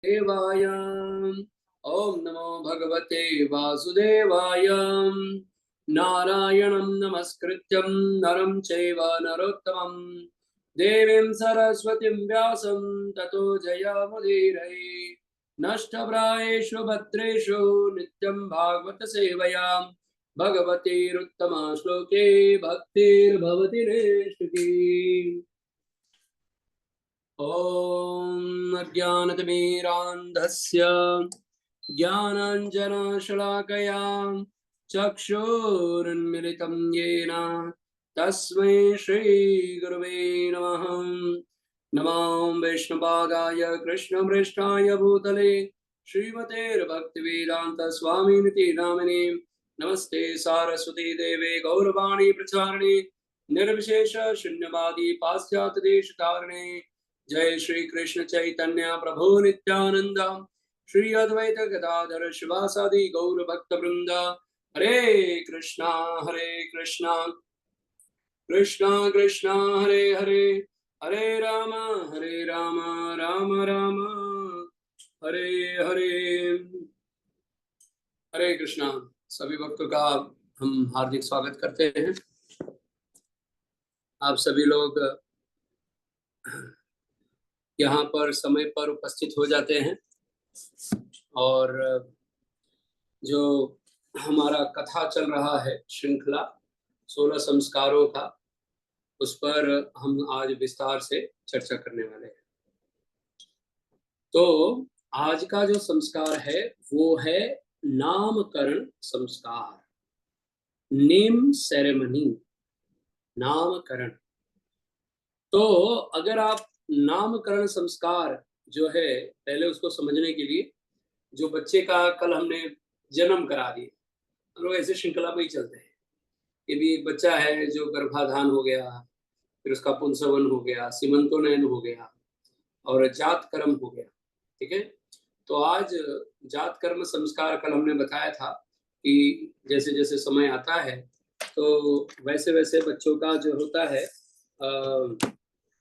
देवाय। ओम नमो भगवते वासुदेवाय। नारायणं नमस्कृत्यं नरं चैव नरोत्तमं देवीं सरस्वतीं व्यासं ततो जयमुदीरये। नष्टप्रायेषु भद्रेषु नित्यं भागवत सेवया भगवतीरुत्तमा श्लोके भक्तिर्भवति नैष्ठिकी। ॐ अज्ञानतिमिरान्धस्य ज्ञानाञ्जनशलाकया चक्षुरुन्मिलितं येन तस्मै श्रीगुरवे नमः। नमो वैष्णवपादाय कृष्णपृष्ठाय भूतले श्रीमतेर्भक्तिवेदान्त स्वामिनिति नामिने। नमस्ते सारस्वती देवे गौरवाणी प्रचारिणे निर्विशेष शून्यवादी पाश्चात्य देश तारिणे। जय श्री कृष्ण चैतन्य प्रभु नित्यानंद श्री अद्वैत गदाधर शिवासादि गौर भक्त वृंद। हरे कृष्णा कृष्णा कृष्णा हरे हरे, हरे राम राम राम हरे हरे। हरे कृष्णा। सभी भक्तों का हम हार्दिक स्वागत करते हैं। आप सभी लोग यहाँ पर समय पर उपस्थित हो जाते हैं और जो हमारा कथा चल रहा है श्रृंखला 16 संस्कारों का, उस पर हम आज विस्तार से चर्चा करने वाले हैं। तो आज का जो संस्कार है वो है नामकरण संस्कार, नेम सेरेमनी, नामकरण। तो अगर आप नामकरण संस्कार जो है, पहले उसको समझने के लिए, जो बच्चे का कल हमने जन्म करा दिया, हम लोग ऐसे श्रृंखला में ही चलते हैं। ये भी एक बच्चा है जो गर्भाधान हो गया, फिर उसका पुंसवन हो गया, सीमंतोनयन हो गया और जात कर्म हो गया। ठीक है, तो आज जात कर्म संस्कार कल हमने बताया था कि जैसे जैसे समय आता है तो वैसे वैसे बच्चों का जो होता है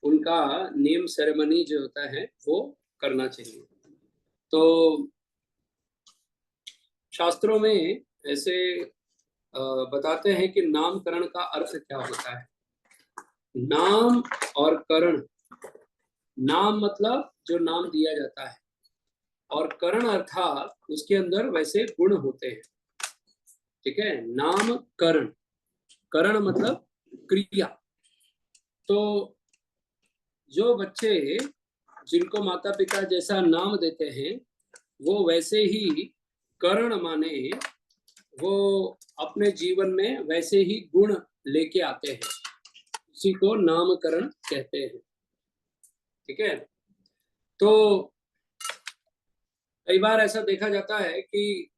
उनका नेम सेरेमनी जो होता है वो करना चाहिए। तो शास्त्रों में ऐसे बताते हैं कि नामकरण का अर्थ क्या होता है। नाम और करण, नाम मतलब जो नाम दिया जाता है, और करण अर्थात उसके अंदर वैसे गुण होते हैं। ठीक है, नाम करण, करण मतलब क्रिया। तो जो बच्चे जिनको माता पिता जैसा नाम देते हैं वो वैसे ही करण माने वो अपने जीवन में वैसे ही गुण लेके आते हैं, उसी को नामकरण कहते हैं। ठीक है, तो कई बार ऐसा देखा जाता है कि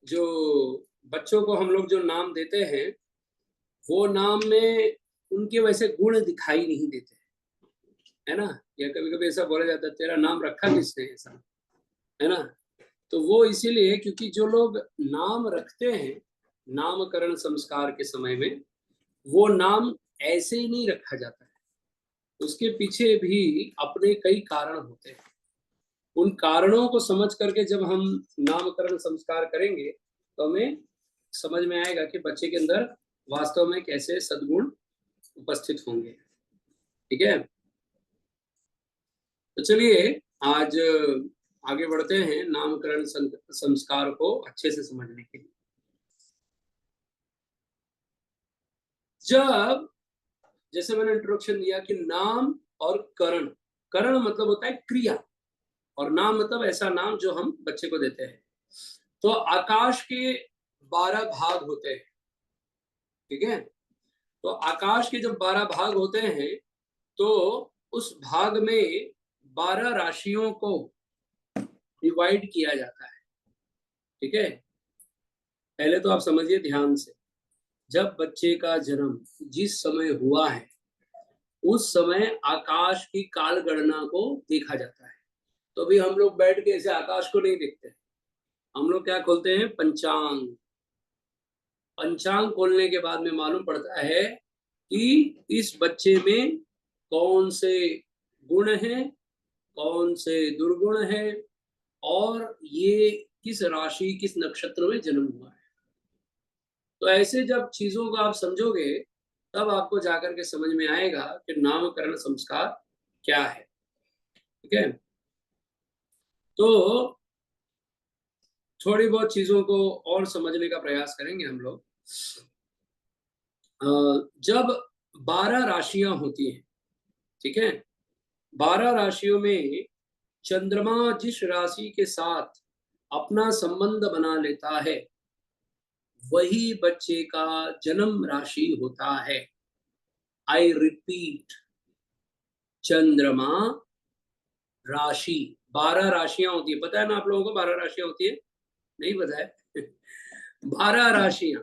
जो बच्चों को हम लोग जो नाम देते हैं वो नाम में उनके वैसे गुण दिखाई नहीं देते, है ना। या कभी कभी ऐसा बोला जाता है तेरा नाम रखा किसने, ऐसा, है ना। तो वो इसीलिए क्योंकि जो लोग नाम रखते हैं नामकरण संस्कार के समय में, वो नाम ऐसे ही नहीं रखा जाता है, उसके पीछे भी अपने कई कारण होते हैं। उन कारणों को समझ करके जब हम नामकरण संस्कार करेंगे तो हमें समझ में आएगा कि बच्चे के अंदर वास्तव में कैसे सद्गुण उपस्थित होंगे। ठीक है, तो चलिए आज आगे बढ़ते हैं नामकरण संस्कार को अच्छे से समझने के लिए। जब जैसे मैंने इंट्रोडक्शन दिया कि नाम और करण, करण मतलब होता है क्रिया, और नाम मतलब ऐसा नाम जो हम बच्चे को देते हैं। तो आकाश के 12 भाग होते हैं। ठीक है, तो आकाश के जब 12 भाग होते हैं तो उस भाग में 12 राशियों को डिवाइड किया जाता है। ठीक है, पहले तो आप समझिए ध्यान से, जब बच्चे का जन्म जिस समय हुआ है उस समय आकाश की काल गणना को देखा जाता है। तो अभी हम लोग बैठ के ऐसे आकाश को नहीं देखते, हम लोग क्या खोलते हैं, पंचांग। पंचांग खोलने के बाद में मालूम पड़ता है कि इस बच्चे में कौन से गुण हैं, कौन से दुर्गुण हैं, और ये किस राशि किस नक्षत्र में जन्म हुआ है। तो ऐसे जब चीजों को आप समझोगे तब आपको जाकर के समझ में आएगा कि नामकरण संस्कार क्या है। ठीक है, तो थोड़ी बहुत चीजों को और समझने का प्रयास करेंगे हम लोग। जब 12 राशियां होती हैं, ठीक है, 12 राशियों में चंद्रमा जिस राशि के साथ अपना संबंध बना लेता है वही बच्चे का जन्म राशि होता है। आई रिपीट, चंद्रमा राशि, 12 राशियां होती है। पता है ना आप लोगों को 12 राशियां होती है? नहीं पता है? 12 राशियां,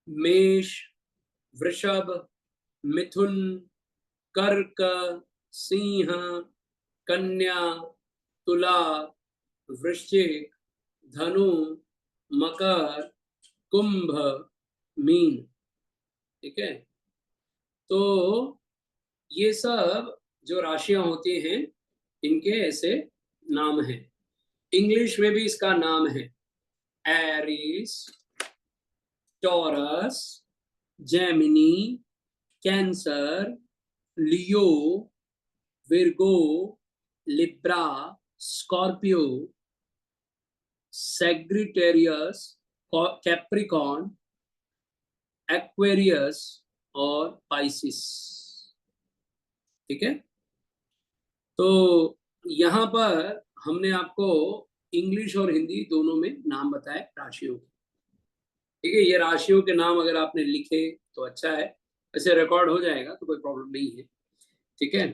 मेष, वृषभ, मिथुन, कर्क, सिंह, कन्या, तुला, वृश्चिक, धनु, मकर, कुंभ, मीन। ठीक है, तो ये सब जो राशियां होती हैं इनके ऐसे नाम हैं। इंग्लिश में भी इसका नाम है Aries, Taurus, Gemini, Cancer, Leo, Virgo, Libra, Scorpio, Sagittarius, Capricorn, Aquarius और पाइसिस। ठीक है, तो यहाँ पर हमने आपको इंग्लिश और हिंदी दोनों में नाम बताए राशियों के। ठीक है, ये राशियों के नाम अगर आपने लिखे तो अच्छा है, ऐसे रिकॉर्ड हो जाएगा तो कोई प्रॉब्लम नहीं है। ठीक है,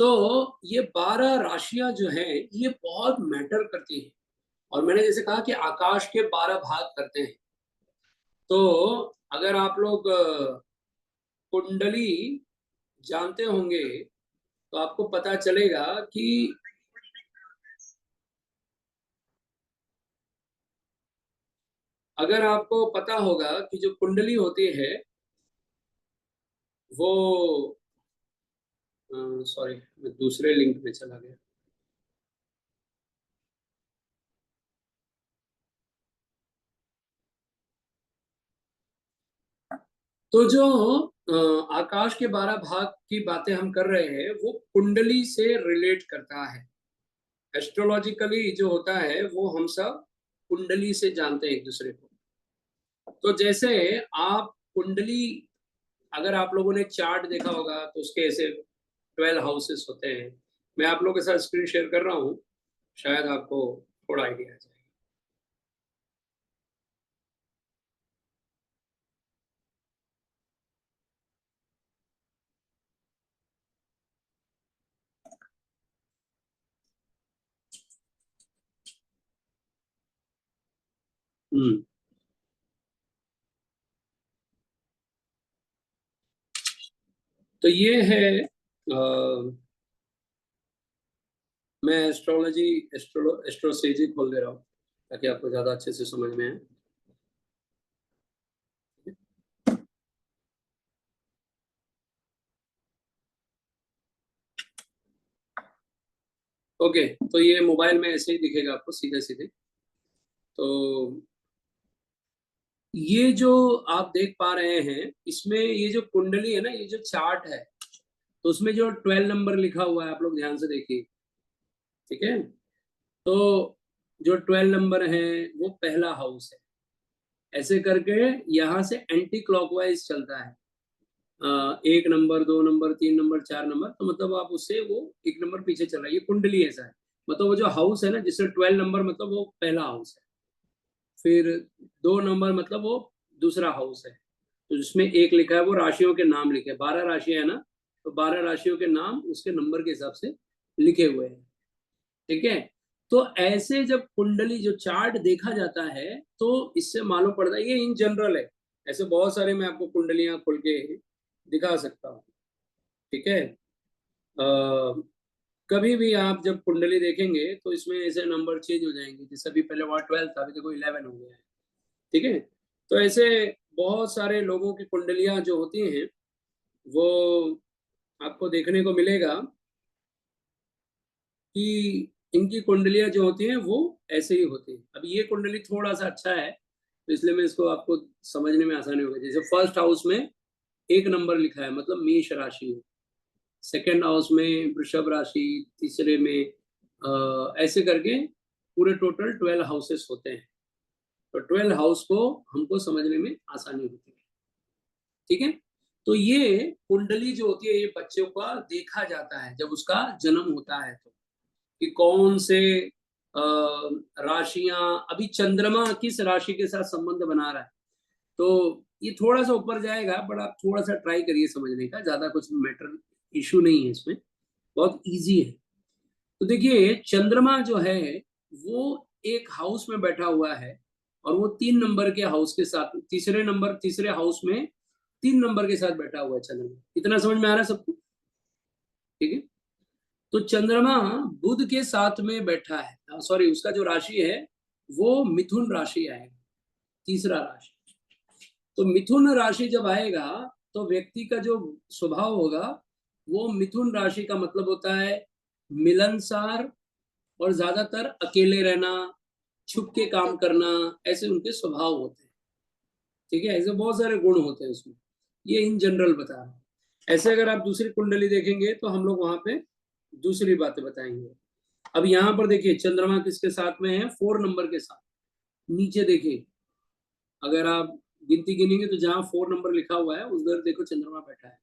तो ये 12 राशियां जो हैं ये बहुत मैटर करती हैं। और मैंने जैसे कहा कि आकाश के 12 भाग करते हैं, तो अगर आप लोग कुंडली जानते होंगे तो आपको पता चलेगा कि अगर आपको पता होगा कि जो कुंडली होती है वो, सॉरी मैं दूसरे लिंक में चला गया। तो जो आकाश के 12 भाग की बातें हम कर रहे हैं वो कुंडली से रिलेट करता है। एस्ट्रोलॉजिकली जो होता है वो हम सब कुंडली से जानते हैं एक दूसरे को। तो जैसे आप कुंडली, अगर आप लोगों ने चार्ट देखा होगा तो उसके ऐसे 12 हाउसेस होते हैं। मैं आप लोगों के साथ स्क्रीन शेयर कर रहा हूँ, शायद आपको थोड़ा आइडिया आ जाए। हम्म, तो ये है मैं एस्ट्रोलॉजी एस्ट्रोसेजी खोल दे रहा हूँ ताकि आपको ज्यादा अच्छे से समझ में आए। ओके, तो ये मोबाइल में ऐसे ही दिखेगा आपको सीधे सीधे। तो ये जो आप देख पा रहे हैं इसमें ये जो कुंडली है ना, ये जो चार्ट है, तो उसमें जो 12 नंबर लिखा हुआ है आप लोग ध्यान से देखिए। ठीक है, तो जो 12 नंबर है वो पहला हाउस है। ऐसे करके यहाँ से एंटी क्लॉकवाइज चलता है। 1 नंबर, 2 नंबर, 3 नंबर, 4 नंबर, तो मतलब आप उससे वो 1 नंबर पीछे चल रहा है। ये कुंडली ऐसा है, मतलब वो जो हाउस है ना जिससे 12 नंबर मतलब वो पहला हाउस है। फिर 2 नंबर मतलब वो दूसरा हाउस है। तो जिसमें एक लिखा है वो राशियों के नाम लिखे, 12 राशियां है ना, तो 12 राशियों के नाम उसके नंबर के हिसाब से लिखे हुए हैं। ठीक है, तो ऐसे जब कुंडली जो चार्ट देखा जाता है तो इससे मालूम पड़ता है, ये इन जनरल है, ऐसे बहुत सारे मैं आपको कुंडलियां खोल के दिखा सकता हूँ। ठीक है, कभी भी आप जब कुंडली देखेंगे तो इसमें ऐसे नंबर चेंज हो जाएंगे, जैसे अभी पहले वहाँ 12 था, अभी देखो 11 हो गया है। ठीक है, तो ऐसे बहुत सारे लोगों की कुंडलियां जो होती हैं वो आपको देखने को मिलेगा कि इनकी कुंडलियां जो होती हैं वो ऐसे ही होती हैं। अब ये कुंडली थोड़ा सा अच्छा है तो इसलिए मैं इसको आपको समझने में आसानी होगी। जैसे फर्स्ट हाउस में 1 नंबर लिखा है मतलब मेष राशि है, सेकेंड हाउस में वृषभ राशि, तीसरे में ऐसे करके पूरे टोटल 12 हाउसेस होते हैं। तो 12 हाउस को हमको समझने में आसानी होती है। ठीक है, तो ये कुंडली जो होती है ये बच्चों का देखा जाता है जब उसका जन्म होता है, तो कि कौन से राशियां, अभी चंद्रमा किस राशि के साथ संबंध बना रहा है। तो ये थोड़ा सा ऊपर जाएगा, बट आप थोड़ा सा ट्राई करिए समझने का, ज्यादा कुछ मैटर इशू नहीं है इसमें, बहुत इजी है। तो देखिए चंद्रमा जो है वो एक हाउस में बैठा हुआ है और वो 3 नंबर के हाउस के साथ, तीसरे हाउस में 3 नंबर के साथ बैठा हुआ है चंद्रमा। इतना समझ में आ रहा है सबको? ठीक है, तो चंद्रमा बुध के साथ में बैठा है, सॉरी उसका जो राशि है वो मिथुन राशि आएगा, तीसरा राशि। तो मिथुन राशि जब आएगा तो व्यक्ति का जो स्वभाव होगा वो मिथुन राशि का मतलब होता है मिलनसार और ज्यादातर अकेले रहना, छुप के काम करना, ऐसे उनके स्वभाव होते हैं। ठीक है, ऐसे बहुत सारे गुण होते हैं उसमें, ये इन जनरल बता रहा हूँ। ऐसे अगर आप दूसरी कुंडली देखेंगे तो हम लोग वहां पे दूसरी बातें बताएंगे। अब यहाँ पर देखिए चंद्रमा किसके साथ में है? 4 नंबर के साथ। नीचे देखिए, अगर आप गिनती गिनेंगे तो जहाँ 4 नंबर लिखा हुआ है उधर देखो चंद्रमा बैठा है।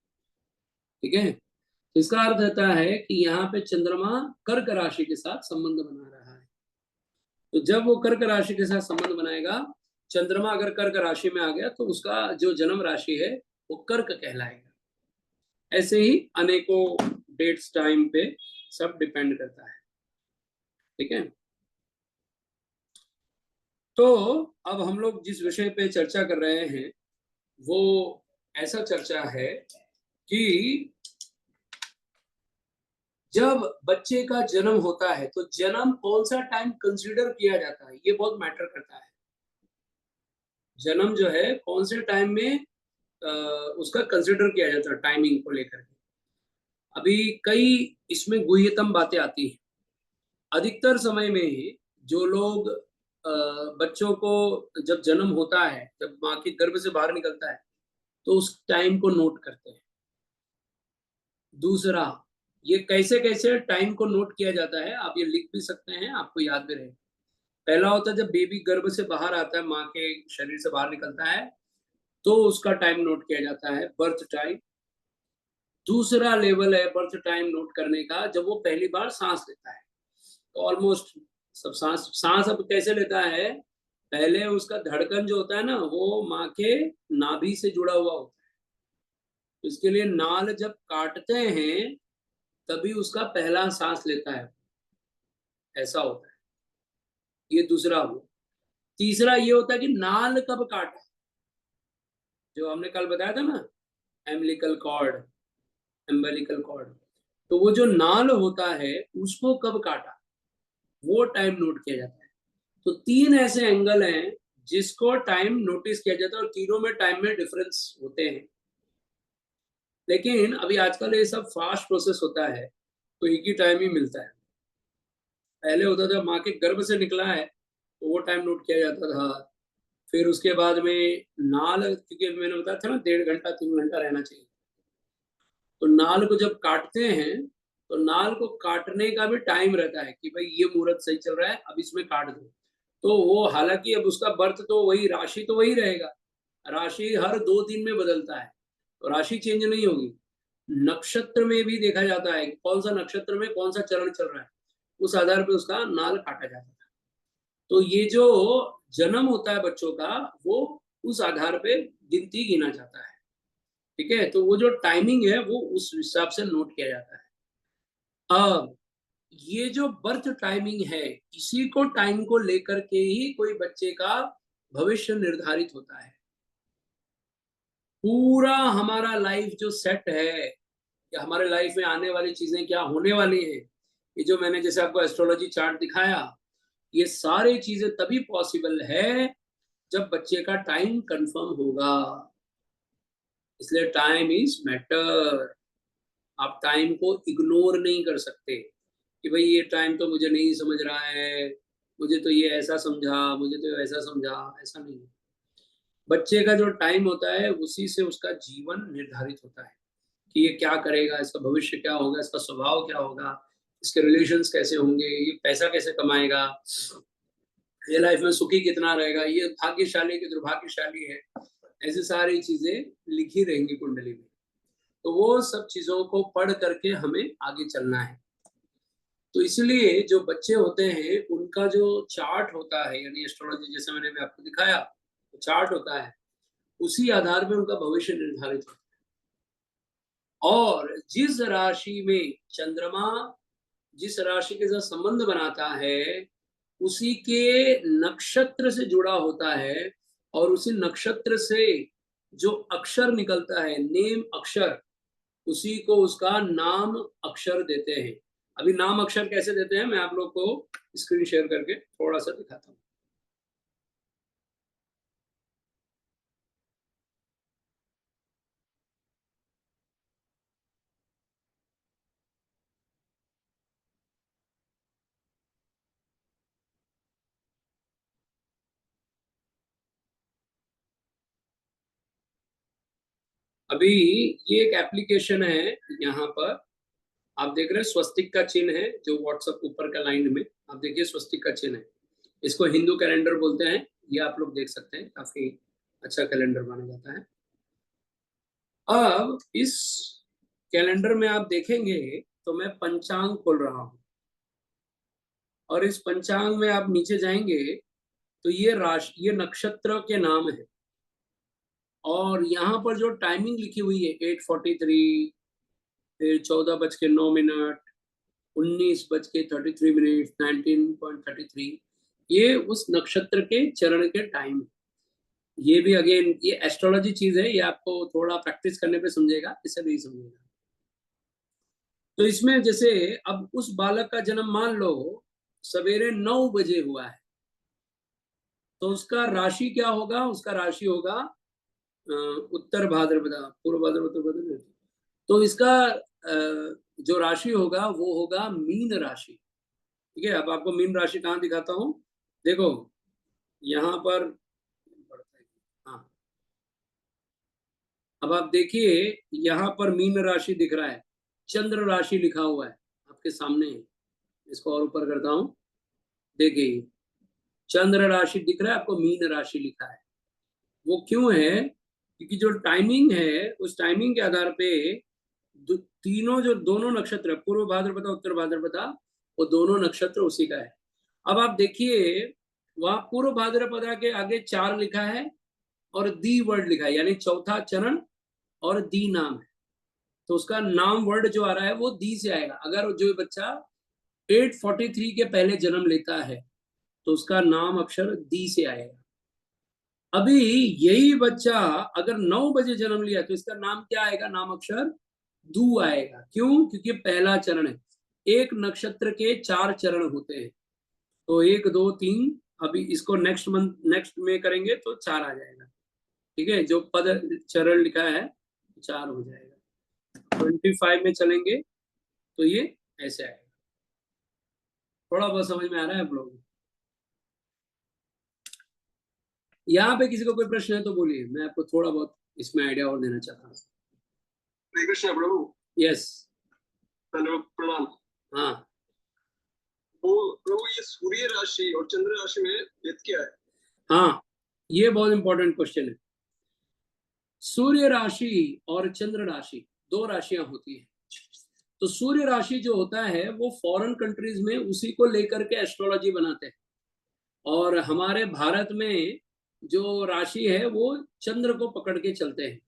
ठीक है, तो इसका अर्थ होता है कि यहाँ पे चंद्रमा कर्क राशि के साथ संबंध बना रहा है। तो जब वो कर्क राशि के साथ संबंध बनाएगा, चंद्रमा अगर कर्क राशि में आ गया तो उसका जो जन्म राशि है वो कर्क कहलाएगा। ऐसे ही अनेकों डेट्स टाइम पे सब डिपेंड करता है। ठीक है, तो अब हम लोग जिस विषय पे चर्चा कर रहे हैं वो ऐसा चर्चा है कि जब बच्चे का जन्म होता है तो जन्म कौन सा टाइम कंसीडर किया जाता है, ये बहुत मैटर करता है। जन्म जो है कौन से टाइम में उसका कंसीडर किया जाता है, टाइमिंग को लेकर के। अभी कई इसमें गुह्यतम बातें आती हैं। अधिकतर समय में जो लोग बच्चों को जब जन्म होता है, जब माँ के गर्भ से बाहर निकलता है तो उस टाइम को नोट करते हैं। दूसरा, ये कैसे कैसे टाइम को नोट किया जाता है आप ये लिख भी सकते हैं, आपको याद भी रहे। पहला होता है जब बेबी गर्भ से बाहर आता है, माँ के शरीर से बाहर निकलता है तो उसका टाइम नोट किया जाता है, बर्थ टाइम। दूसरा लेवल है बर्थ टाइम नोट करने का जब वो पहली बार सांस लेता है। तो ऑलमोस्ट सब सांस सांस अब कैसे लेता है, पहले उसका धड़कन जो होता है ना वो माँ के नाभि से जुड़ा हुआ होता है। तो इसके लिए नाल जब काटते हैं तभी उसका पहला सांस लेता है, ऐसा होता है। ये दूसरा हुआ। तीसरा ये होता है कि नाल कब काटा, जो हमने कल बताया था ना, एम्बिलिकल कॉर्ड, एम्बिलिकल कॉर्ड। तो वो जो नाल होता है उसको कब काटा वो टाइम नोट किया जाता है। तो 3 ऐसे एंगल हैं जिसको टाइम नोटिस किया जाता है और तीनों में टाइम में डिफरेंस होते हैं। लेकिन अभी आजकल ये सब फास्ट प्रोसेस होता है तो एक ही टाइम ही मिलता है। पहले होता था माँ के गर्भ से निकला है तो वो टाइम नोट किया जाता था। फिर उसके बाद में नाल, क्योंकि मैंने बताया था ना 1.5 घंटा 3 घंटा रहना चाहिए, तो नाल को जब काटते हैं तो नाल को काटने का भी टाइम रहता है कि भाई ये मुहूर्त सही चल रहा है अब इसमें काट दो। तो वो हालांकि अब उसका बर्थ तो वही, राशि तो वही रहेगा, राशि हर 2 दिन में बदलता है तो राशि चेंज नहीं होगी। नक्षत्र में भी देखा जाता है कि कौन सा नक्षत्र में कौन सा चरण चल रहा है, उस आधार पर उसका नाल काटा जाता है। तो ये जो जन्म होता है बच्चों का वो उस आधार पे गिनती गिना जाता है। ठीक है, तो वो जो टाइमिंग है वो उस हिसाब से नोट किया जाता है। अब ये जो बर्थ टाइमिंग है इसी को टाइम को लेकर के ही कोई बच्चे का भविष्य निर्धारित होता है। पूरा हमारा लाइफ जो सेट है कि हमारे लाइफ में आने वाली चीजें क्या होने वाली है, ये जो मैंने जैसे आपको एस्ट्रोलॉजी चार्ट दिखाया, ये सारी चीजें तभी पॉसिबल है जब बच्चे का टाइम कंफर्म होगा। इसलिए टाइम इज मैटर, आप टाइम को इग्नोर नहीं कर सकते। कि भाई ये टाइम तो मुझे नहीं समझ रहा है, मुझे तो ये ऐसा समझा, मुझे तो ऐसा समझा, ऐसा नहीं है। बच्चे का जो टाइम होता है उसी से उसका जीवन निर्धारित होता है कि ये क्या करेगा, इसका भविष्य क्या होगा, इसका स्वभाव क्या होगा, इसके रिलेशंस कैसे होंगे, ये पैसा कैसे कमाएगा, ये लाइफ में सुखी कितना रहेगा, ये भाग्यशाली कि दुर्भाग्यशाली है। ऐसी सारी चीजें लिखी रहेंगी कुंडली में। तो वो सब चीजों को पढ़ करके हमें आगे चलना है। तो इसलिए जो बच्चे होते हैं उनका जो चार्ट होता है, यानी एस्ट्रोलॉजी जैसे मैंने भी आपको दिखाया, तो चार्ट होता है, उसी आधार पर उनका भविष्य निर्धारित होता है। और जिस राशि में चंद्रमा जिस राशि के साथ संबंध बनाता है उसी के नक्षत्र से जुड़ा होता है, और उसी नक्षत्र से जो अक्षर निकलता है, नेम अक्षर, उसी को उसका नाम अक्षर देते हैं। अभी नाम अक्षर कैसे देते हैं मैं आप लोग को स्क्रीन शेयर करके थोड़ा सा दिखाता हूँ। अभी ये एक एप्लीकेशन है, यहाँ पर आप देख रहे हैं स्वस्तिक का चिन्ह है, जो व्हाट्सएप ऊपर का लाइन में आप देखिए स्वस्तिक का चिन्ह है। इसको हिंदू कैलेंडर बोलते हैं, ये आप लोग देख सकते हैं, काफी अच्छा कैलेंडर माना जाता है। अब इस कैलेंडर में आप देखेंगे तो मैं पंचांग खोल रहा हूं, और इस पंचांग में आप नीचे जाएंगे तो ये राशि, ये नक्षत्र के नाम है, और यहाँ पर जो टाइमिंग लिखी हुई है 8:43, फिर 14:09, 19:33, 19:33, ये उस नक्षत्र के चरण के टाइम है। ये भी अगेन ये एस्ट्रोलॉजी चीज है, ये आपको थोड़ा प्रैक्टिस करने पे समझेगा, इससे नहीं समझेगा। तो इसमें जैसे अब उस बालक का जन्म मान लो सवेरे 9 बजे हुआ है, तो उसका राशि क्या होगा, उसका राशि होगा उत्तर भाद्रपदा, पूर्व भाद्रपदा, उत्तर भाद्रपदा। तो इसका जो राशि होगा वो होगा मीन राशि। ठीक है, अब आपको मीन राशि कहाँ दिखाता हूँ, देखो यहाँ पर, हाँ अब आप देखिए यहाँ पर मीन राशि दिख रहा है, चंद्र राशि लिखा हुआ है आपके सामने। इसको और ऊपर करता हूँ, देखिए चंद्र राशि दिख रहा है आपको, मीन राशि लिखा है। वो क्यों है, क्योंकि जो टाइमिंग है उस टाइमिंग के आधार पे तीनों जो दोनों नक्षत्र, पूर्व भाद्रपदा उत्तर भाद्रपदा, वो दोनों नक्षत्र उसी का है। अब आप देखिए वहां पूर्व भाद्रपदा के आगे 4 लिखा है और दी वर्ड लिखा है, यानी चौथा चरण और दी नाम है। तो उसका नाम वर्ड जो आ रहा है वो दी से आएगा। अगर जो बच्चा 8:43 के पहले जन्म लेता है तो उसका नाम अक्षर दी से आएगा। अभी यही बच्चा अगर 9 बजे जन्म लिया तो इसका नाम क्या आएगा, नाम अक्षर दू आएगा। क्यों, क्योंकि पहला चरण है, एक नक्षत्र के 4 चरण होते हैं, तो 1 2 3, अभी इसको नेक्स्ट मंथ नेक्स्ट में करेंगे तो 4 आ जाएगा। ठीक है, जो पद चरण लिखा है 4 हो जाएगा। 25 में चलेंगे तो ये ऐसे आएगा। थोड़ा बहुत समझ में आ रहा है आप लोग? यहाँ पे किसी को कोई प्रश्न है तो बोलिए, मैं आपको थोड़ा बहुत इसमें आइडिया और देना चाहता हूँ। हरे कृष्ण प्रभु। यस, हेलो, प्रणाम। हाँ वो प्रभु, ये सूर्य राशि और चंद्र राशि में भेद क्या है? हाँ, ये बहुत इंपॉर्टेंट क्वेश्चन है। सूर्य राशि और चंद्र राशि 2 राशियां होती हैं। तो सूर्य राशि जो होता है वो फॉरेन कंट्रीज में उसी को लेकर के एस्ट्रोलॉजी बनाते हैं, और हमारे भारत में जो राशि है वो चंद्र को पकड़ के चलते हैं।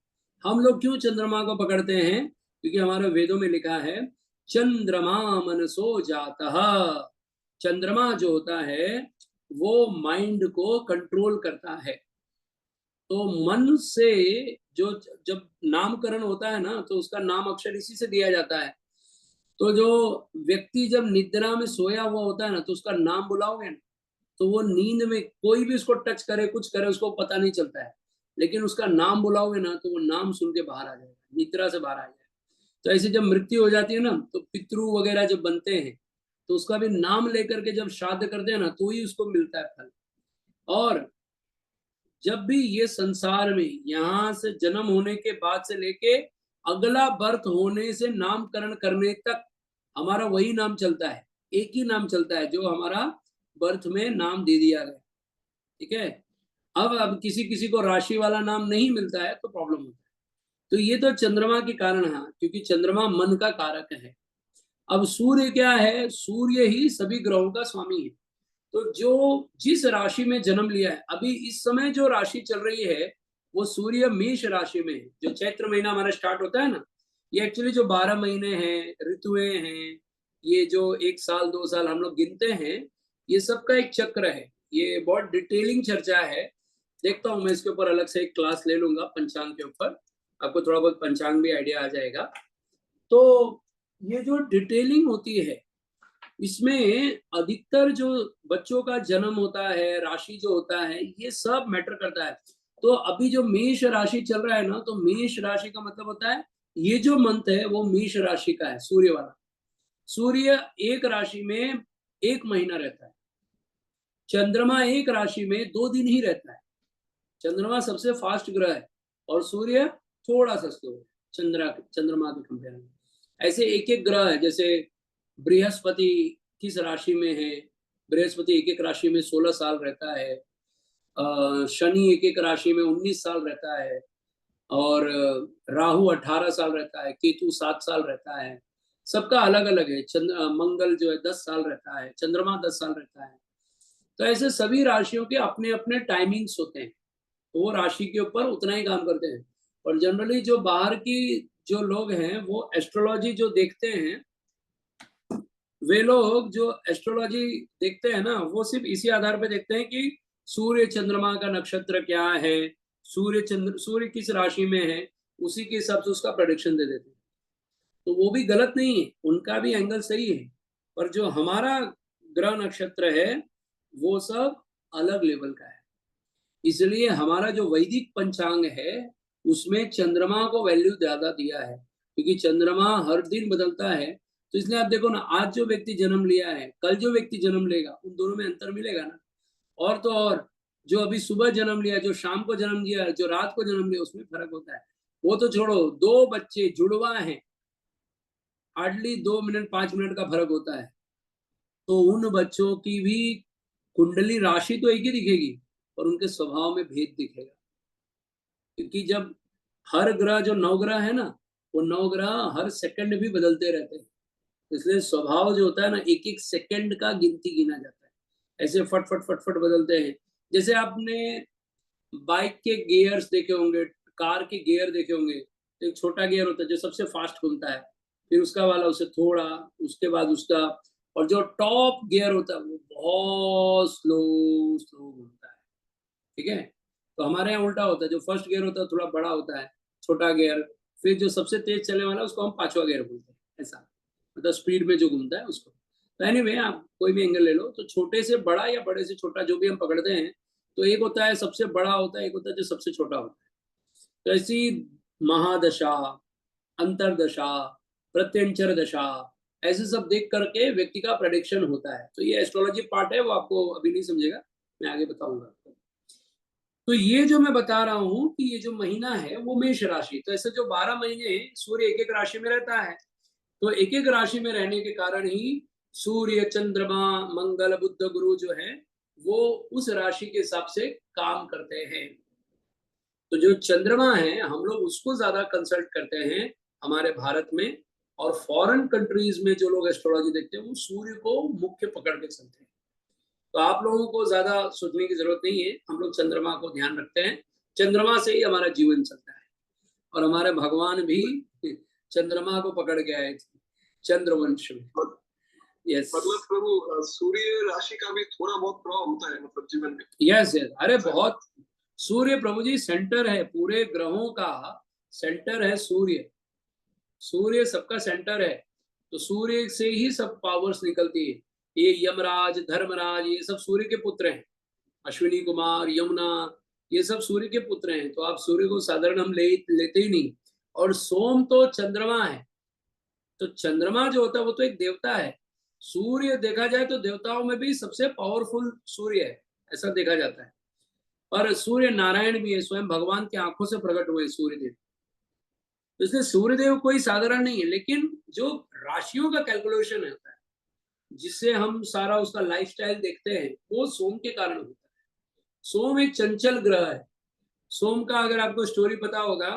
हम लोग क्यों चंद्रमा को पकड़ते हैं, क्योंकि हमारे वेदों में लिखा है चंद्रमा मनसो जातः। चंद्रमा जो होता है वो माइंड को कंट्रोल करता है। तो मन से जो जब नामकरण होता है ना तो उसका नाम अक्षर इसी से दिया जाता है। तो जो व्यक्ति जब निद्रा में सोया हुआ होता है ना तो उसका नाम बुलाओगे ना तो वो नींद में कोई भी उसको टच करे कुछ करे उसको पता नहीं चलता है, लेकिन उसका नाम बुलाओगे ना तो वो नाम सुन के बाहर आ जाएगा, निद्रा से बाहर आ जाएगा। तो ऐसे जब मृत्यु हो जाती है ना तो पितृ वगैरह जब बनते हैं तो उसका भी नाम लेकर के जब श्राद्ध करते हैं ना तो ही उसको मिलता है फल। और जब भी ये संसार में यहाँ से जन्म होने के बाद से लेके अगला बर्थ होने से नामकरण करने तक हमारा वही नाम चलता है, एक ही नाम चलता है जो हमारा बर्थ में नाम दे दिया गया। ठीक है, अब किसी किसी को राशि वाला नाम नहीं मिलता है तो प्रॉब्लम होता है। तो ये तो चंद्रमा के कारण है, क्योंकि चंद्रमा मन का कारक है। अब सूर्य क्या है, सूर्य ही सभी ग्रहों का स्वामी है। तो जो जिस राशि में जन्म लिया है, अभी इस समय जो राशि चल रही है वो सूर्य मेष राशि में है। जो चैत्र महीना हमारा स्टार्ट होता है ना, ये एक्चुअली जो 12 महीने हैं, ऋतुएं हैं, ये जो 1 साल 2 साल हम लोग गिनते हैं, ये सबका एक चक्र है। ये बहुत डिटेलिंग चर्चा है, देखता हूँ मैं इसके ऊपर अलग से एक क्लास ले लूंगा पंचांग के ऊपर, आपको थोड़ा बहुत पंचांग भी आइडिया आ जाएगा। तो ये जो डिटेलिंग होती है इसमें अधिकतर जो बच्चों का जन्म होता है, राशि जो होता है, ये सब मैटर करता है। तो अभी जो मेष राशि चल रहा है ना, तो मेष राशि का मतलब होता है ये जो मंथ है वो मेष राशि का है, सूर्य वाला। सूर्य एक राशि में 1 महीना रहता है, चंद्रमा एक राशि में 2 दिन ही रहता है। चंद्रमा सबसे फास्ट ग्रह है और सूर्य थोड़ा सा स्लो है चंद्रमा के कंपेयर में। ऐसे एक एक ग्रह है, जैसे बृहस्पति किस राशि में है, बृहस्पति एक एक राशि में 16 साल रहता है, शनि एक एक राशि में 19 साल रहता है, और राहु 18 साल रहता है, केतु 7 साल रहता है। सबका अलग अलग है। मंगल जो है 10 साल रहता है, चंद्रमा 10 साल रहता है। तो ऐसे सभी राशियों के अपने अपने टाइमिंग्स होते हैं, तो वो राशि के ऊपर उतना ही काम करते हैं। और जनरली जो बाहर की जो लोग हैं वो एस्ट्रोलॉजी जो देखते हैं, वे लोग जो एस्ट्रोलॉजी देखते हैं ना, वो सिर्फ इसी आधार पे देखते हैं कि सूर्य चंद्रमा का नक्षत्र क्या है, सूर्य किस राशि में है, उसी के हिसाब से उसका प्रेडिक्शन दे देते हैं। तो वो भी गलत नहीं है, उनका भी एंगल सही है, पर जो हमारा ग्रह नक्षत्र है वो सब अलग लेवल का है। इसलिए हमारा जो वैदिक पंचांग है उसमें चंद्रमा को वैल्यू ज्यादा दिया है, क्योंकि चंद्रमा हर दिन बदलता है। तो इसलिए आप देखो ना, आज जो व्यक्ति जन्म लिया है, कल जो व्यक्ति जन्म लेगा, उन दोनों में अंतर मिलेगा ना। और तो और जो अभी सुबह जन्म लिया, जो शाम को जन्म लिया, जो रात को जन्म लिया, उसमें फर्क होता है। वो तो छोड़ो, 2 बच्चे जुड़वा हैं, हार्डली 2 मिनट 5 मिनट का फर्क होता है, तो उन बच्चों की भी कुंडली राशि तो एक ही दिखेगी और उनके स्वभाव में भेद दिखेगा। क्योंकि जब हर ग्रह जो 9 ग्रह है ना, वो 9 ग्रह हर सेकंड भी बदलते रहते हैं, इसलिए स्वभाव जो होता है ना, एक एक सेकंड का गिनती गिना जाता है। ऐसे फट फट फट फट बदलते हैं। जैसे आपने बाइक के गियर्स देखे होंगे, कार के गियर देखे होंगे, तो एक छोटा गियर होता है जो सबसे फास्ट घूमता है, फिर उसका वाला उससे थोड़ा, उसके बाद उसका, और जो टॉप गियर होता है वो बहुत स्लो स्लो घूमता है। ठीक है, तो हमारे यहाँ उल्टा होता है, जो फर्स्ट गियर होता है थोड़ा बड़ा होता है, छोटा गियर, फिर जो सबसे तेज चलने वाला है उसको हम 5वां गियर बोलते हैं। ऐसा मतलब स्पीड में जो घूमता है उसको। तो एनीवे, आप कोई भी एंगल ले लो, तो छोटे से बड़ा या बड़े से छोटा जो भी हम पकड़ते हैं, तो एक होता है सबसे बड़ा होता है, एक होता है जो सबसे छोटा होता है। तो ऐसी महादशा, अंतरदशा, प्रत्यंचर दशा, ऐसे सब देख करके व्यक्ति का प्रेडिक्शन होता है। तो ये एस्ट्रोलॉजी पार्ट है, वो आपको अभी नहीं समझेगा, मैं आगे बताऊंगा। तो ये जो मैं बता रहा हूँ कि ये जो महीना है वो मेष राशि, तो ऐसे जो 12 महीने सूर्य एक एक राशि में रहता है, तो एक एक राशि में रहने के कारण ही सूर्य चंद्रमा मंगल बुध गुरु जो है वो उस राशि के हिसाब से काम करते हैं। तो जो चंद्रमा है हम लोग उसको ज्यादा कंसल्ट करते हैं हमारे भारत में, और फॉरेन कंट्रीज में जो लोग एस्ट्रोलॉजी देखते हैं वो सूर्य को मुख्य पकड़ के चलते हैं। तो आप लोगों को ज्यादा सोचने की जरूरत नहीं है, हम लोग चंद्रमा को ध्यान रखते हैं, चंद्रमा से ही हमारा जीवन चलता है। और हमारे भगवान भी चंद्रमा को पकड़ के आए थे चंद्रवंश में। यस, मतलब प्रभु सूर्य राशि का भी थोड़ा बहुत प्रभाव होता है मतलब जीवन में। यस यस, अरे बहुत। सूर्य प्रभु जी सेंटर है, पूरे ग्रहों का सेंटर है सूर्य। सूर्य सबका सेंटर है, तो सूर्य से ही सब पावर्स निकलती है। ये यमराज धर्मराज ये सब सूर्य के पुत्र हैं, अश्विनी कुमार यमुना ये सब सूर्य के पुत्र हैं। तो आप सूर्य को साधारण हम लेते ही नहीं। और सोम तो चंद्रमा है, तो चंद्रमा जो होता है वो तो एक देवता है, सूर्य देखा जाए तो देवताओं में भी सबसे पावरफुल सूर्य है, ऐसा देखा जाता है। पर सूर्य नारायण भी है, स्वयं भगवान की आंखों से प्रकट हुए सूर्यदेव। तो इसलिए सूर्यदेव कोई साधारण नहीं है, लेकिन जो राशियों का कैलकुलेशन होता है, जिससे हम सारा उसका लाइफस्टाइल देखते हैं, वो सोम के कारण होता है। सोम एक चंचल ग्रह है। सोम का अगर आपको स्टोरी पता होगा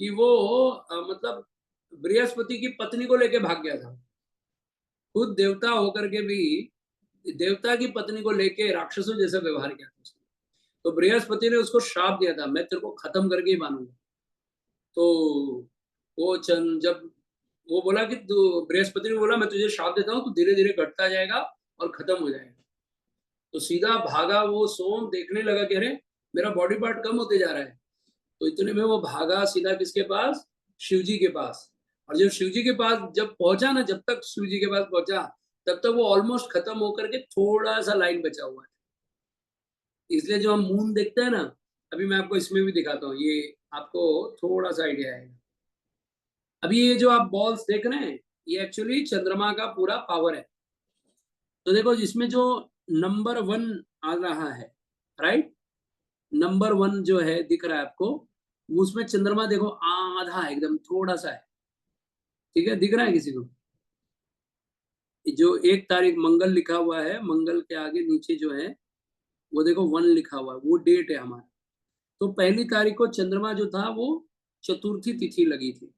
कि वो मतलब बृहस्पति की पत्नी को लेके भाग गया था। खुद देवता होकर के भी देवता की पत्नी को लेके राक्षसों जैसा व्यवहार किया था उसने। तो बृहस्पति ने उसको श्राप दिया था, मैं तेरे को खत्म करके ही मानूंगा। तो वो चंद जब वो बोला कि तू, बृहस्पति ने बोला मैं तुझे श्राप देता हूँ, तू धीरे धीरे घटता जाएगा और खत्म हो जाएगा। तो सीधा भागा वो सोम, देखने लगा कि अरे मेरा बॉडी पार्ट कम होते जा रहा है। तो इतने में वो भागा सीधा किसके पास, शिव जी के पास। और जब शिव जी के पास जब पहुंचा ना, जब तक शिव जी के पास पहुंचा तब तक वो ऑलमोस्ट खत्म होकर के थोड़ा सा लाइन बचा हुआ है। इसलिए जो हम मून देखते हैं ना, अभी मैं आपको इसमें भी दिखाता हूँ, ये आपको थोड़ा सा आइडिया आएगा। अभी ये जो आप बॉल्स देख रहे हैं, ये एक्चुअली चंद्रमा का पूरा पावर है। तो देखो जिसमें जो नंबर 1 आ रहा है, राइट, नंबर 1 जो है दिख रहा है आपको, उसमें चंद्रमा देखो आधा है, एकदम थोड़ा सा है। ठीक है, दिख रहा है किसी को? जो 1 तारीख मंगल लिखा हुआ है, मंगल के आगे नीचे जो है वो देखो 1 लिखा हुआ है, वो डेट है हमारा। तो 1 तारीख को चंद्रमा जो था वो चतुर्थी तिथि लगी थी।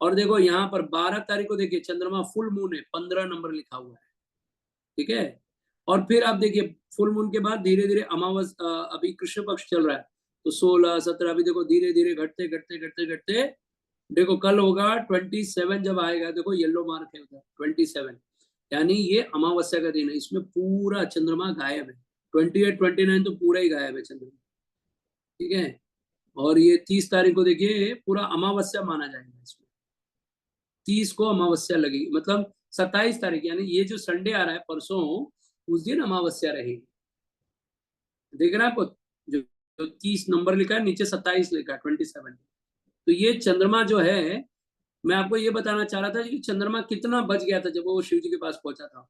और देखो यहाँ पर 12 तारीख को देखिए चंद्रमा फुल मून है, 15 नंबर लिखा हुआ है। ठीक है, और फिर आप देखिए फुल मून के बाद धीरे धीरे अमावस, अभी कृष्ण पक्ष चल रहा है, तो 16 17 अभी देखो धीरे धीरे घटते घटते घटते घटते, देखो कल होगा 27 जब आएगा, देखो येलो मार्क है उधर 27, यानी ये अमावस्या का दिन है। इसमें पूरा चंद्रमा गायब है, 28 29 तो पूरा ही गायब है चंद्रमा। ठीक है, और ये 30 तारीख को देखिए पूरा अमावस्या माना जाएगा। इसमें 30 को अमावस्या लगी, मतलब 27 तारीख, यानी ये जो संडे आ रहा है परसों, उस दिन अमावस्या रहेगी। देख रहे हैं आपको, जो 30 नंबर लिखा है, नीचे 27 लिखा है, 27। तो ये चंद्रमा जो है, मैं आपको ये बताना चाह रहा था कि चंद्रमा कितना बच गया था जब वो शिव जी के पास पहुंचा था।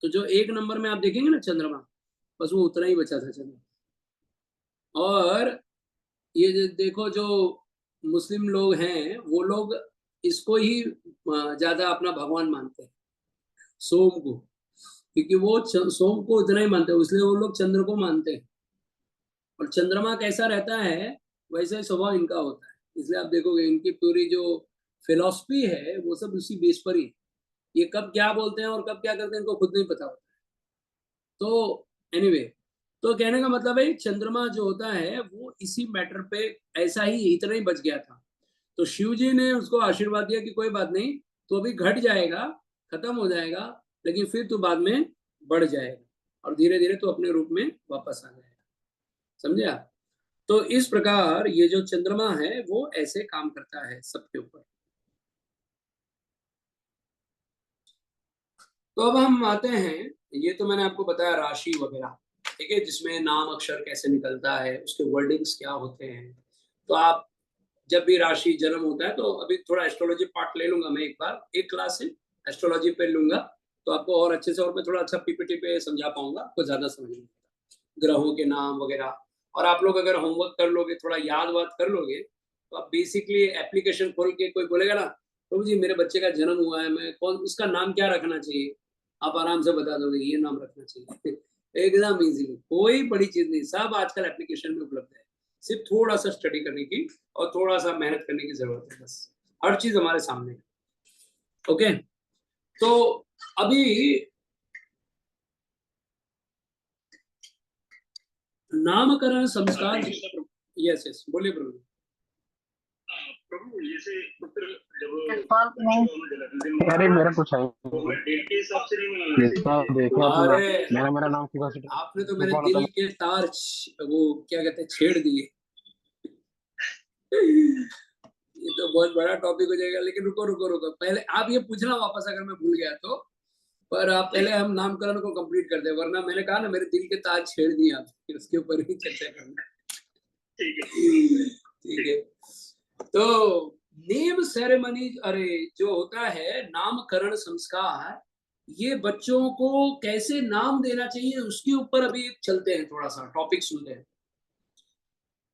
तो जो 1 नंबर में आप देखेंगे ना चंद्रमा, बस वो उतना ही बचा था चंद्रमा। और ये देखो जो मुस्लिम लोग हैं, वो लोग इसको ही ज्यादा अपना भगवान मानते हैं, सोम को, क्योंकि वो सोम को उतना ही मानते हैं, इसलिए वो लोग चंद्र को मानते हैं। और चंद्रमा कैसा रहता है वैसा ही स्वभाव इनका होता है। इसलिए आप देखोगे इनकी पूरी जो फिलॉसफी है वो सब उसी बेस पर ही। ये कब क्या बोलते हैं और कब क्या करते हैं इनको खुद नहीं पता होता। तो एनीवे, तो कहने का मतलब है चंद्रमा जो होता है वो इसी मैटर पे ऐसा ही इतना ही बच गया था। तो शिव जी ने उसको आशीर्वाद दिया कि कोई बात नहीं, तो अभी घट जाएगा, खत्म हो जाएगा, लेकिन फिर तो बाद में बढ़ जाएगा और धीरे धीरे तो अपने रूप में वापस आ जाएगा। समझे आप? तो इस प्रकार ये जो चंद्रमा है वो ऐसे काम करता है सबके ऊपर। तो अब हम आते हैं, ये तो मैंने आपको बताया राशि वगैरह, ठीक है, जिसमें नाम अक्षर कैसे निकलता है, उसके वर्डिंग्स क्या होते हैं। तो आप जब भी राशि जन्म होता है, तो अभी थोड़ा एस्ट्रोलॉजी पार्ट ले लूंगा मैं, एक बार एक क्लास से एस्ट्रोलॉजी पे लूंगा, तो आपको और अच्छे से, और मैं थोड़ा अच्छा पीपीटी पे समझा पाऊंगा, आपको ज्यादा समझ में ग्रहों के नाम वगैरह। और आप लोग अगर होमवर्क कर लोगे, थोड़ा याद वाद कर लोगे, तो आप बेसिकली एप्लीकेशन खोल के, कोई बोलेगा ना प्रभु जी मेरे बच्चे का जन्म हुआ है, मैं कौन, इसका नाम क्या रखना चाहिए, आप आराम से बता दोगे ये नाम रखना चाहिए। एकदम इजीली, कोई बड़ी चीज नहीं, सब आजकल एप्लीकेशन में उपलब्ध है। सिर्फ थोड़ा सा स्टडी करने की और थोड़ा सा मेहनत करने की जरूरत है, बस हर चीज हमारे सामने है। ओके, तो अभी नामकरण संस्कार, यस यस बोलिए प्रभु। प्रभु जैसे पुत्र जब अरे मेरा कुछ है डेट के हिसाब से नहीं मिला, देखो अरे मेरा नाम की बस आपने तो मेरे दिल के तार वो क्या कहते हैं छेड़ दिए। ये तो बहुत बड़ा टॉपिक हो जाएगा, लेकिन रुको रुको रुको, पहले आप ये पूछना वापस अगर मैं भूल गया तो, पर आप पहले हम नामकरण को कंप्लीट कर दे, वरना मैंने कहा ना मेरे दिल के तार छेड़ दिए आप, फिर उसके ऊपर ही चर्चा करना। ठीक है, तो नेम सेरेमनी, अरे जो होता है नामकरण संस्कार, ये बच्चों को कैसे नाम देना चाहिए उसके ऊपर अभी चलते हैं, थोड़ा सा टॉपिक सुनते हैं।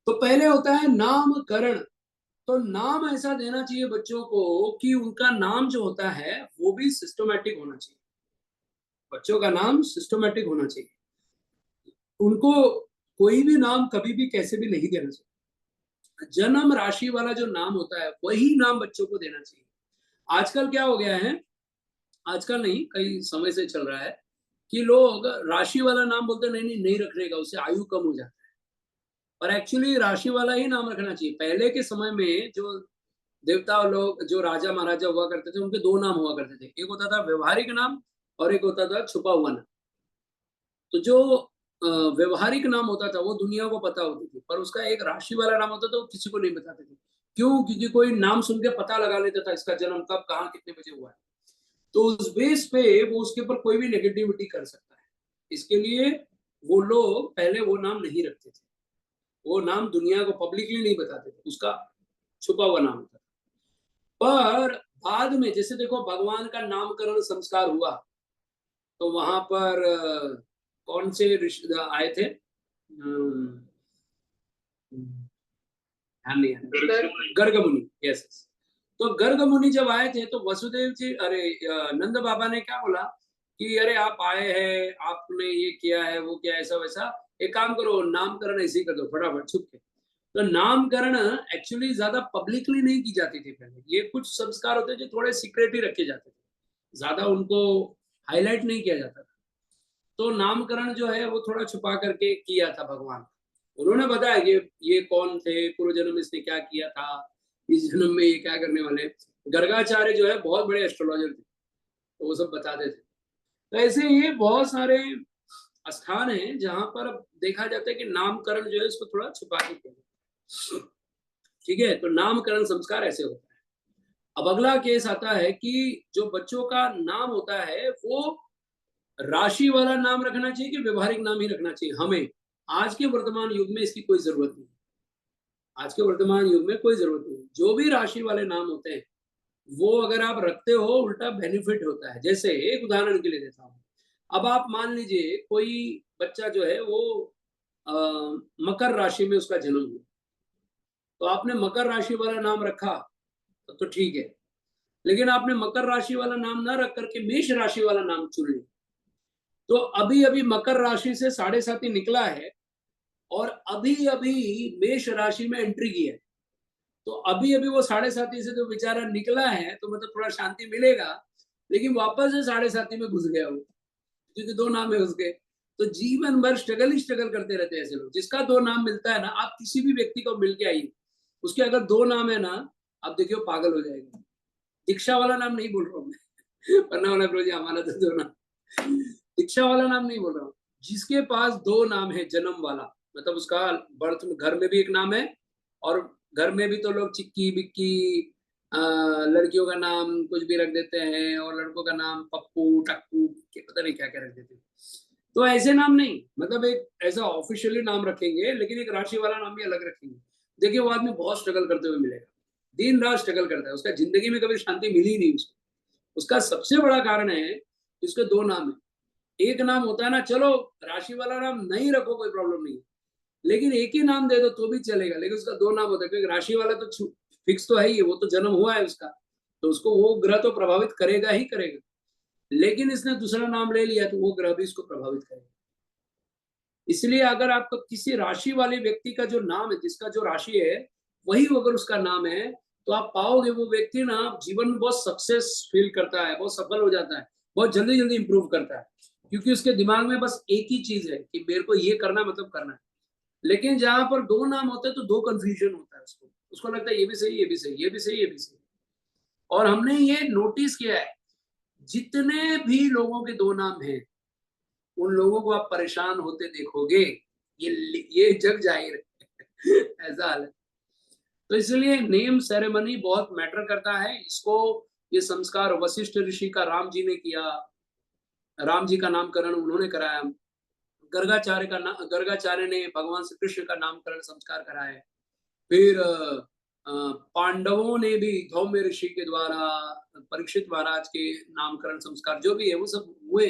तो पहले होता है नामकरण। तो नाम ऐसा देना चाहिए बच्चों को कि उनका नाम जो होता है वो भी सिस्टमैटिक होना चाहिए। बच्चों का नाम सिस्टमैटिक होना चाहिए। उनको कोई भी नाम कभी भी कैसे भी नहीं देना चाहिए। जन्म राशि वाला जो नाम होता है वही नाम बच्चों को देना चाहिए। आजकल क्या हो गया है, आजकल नहीं कई समय से चल रहा है कि लोग राशि वाला नाम बोलते नहीं नहीं नहीं रखने का, उससे आयु कम हो जाता है। पर एक्चुअली राशि वाला ही नाम रखना चाहिए। पहले के समय में जो देवता लोग, जो राजा महाराजा हुआ करते थे, उनके दो नाम हुआ करते थे। एक होता था व्यवहारिक नाम और एक होता था छुपा हुआ नाम। तो जो व्यवहारिक नाम होता था वो दुनिया को पता होती थी, पर उसका एक राशि वाला नाम होता था वो किसी को नहीं बताते थे। क्यों? क्योंकि कोई नाम सुन के पता लगा लेता था इसका जन्म कब, कहाँ, कितने बजे हुआ है। तो उस बेस पे वो उसके ऊपर कोई भी नेगेटिविटी कर सकता है। इसके लिए वो लोग पहले वो नाम नहीं रखते थे। वो नाम दुनिया को पब्लिकली नहीं बताते थे, उसका छुपा हुआ नाम था। पर बाद में जैसे देखो भगवान का नामकरण संस्कार हुआ, तो वहां पर कौन से ऋषि आए थे, ध्यान नहीं आया, गर्ग मुनि। यस। तो गर्ग मुनि जब आए थे तो वसुदेव जी, अरे नंद बाबा ने क्या बोला कि अरे आप आए हैं, आपने ये किया है, वो किया, ऐसा वैसा, एक काम करो नामकरण ऐसे ही कर दो फटाफट छुप के। तो नामकरण एक्चुअली ज्यादा पब्लिकली नहीं की जाती थी पहले। ये कुछ संस्कार होते जो थोड़े सीक्रेट ही रखे जाते थे, ज्यादा उनको हाईलाइट नहीं किया जाता था। तो नामकरण जो है वो थोड़ा छुपा करके किया था भगवान। उन्होंने बताया कि ये कौन थे, पूर्व जन्म में इसने क्या किया था, इस जन्म में ये क्या करने वाले। गर्गाचार्य जो है बहुत बड़े एस्ट्रोलॉजर थे, तो वो सब बताते थे। तो ऐसे ये बहुत सारे स्थान हैं जहां पर देखा जाता है कि नामकरण जो है इसको थोड़ा छुपा के किया। ठीक है, तो नामकरण संस्कार ऐसे होता है। अब अगला केस आता है कि जो बच्चों का नाम होता है वो राशि वाला नाम रखना चाहिए कि व्यवहारिक नाम ही रखना चाहिए हमें। आज के वर्तमान युग में इसकी कोई जरूरत नहीं। आज के वर्तमान युग में कोई जरूरत नहीं। जो भी राशि वाले नाम होते हैं वो अगर आप रखते हो उल्टा बेनिफिट होता है। जैसे एक उदाहरण के लिए देता हूँ। अब आप मान लीजिए कोई बच्चा जो है वो आ, मकर राशि में उसका जन्म हुआ, तो आपने मकर राशि वाला नाम रखा तो ठीक है। लेकिन आपने मकर राशि वाला नाम ना रख करके मेष राशि वाला नाम चुन लिया, तो अभी अभी मकर राशि से 7.5 निकला है और अभी अभी मेष राशि में एंट्री की है। तो अभी अभी वो 7.5 से जो बेचारा निकला है तो मतलब थोड़ा शांति मिलेगा, लेकिन वापस से 7.5 में घुस गया वो, क्योंकि दो नाम है उसके। तो जीवन भर स्ट्रगल ही स्ट्रगल करते रहते हैं ऐसे लोग। जिसका दो नाम मिलता है ना, आप किसी भी व्यक्ति को मिल के आइए, उसके अगर दो नाम है ना, आप देखिए पागल हो जाएगा। दीक्षा वाला नाम नहीं बोल रहा हूँ मैं, पन्ना वाला गुरु जी हमारा तो दो नाम, दीक्षा वाला नाम नहीं बोल रहा हूँ। जिसके पास दो नाम है जन्म वाला, मतलब उसका बर्थ में घर में भी एक नाम है, और घर में भी तो लोग चिक्की बिक्की, लड़कियों का नाम कुछ भी रख देते हैं, और लड़कों का नाम पप्पू टक्कू के पता नहीं क्या क्या रख देते हैं। तो ऐसे नाम नहीं, मतलब एक ऐसा ऑफिशियली नाम रखेंगे, लेकिन एक राशि वाला नाम भी अलग रखेंगे। देखिए वो आदमी बहुत स्ट्रगल करते हुए मिलेगा, दिन रात स्ट्रगल करता है, उसका जिंदगी में कभी शांति मिली नहीं उसको। उसका सबसे बड़ा कारण है कि उसके दो नाम है। एक नाम होता है ना, चलो राशि वाला नाम नहीं रखो कोई प्रॉब्लम नहीं, लेकिन एक ही नाम दे दो तो भी चलेगा, लेकिन उसका दो नाम होता है, क्योंकि राशि वाला तो फिक्स तो है ही, वो तो जन्म हुआ है उसका, तो उसको वो ग्रह तो प्रभावित करेगा ही करेगा। लेकिन इसने दूसरा नाम ले लिया तो वो ग्रह भी इसको प्रभावित करेगा। इसलिए अगर आपका किसी राशि वाले व्यक्ति का जो नाम है, जिसका जो राशि है वही अगर उसका नाम है, तो आप पाओगे वो व्यक्ति ना जीवन में बहुत सक्सेस फील करता है, बहुत सफल हो जाता है, बहुत जल्दी जल्दी इंप्रूव करता है, क्योंकि उसके दिमाग में बस एक ही चीज है कि मेरे को ये करना मतलब करना है। लेकिन जहां पर दो नाम होते हैं तो दो कंफ्यूजन होता है उसको, उसको लगता है ये भी सही, ये भी सही, ये भी सही, ये भी सही। और हमने ये नोटिस किया है, जितने भी लोगों के दो नाम हैं उन लोगों को आप परेशान होते देखोगे, ये जग जाहिर है ऐसा हाल है। तो इसलिए नेम सेरेमनी बहुत मैटर करता है। इसको ये संस्कार वशिष्ठ ऋषि का राम जी ने किया, राम जी का नामकरण उन्होंने कराया। गर्गाचार्य ने भगवान श्री कृष्ण का नामकरण संस्कार कराया। फिर पांडवों ने भी धौम्य ऋषि के द्वारा, परीक्षित महाराज के नामकरण संस्कार जो भी है वो सब हुए।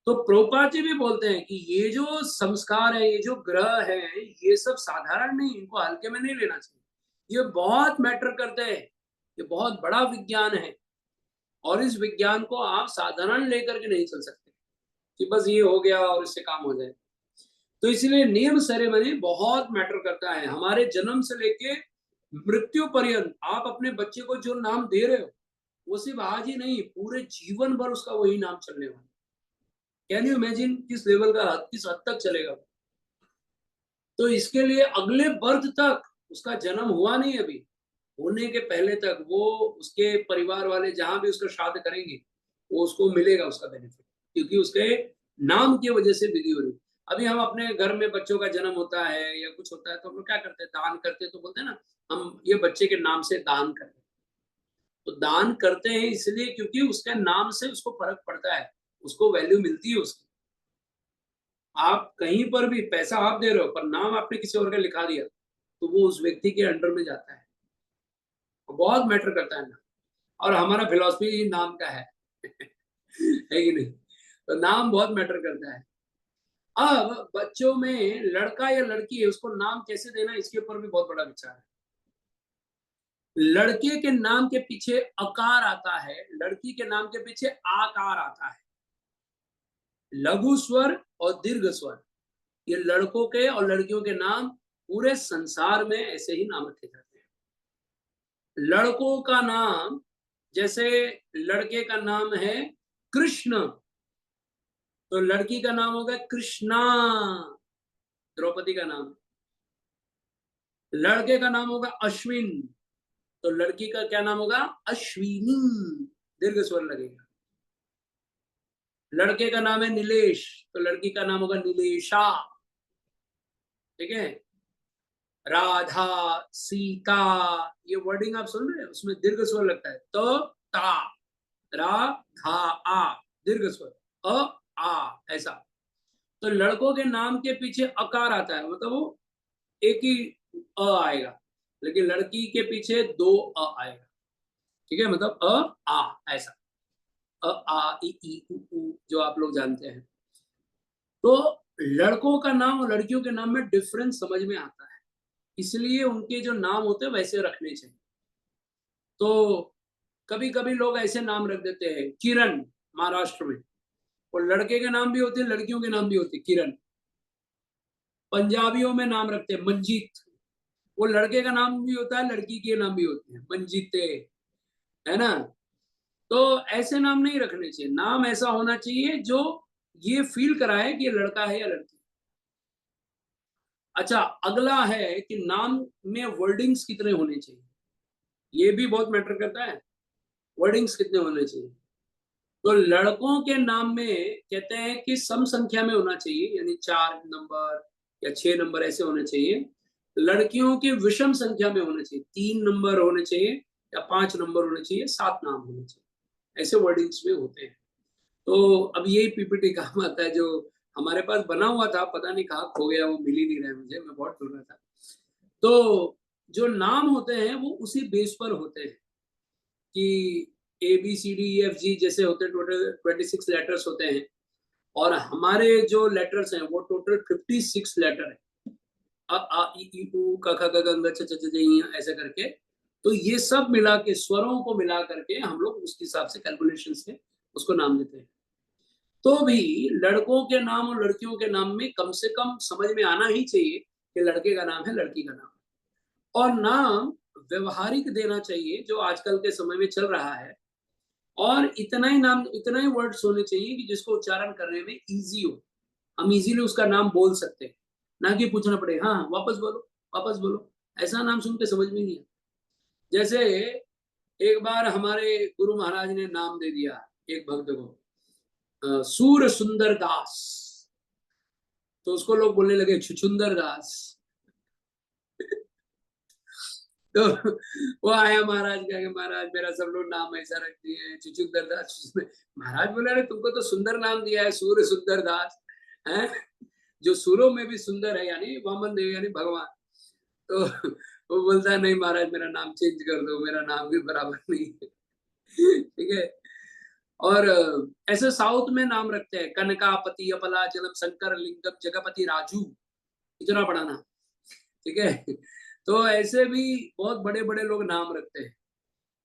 तो प्रभुपाद जी भी बोलते हैं कि ये जो संस्कार है, ये जो ग्रह है, ये सब साधारण नहीं, इनको हल्के में नहीं लेना चाहिए। ये बहुत मैटर करते हैं, ये बहुत बड़ा विज्ञान है और इस विज्ञान को आप साधारण लेकर के नहीं चल सकते कि बस ये हो गया और इससे काम हो जाए। तो इसलिए नियम सेरेमनी बहुत मैटर करता है। हमारे जन्म से लेके मृत्यु पर्यंत आप अपने बच्चे को जो नाम दे रहे हो वो सिर्फ आज ही नहीं, पूरे जीवन भर उसका वही नाम चलने वाला। कैन यू इमेजिन किस लेवल का, किस हद तक चलेगा। तो इसके लिए अगले बर्थ तक, उसका जन्म हुआ नहीं अभी, होने के पहले तक वो उसके परिवार वाले जहां भी उसका श्राद्ध करेंगे वो उसको मिलेगा उसका बेनिफिट, क्योंकि उसके नाम की वजह से विधि हो रही। अभी हम अपने घर में बच्चों का जन्म होता है या कुछ होता है तो हम लोग क्या करते हैं, दान करते हैं। तो बोलते हैं ना, हम ये बच्चे के नाम से दान करते हैं। तो दान करते हैं इसलिए क्योंकि उसके नाम से उसको फर्क पड़ता है, उसको वैल्यू मिलती है उसकी। आप कहीं पर भी पैसा आप दे रहे हो पर नाम आपने किसी और का लिखा दिया तो वो उस व्यक्ति के अंडर में जाता है, बहुत मैटर करता है ना। और हमारा फिलॉसफी नाम का है है कि नहीं। तो नाम बहुत मैटर करता है। अब बच्चों में लड़का या लड़की है, उसको नाम कैसे देना, इसके ऊपर भी बहुत बड़ा विचार है। लड़के के नाम के पीछे अकार आता है, लड़की के नाम के पीछे आकार आता है। लघु स्वर और दीर्घ स्वर, ये लड़कों के और लड़कियों के नाम पूरे संसार में ऐसे ही नाम रखे जाते हैं। लड़कों का नाम, जैसे लड़के का नाम है कृष्ण, तो लड़की का नाम होगा कृष्णा, द्रौपदी का नाम। लड़के का नाम होगा अश्विन, तो लड़की का क्या नाम होगा, अश्विनी, दीर्घ स्वर लगेगा। लड़के का नाम है नीलेश, तो लड़की का नाम होगा नीलेशा। ठीक है। राधा, सीता, ये वर्डिंग आप सुन रहे हैं, उसमें दीर्घ स्वर लगता है। तो ता, रा, धा, आ, दीर्घ स्वर, अ, आ, ऐसा। तो लड़कों के नाम के पीछे अकार आता है, मतलब वो एक ही अ आएगा, लेकिन लड़की के पीछे दो अ आएगा। ठीक है, मतलब अ, आ, ऐसा। अ, आ, ई, उ, जो आप लोग जानते हैं। तो लड़कों का नाम और लड़कियों के नाम में डिफरेंस समझ में आता है, इसलिए उनके जो नाम होते हैं वैसे रखने चाहिए। तो कभी कभी लोग ऐसे नाम रख देते हैं, किरण महाराष्ट्र में, और लड़के के नाम भी होते हैं, लड़कियों के नाम भी होते हैं किरण। पंजाबियों में नाम रखते हैं मंजीत, वो लड़के का नाम भी होता है, लड़की के नाम भी होते हैं, मंजीते, है ना। तो ऐसे नाम नहीं रखने चाहिए, नाम ऐसा होना चाहिए जो ये फील कराए कि ये लड़का है या लड़की। अच्छा, अगला है कि नाम में वर्डिंग्स कितने होने चाहिए, ये भी बहुत मैटर करता है, वर्डिंग्स कितने होने चाहिए। तो लड़कों के नाम में कहते हैं कि सम संख्या में होना चाहिए, यानी 4 नंबर या 6 नंबर ऐसे होने चाहिए। लड़कियों के विषम संख्या में होने चाहिए, 3 नंबर होने चाहिए या 5 नंबर होने चाहिए, 7 नाम होने चाहिए, ऐसे वर्डिंग्स में होते हैं। तो अब यही पीपीटी काम आता है जो हमारे पास बना हुआ था, पता नहीं कहाँ खो गया, वो मिल ही नहीं रहा है मुझे, मैं बहुत ढूंढ रहा था। तो जो नाम होते हैं वो उसी बेस पर होते हैं कि ABCDEFG जैसे होते हैं, टोटल 26 लेटर्स होते हैं, और हमारे जो लेटर्स हैं वो टोटल 56 लेटर है। अ आ इ ई उ क ख ग घ छ छ ज ञ ऐसे करके। तो ये सब मिला के, स्वरों को मिला करके हम लोग उसके हिसाब से कैलकुलेशन से उसको नाम देते हैं। तो भी लड़कों के नाम और लड़कियों के नाम में कम से कम समझ में आना ही चाहिए कि लड़के का नाम है, लड़की का नाम है। और नाम व्यवहारिक देना चाहिए, जो आजकल के समय में चल रहा है। और इतना ही नाम, इतना ही वर्ड्स होने चाहिए कि जिसको उच्चारण करने में इजी हो, हम इजीली उसका नाम बोल सकते हैं, ना कि पूछना पड़े हाँ वापस बोलो, वापस बोलो। ऐसा नाम सुन के समझ में नहीं आता। जैसे एक बार हमारे गुरु महाराज ने नाम दे दिया एक भक्त को, सूर सुंदर दास, तो उसको लोग बोलने लगे छुछुंदर दास। तो वो आया महाराज का, महाराज मेरा सब लोग नाम ऐसा रखती है छुछुंदर दास। महाराज बोला अरे तुमको तो सुंदर नाम दिया है, सूर्य सुंदर दास है, जो सूरों में भी सुंदर है, यानी वामन देव यानी भगवान। तो वो बोलता है नहीं महाराज मेरा नाम चेंज कर दो, मेरा नाम भी बराबर नहीं है। ठीक है। और ऐसे साउथ में नाम रखते हैं, कनकापति अपलाचलम शंकर लिंगम जगपति राजू, इतना बड़ा नाम। ठीक है। तो ऐसे भी बहुत बड़े बड़े लोग नाम रखते हैं,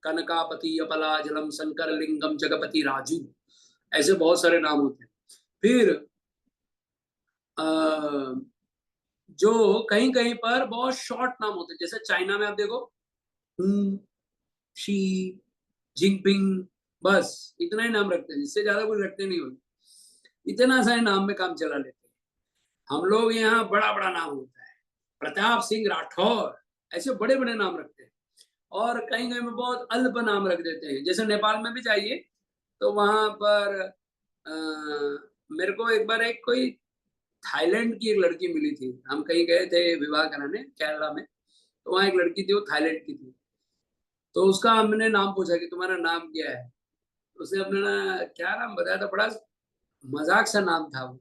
कनकापति अपलाचलम शंकर लिंगम जगपति राजू, ऐसे बहुत सारे नाम होते हैं। फिर जो कहीं कहीं पर बहुत शॉर्ट नाम होते हैं, जैसे चाइना में आप देखो शी जिनपिंग, बस इतना ही नाम रखते हैं, इससे ज्यादा कुछ रखते नहीं होते। इतना सा नाम में काम चला लेते हैं। हम लोग यहाँ बड़ा बड़ा नाम होता है, प्रताप सिंह राठौर, ऐसे बड़े बड़े नाम रखते हैं। और कहीं कहीं में बहुत अल्प नाम रख देते हैं, जैसे नेपाल में भी जाइए तो वहां पर मेरे को एक बार एक कोई थाईलैंड की एक लड़की मिली थी, हम कहीं गए थे विवाह कराने केरला में, तो वहां एक लड़की थी, वो थाईलैंड की थी। तो उसका हमने नाम पूछा कि तुम्हारा नाम क्या है, उसने अपना क्या नाम बताया था, बड़ा मजाक सा नाम था वो।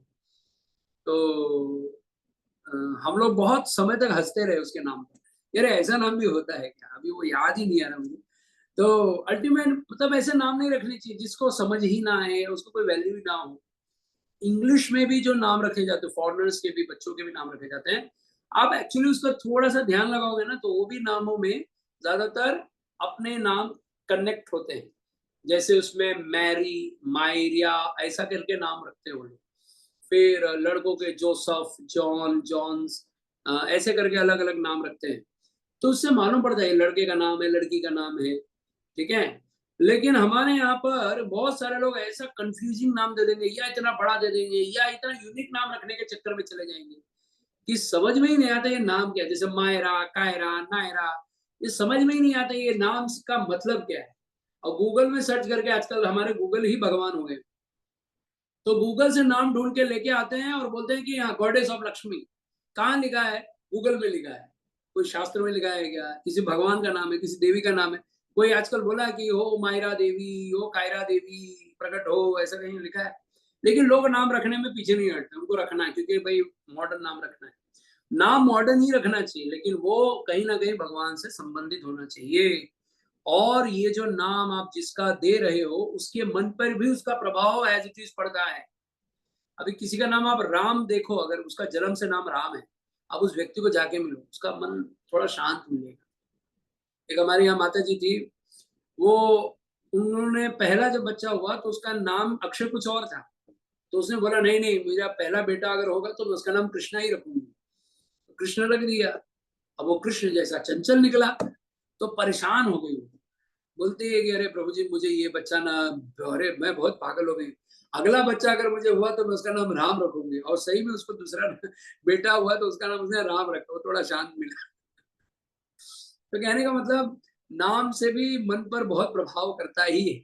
तो हम लोग बहुत समय तक हंसते रहे उसके नाम पर, यार ऐसा नाम भी होता है क्या, अभी वो याद ही नहीं आ रहा मुझे। तो अल्टीमेट मतलब ऐसे नाम नहीं रखने चाहिए जिसको समझ ही ना आए, उसको कोई वैल्यू ही ना हो। इंग्लिश में भी जो नाम रखे जाते हैं, फॉरेनर्स के भी बच्चों के भी नाम रखे जाते हैं, आप एक्चुअली उसका थोड़ा सा ध्यान लगाओगे ना, तो वो भी नामों में ज्यादातर अपने नाम कनेक्ट होते हैं। जैसे उसमें मैरी, मायरिया, ऐसा करके नाम रखते हैं वो लोग। फिर लड़कों के जोसफ, जॉन, जॉन्स, ऐसे करके अलग अलग नाम रखते हैं। तो उससे मालूम पड़ता है लड़के का नाम है, लड़की का नाम है। ठीक है। लेकिन हमारे यहाँ पर बहुत सारे लोग ऐसा कंफ्यूजिंग नाम दे देंगे, या इतना बड़ा दे देंगे, या इतना यूनिक नाम रखने के चक्कर में चले जाएंगे कि समझ में ही नहीं आता ये नाम क्या है। जैसे मायरा, कायरा, नायरा, ये समझ में ही नहीं आता ये नाम का मतलब क्या है। और गूगल में सर्च करके, आजकल हमारे गूगल ही भगवान हो गए, तो गूगल से नाम ढूंढ के लेके आते हैं और बोलते हैं कि यहाँ गॉडेस ऑफ लक्ष्मी। कहाँ लिखा है? गूगल में लिखा है। कोई शास्त्र में लिखा है क्या? किसी भगवान का नाम है, किसी देवी का नाम है। कोई आजकल बोला कि हो मायरा देवी, हो कायरा देवी प्रकट हो, ऐसा कहीं लिखा है। लेकिन लोग नाम रखने में पीछे नहीं हटते, उनको रखना है क्योंकि भाई मॉडर्न नाम रखना है। नाम मॉडर्न ही रखना चाहिए, लेकिन वो कहीं ना कहीं भगवान से संबंधित होना चाहिए। और ये जो नाम आप जिसका दे रहे हो, उसके मन पर भी उसका प्रभाव एज इट इज पड़ता है। अभी किसी का नाम आप राम देखो, अगर उसका जन्म से नाम राम है, अब उस व्यक्ति को जाके मिलो, उसका मन थोड़ा शांत मिलेगा। एक हमारी यहाँ माता जी थी, वो उन्होंने पहला जब बच्चा हुआ तो उसका नाम अक्षर कुछ और था। तो उसने बोला नहीं नहीं, मेरा पहला बेटा अगर होगा तो मैं उसका नाम कृष्णा ही रखूंगी। तो कृष्ण रख दिया। अब वो कृष्ण जैसा चंचल निकला, तो परेशान हो गई। बोलती है कि अरे प्रभु जी मुझे ये बच्चा ना, अरे मैं बहुत पागल हो गई, अगला बच्चा अगर मुझे हुआ तो मैं उसका नाम राम रखूंगी। और सही में उसको दूसरा बेटा हुआ तो उसका नाम उसने राम रखा, वो थोड़ा शांत मिला। तो कहने का मतलब नाम से भी मन पर बहुत प्रभाव करता ही है।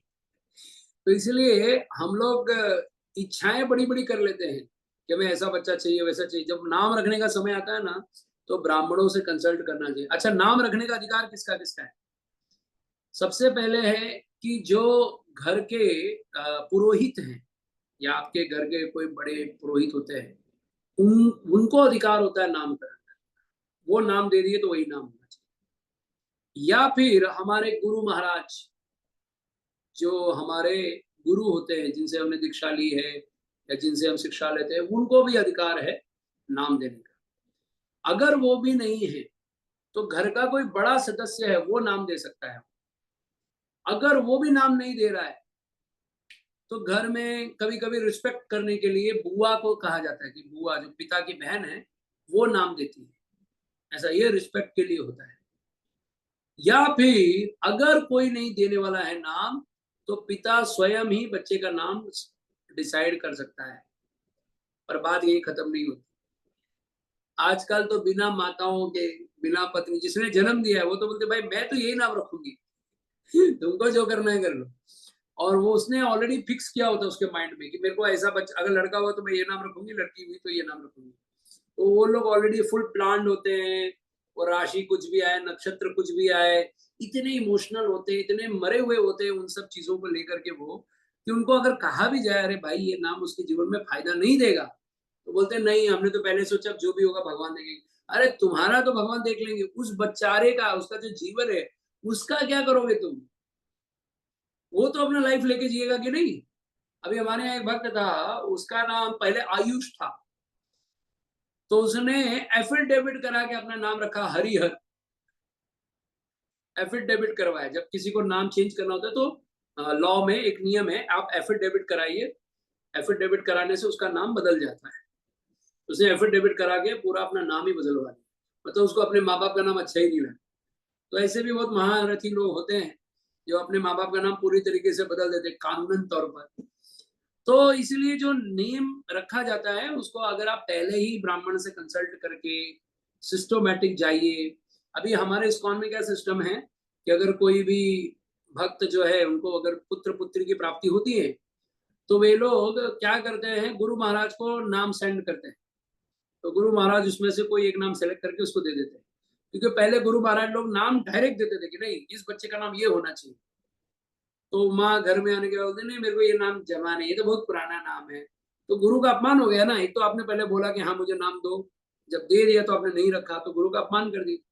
तो इसलिए हम लोग इच्छाएं बड़ी बड़ी कर लेते हैं कि हमें ऐसा बच्चा चाहिए, वैसा चाहिए। जब नाम रखने का समय आता है ना, तो ब्राह्मणों से कंसल्ट करना चाहिए। अच्छा, नाम रखने का अधिकार किसका किसका है? सबसे पहले है कि जो घर के पुरोहित हैं, या आपके घर के कोई बड़े पुरोहित होते हैं, उनको अधिकार होता है नामकरण का। वो नाम दे दिए तो वही नाम होना चाहिए। या फिर हमारे गुरु महाराज, जो हमारे गुरु होते हैं, जिनसे हमने दीक्षा ली है या जिनसे हम शिक्षा लेते हैं, उनको भी अधिकार है नाम देने का। अगर वो भी नहीं है तो घर का कोई बड़ा सदस्य है, वो नाम दे सकता है। अगर वो भी नाम नहीं दे रहा है तो घर में कभी कभी रिस्पेक्ट करने के लिए बुआ को कहा जाता है कि बुआ जो पिता की बहन है वो नाम देती है। ऐसा ये रिस्पेक्ट के लिए होता है। या फिर अगर कोई नहीं देने वाला है नाम, तो पिता स्वयं ही बच्चे का नाम डिसाइड कर सकता है। पर बात यही खत्म नहीं होती। आजकल तो बिना माताओं के, बिना पत्नी, जिसने जन्म दिया है वो तो बोलते भाई मैं तो यही नाम रखूंगी, तुमको जो करना है कर लो। और वो उसने ऑलरेडी फिक्स किया होता है उसके माइंड में कि मेरे को ऐसा बच्चा, अगर लड़का हुआ तो मैं ये नाम रखूंगी, लड़की हुई तो ये नाम रखूंगी। तो वो लोग ऑलरेडी फुल प्लान्ड होते हैं। और राशि कुछ भी आए, नक्षत्र कुछ भी आए, इतने इमोशनल होते हैं, इतने मरे हुए होते हैं उन सब चीजों को लेकर के वो, कि उनको अगर कहा भी जाए अरे भाई ये नाम उसके जीवन में फायदा नहीं देगा, तो बोलते हैं नहीं, हमने तो पहले सोचा जो भी होगा भगवान देंगे। अरे तुम्हारा तो भगवान देख लेंगे, उस बच्चारे का, उसका जो जीवन है उसका क्या करोगे तुम? वो तो अपना लाइफ लेके जिएगा कि नहीं। अभी हमारे यहाँ एक भक्त था, उसका नाम पहले आयुष था, तो उसने एफिडेविट करा के अपना नाम रखा हरिहर। एफिडेविट करवाया, जब किसी को नाम चेंज करना होता है तो लॉ में एक नियम है, आप एफिडेविट कराइए, एफिडेविट कराने से उसका नाम बदल जाता है। उसने एफिडेविट करा के पूरा अपना नाम ही बदलवा दिया, मतलब उसको अपने माँ बाप का नाम अच्छा ही नहीं लगा। तो ऐसे भी बहुत महारथी लोग होते हैं जो अपने माँ बाप का नाम पूरी तरीके से बदल देते कानूनन तौर पर। तो इसलिए जो नेम रखा जाता है उसको अगर आप पहले ही ब्राह्मण से कंसल्ट करके सिस्टोमेटिक जाइए। अभी हमारे इस्कॉन में क्या सिस्टम है कि अगर कोई भी भक्त जो है उनको अगर पुत्र पुत्री की प्राप्ति होती है तो वे लोग क्या करते हैं, गुरु महाराज को नाम सेंड करते हैं। तो गुरु महाराज उसमें से कोई एक नाम सेलेक्ट करके उसको दे देते हैं, क्योंकि पहले गुरु महाराज लोग नाम डायरेक्ट देते थे कि नहीं इस बच्चे का नाम ये होना चाहिए। तो माँ घर में आने के बाद बोलते नहीं मेरे को ये नाम जमा नहीं, ये तो बहुत पुराना नाम है। तो गुरु का अपमान हो गया ना, एक तो आपने पहले बोला कि हाँ मुझे नाम दो, जब दे दिया तो आपने नहीं रखा, तो गुरु का अपमान कर दिया।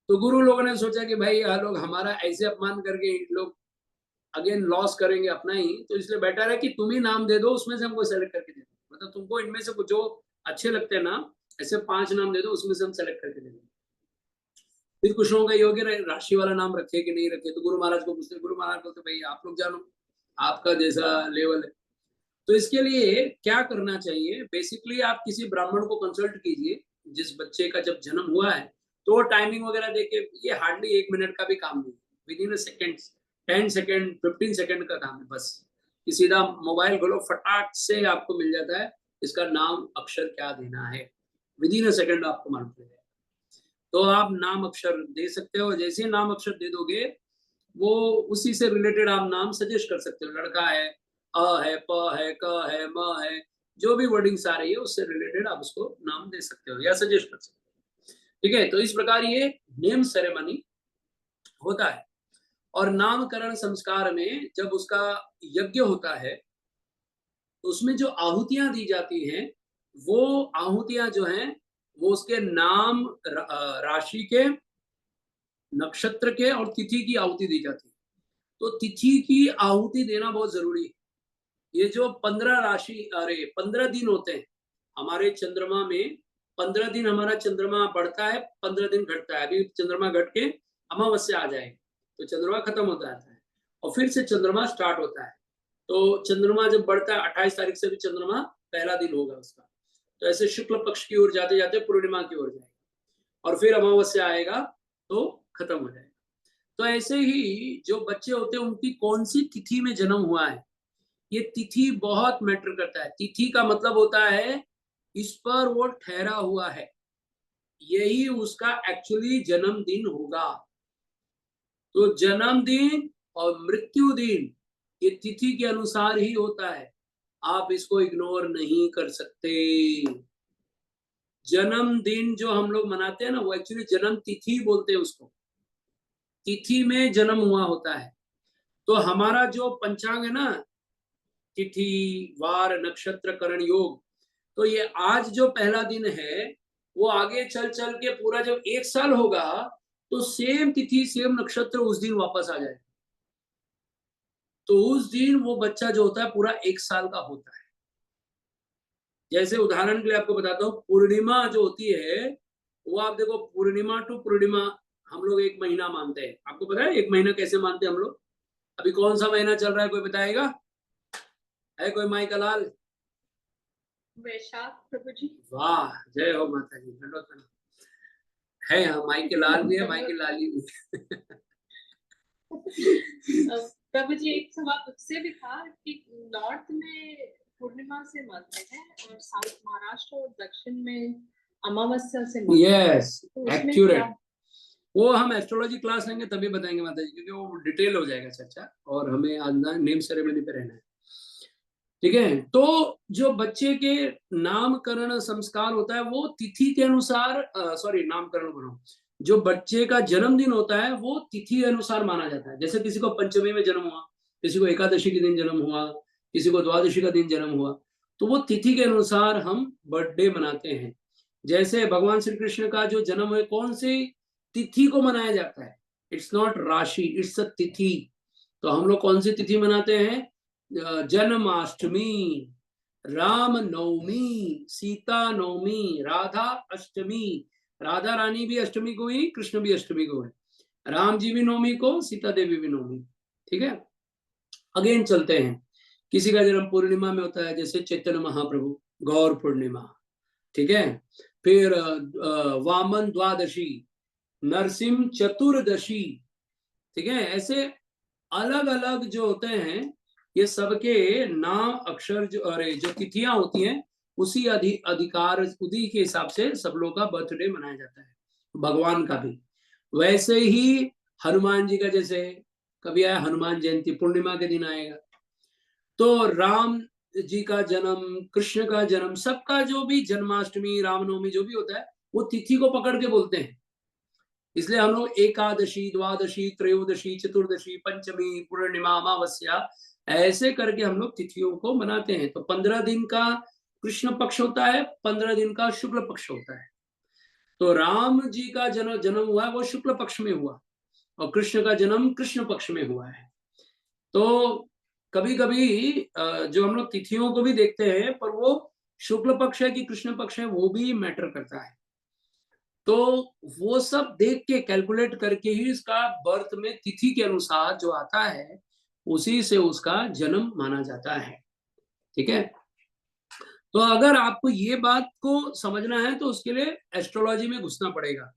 तो गुरु लोगों ने सोचा कि भाई यह लोग हमारा ऐसे अपमान करके लोग अगेन लॉस करेंगे अपना ही, तो इसलिए बेटर है कि तुम ही नाम दे दो, उसमें से हमको सेलेक्ट करके दे दो, मतलब तुमको इनमें से जो अच्छे लगते हैं ना, ऐसे 5 नाम दे दो, उसमें से हम सेलेक्ट करके दे देंगे। फिर कुछ लोगों का ये हो गया राशि वाला नाम रखे कि नहीं रखे, तो गुरु महाराज को पूछते, गुरु महाराज बोलते भाई आप लोग जानो, आपका जैसा लेवल है। तो इसके लिए क्या करना चाहिए, बेसिकली आप किसी ब्राह्मण को कंसल्ट कीजिए जिस बच्चे का जब जन्म हुआ है, तो टाइमिंग वगैरह देके, ये हार्डली 1 मिनट का भी काम नहीं, with in second, 10 second 15 second का काम है बस। कि सीधा मोबाइल खोलो, फटाक से आपको मिल जाता है इसका नाम अक्षर क्या देना है, विद इन सेकेंड आपको मालूम पड़ जाएगा। तो आप नाम अक्षर दे सकते हो, जैसे नाम अक्षर दे दोगे वो उसी से रिलेटेड आप नाम सजेस्ट कर सकते हो। लड़का है, अ है, प है, क है, म है, जो भी वर्डिंग्स आ रही है उससे रिलेटेड आप उसको नाम दे सकते हो या सजेस्ट कर सकते हो। ठीक है, तो इस प्रकार ये नेम सेरेमनी होता है। और नामकरण संस्कार में जब उसका यज्ञ होता है तो उसमें जो आहुतियां दी जाती हैं, वो आहुतियां जो हैं वो उसके नाम, राशि के, नक्षत्र के और तिथि की आहुति दी जाती है। तो तिथि की आहुति देना बहुत जरूरी है। ये जो 15 राशि, अरे 15 दिन होते हैं हमारे चंद्रमा में, 15 दिन हमारा चंद्रमा बढ़ता है, 15 दिन घटता है। अभी चंद्रमा घट के अमावस्या आ जाएगी तो चंद्रमा खत्म होता है और फिर से चंद्रमा स्टार्ट होता है। तो चंद्रमा जब बढ़ता है 28 तारीख से भी चंद्रमा पहला दिन होगा उसका, तो ऐसे शुक्ल पक्ष की ओर जाते जाते पूर्णिमा की ओर जाएगा और फिर अमावस्या आएगा तो खत्म हो जाएगा। तो ऐसे ही जो बच्चे होते हैं उनकी कौन सी तिथि में जन्म हुआ है, ये तिथि बहुत मैटर करता है। तिथि का मतलब होता है इस पर वो ठहरा हुआ है, यही उसका एक्चुअली जन्मदिन होगा। तो जन्मदिन और मृत्यु दिन ये तिथि के अनुसार ही होता है, आप इसको इग्नोर नहीं कर सकते। जन्मदिन जो हम लोग मनाते हैं ना, वो एक्चुअली जन्म तिथि बोलते हैं उसको, तिथि में जन्म हुआ होता है। तो हमारा जो पंचांग है ना, तिथि, वार, नक्षत्र, करण, योग, तो ये आज जो पहला दिन है वो आगे चल चल के पूरा जब 1 साल होगा तो सेम तिथि सेम नक्षत्र उस दिन वापस आ जाए। तो उस दिन वो बच्चा जो होता है पूरा 1 साल का होता है। जैसे उदाहरण के लिए आपको बताता हूँ, पूर्णिमा जो होती है वो आप देखो, पूर्णिमा टू पूर्णिमा हम लोग 1 महीना मानते हैं। आपको पता है 1 महीना कैसे मानते हैं हम लोग? अभी कौन सा महीना चल रहा है, कोई बताएगा? है कोई माई का लाल? वैशाख प्रभु जी। वाह, जय हो माता जी। है, हाँ, माई के लाल भी है, माई की लाली भी प्रभु जी एक सवाल उससे भी था कि नॉर्थ में पूर्णिमा से मानते हैं और साउथ महाराष्ट्र और दक्षिण में अमावस्या से मानते हैं। Yes, accurate. वो हम एस्ट्रोलॉजी क्लास लेंगे तभी बताएंगे माता जी, क्योंकि वो डिटेल हो जाएगा चर्चा और हमें आज नेम सेरेमनी पे रहना है। ठीक है, तो जो बच्चे के नामकरण संस्कार होता है वो तिथि के अनुसार, सॉरी नामकरण बनाओ, जो बच्चे का जन्मदिन होता है वो तिथि अनुसार माना जाता है। जैसे किसी को पंचमी में जन्म हुआ, किसी को एकादशी के दिन जन्म हुआ, किसी को द्वादशी का दिन जन्म हुआ, तो वो तिथि के अनुसार हम बर्थडे मनाते हैं। जैसे भगवान श्री कृष्ण का जो जन्म है कौन सी तिथि को मनाया जाता है? इट्स नॉट राशि, इट्स अ तिथि। तो हम लोग कौन सी तिथि मनाते हैं? जन्माष्टमी, राम नवमी, सीता नवमी, राधा अष्टमी। राधा रानी भी अष्टमी को ही, कृष्ण भी अष्टमी को है, राम जी भी नवमी को, सीता देवी भी नवमी। ठीक है, अगेन चलते हैं। किसी का जन्म पूर्णिमा में होता है, जैसे चैतन्य महाप्रभु, गौर पूर्णिमा। ठीक है, फिर वामन द्वादशी, नरसिंह चतुर्दशी। ठीक है, ऐसे अलग अलग जो होते हैं, ये सबके नाम अक्षर जो, अरे जो तिथियां होती हैं, उसी अधिकार उदी के हिसाब से सब लोग का बर्थडे मनाया जाता है, भगवान का भी। वैसे ही हनुमान जी का, जैसे कभी आया हनुमान जयंती, पूर्णिमा के दिन आएगा। तो राम जी का जन्म, कृष्ण का जन्म, सबका जो भी जन्माष्टमी, रामनवमी जो भी होता है, वो तिथि को पकड़ के बोलते हैं। इसलिए हम लोग एकादशी, द्वादशी, त्रयोदशी, चतुर्दशी, पंचमी, पूर्णिमा, अमावस्या, ऐसे करके हम लोग तिथियों को मनाते हैं। तो 15 दिन का कृष्ण पक्ष होता है, 15 दिन का शुक्ल पक्ष होता है। तो राम जी का जन्म हुआ है वो शुक्ल पक्ष में हुआ, और कृष्ण का जन्म कृष्ण पक्ष में हुआ है। तो कभी कभी जो हम लोग तिथियों को भी देखते हैं, पर वो शुक्ल पक्ष है कि कृष्ण पक्ष है वो भी मैटर करता है। तो वो सब देख के, कैलकुलेट करके ही इसका बर्थ में तिथि के अनुसार जो आता है, उसी से उसका जन्म माना जाता है। ठीक है, तो अगर आपको ये बात को समझना है तो उसके लिए एस्ट्रोलॉजी में घुसना पड़ेगा।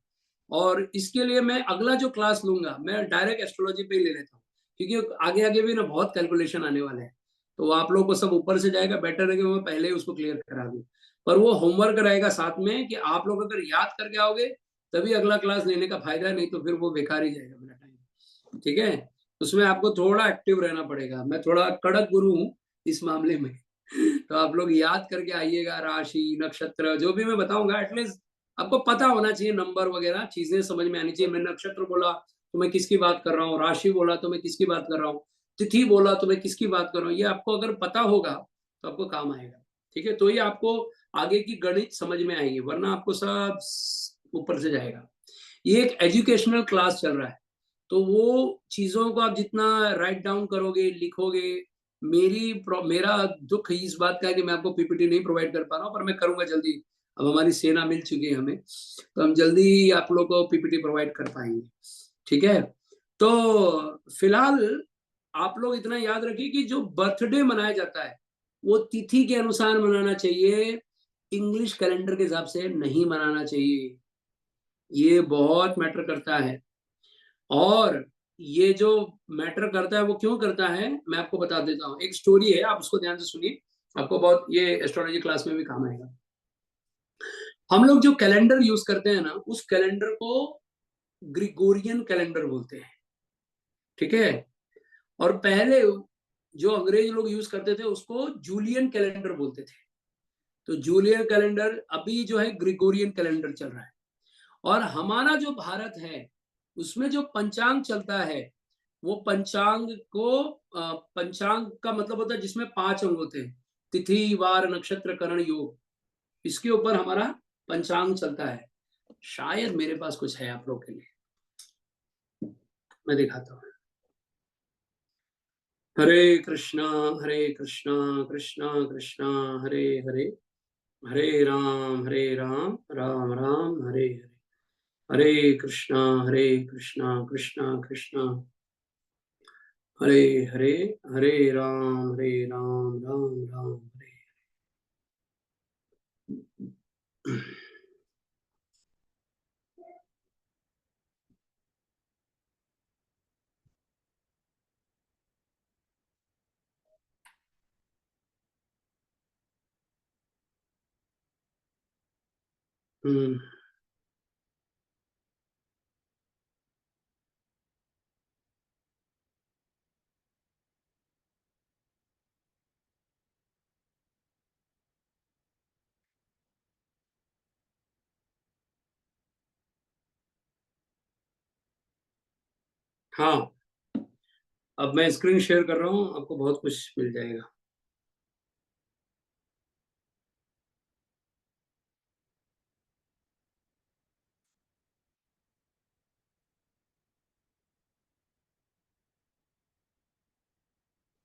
और इसके लिए मैं अगला जो क्लास लूंगा, मैं डायरेक्ट एस्ट्रोलॉजी पे ही ले लेता हूँ, क्योंकि आगे आगे भी ना बहुत कैलकुलेशन आने वाले हैं। तो आप लोगों को सब ऊपर से जाएगा, बेटर है कि मैं पहले ही उसको क्लियर करा दूं। पर वो होमवर्क रहेगा साथ में, कि आप लोग अगर याद करके आओगे तभी अगला क्लास लेने का फायदा है, नहीं तो फिर वो बेकार ही जाएगा मेरा टाइम। ठीक है, उसमें आपको थोड़ा एक्टिव रहना पड़ेगा। मैं थोड़ा कड़क गुरु हूँ इस मामले में। तो आप लोग याद करके आइएगा, राशि, नक्षत्र, जो भी मैं बताऊंगा एटलीस्ट आपको पता होना चाहिए, नंबर वगैरह चीजें समझ में आनी चाहिए। मैं नक्षत्र बोला तो मैं किसकी बात कर रहा हूँ, राशि बोला तो मैं किसकी बात कर रहा हूँ, तिथि बोला तो मैं किसकी बात कर रहा हूँ, ये आपको अगर पता होगा तो आपको काम आएगा। ठीक है, तो ये आपको आगे की गणित समझ में आएगी, वरना आपको सब ऊपर से जाएगा। ये एक एजुकेशनल क्लास चल रहा है, तो वो चीजों को आप जितना राइट डाउन करोगे, लिखोगे। मेरा दुख इस बात का है कि मैं आपको पीपीटी नहीं प्रोवाइड कर पा रहा हूँ, पर मैं करूंगा जल्दी। अब हमारी सेना मिल चुकी है हमें, तो हम जल्दी ही आप लोग को पीपीटी प्रोवाइड कर पाएंगे। ठीक है, तो फिलहाल आप लोग इतना याद रखिए कि जो बर्थडे मनाया जाता है वो तिथि के अनुसार मनाना चाहिए, इंग्लिश कैलेंडर के हिसाब से नहीं मनाना चाहिए। ये बहुत मैटर करता है। और ये जो मैटर करता है वो क्यों करता है, मैं आपको बता देता हूँ। एक स्टोरी है, आप उसको ध्यान से सुनिए, आपको बहुत ये एस्ट्रोलॉजी क्लास में भी काम आएगा। हम लोग जो कैलेंडर यूज करते हैं ना, उस कैलेंडर को ग्रिगोरियन कैलेंडर बोलते हैं। ठीक है, और पहले जो अंग्रेज लोग यूज करते थे उसको जूलियन कैलेंडर बोलते थे। तो जूलियन कैलेंडर अभी जो है ग्रिगोरियन कैलेंडर चल रहा है। और हमारा जो भारत है उसमें जो पंचांग चलता है, वो पंचांग को पंचांग का मतलब होता है जिसमें 5 अंग होते हैं, तिथि, वार, नक्षत्र, करण, योग। इसके ऊपर हमारा पंचांग चलता है। शायद मेरे पास कुछ है आप लोग के लिए, मैं दिखाता हूँ। हरे कृष्णा, हरे कृष्णा, कृष्णा कृष्णा, हरे हरे, हरे राम, राम राम, हरे हरे। हरे कृष्णा, कृष्णा कृष्णा, हरे हरे, हरे राम, राम राम, हरे। हम्म, हाँ, अब मैं स्क्रीन शेयर कर रहा हूँ, आपको बहुत कुछ मिल जाएगा।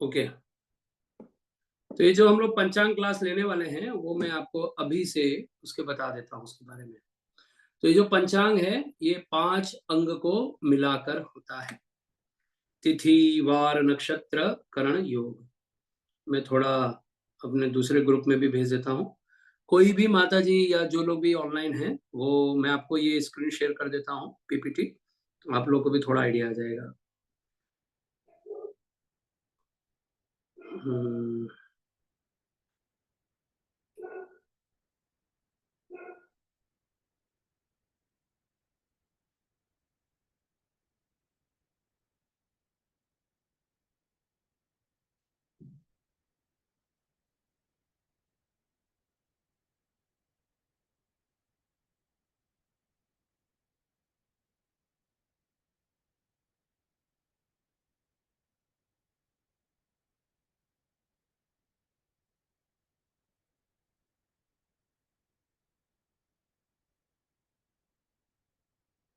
ओके, तो ये जो हम लोग पंचांग क्लास लेने वाले हैं वो मैं आपको अभी से उसके बता देता हूँ उसके बारे में। तो ये जो पंचांग है ये 5 अंग को मिलाकर होता है। तिथि, वार, नक्षत्र, करण, योग। मैं थोड़ा अपने दूसरे ग्रुप में भी भेज देता हूँ। कोई भी माता जी या जो लोग भी ऑनलाइन हैं वो मैं आपको ये स्क्रीन शेयर कर देता हूँ पीपीटी, तो आप लोग को भी थोड़ा आइडिया आ जाएगा।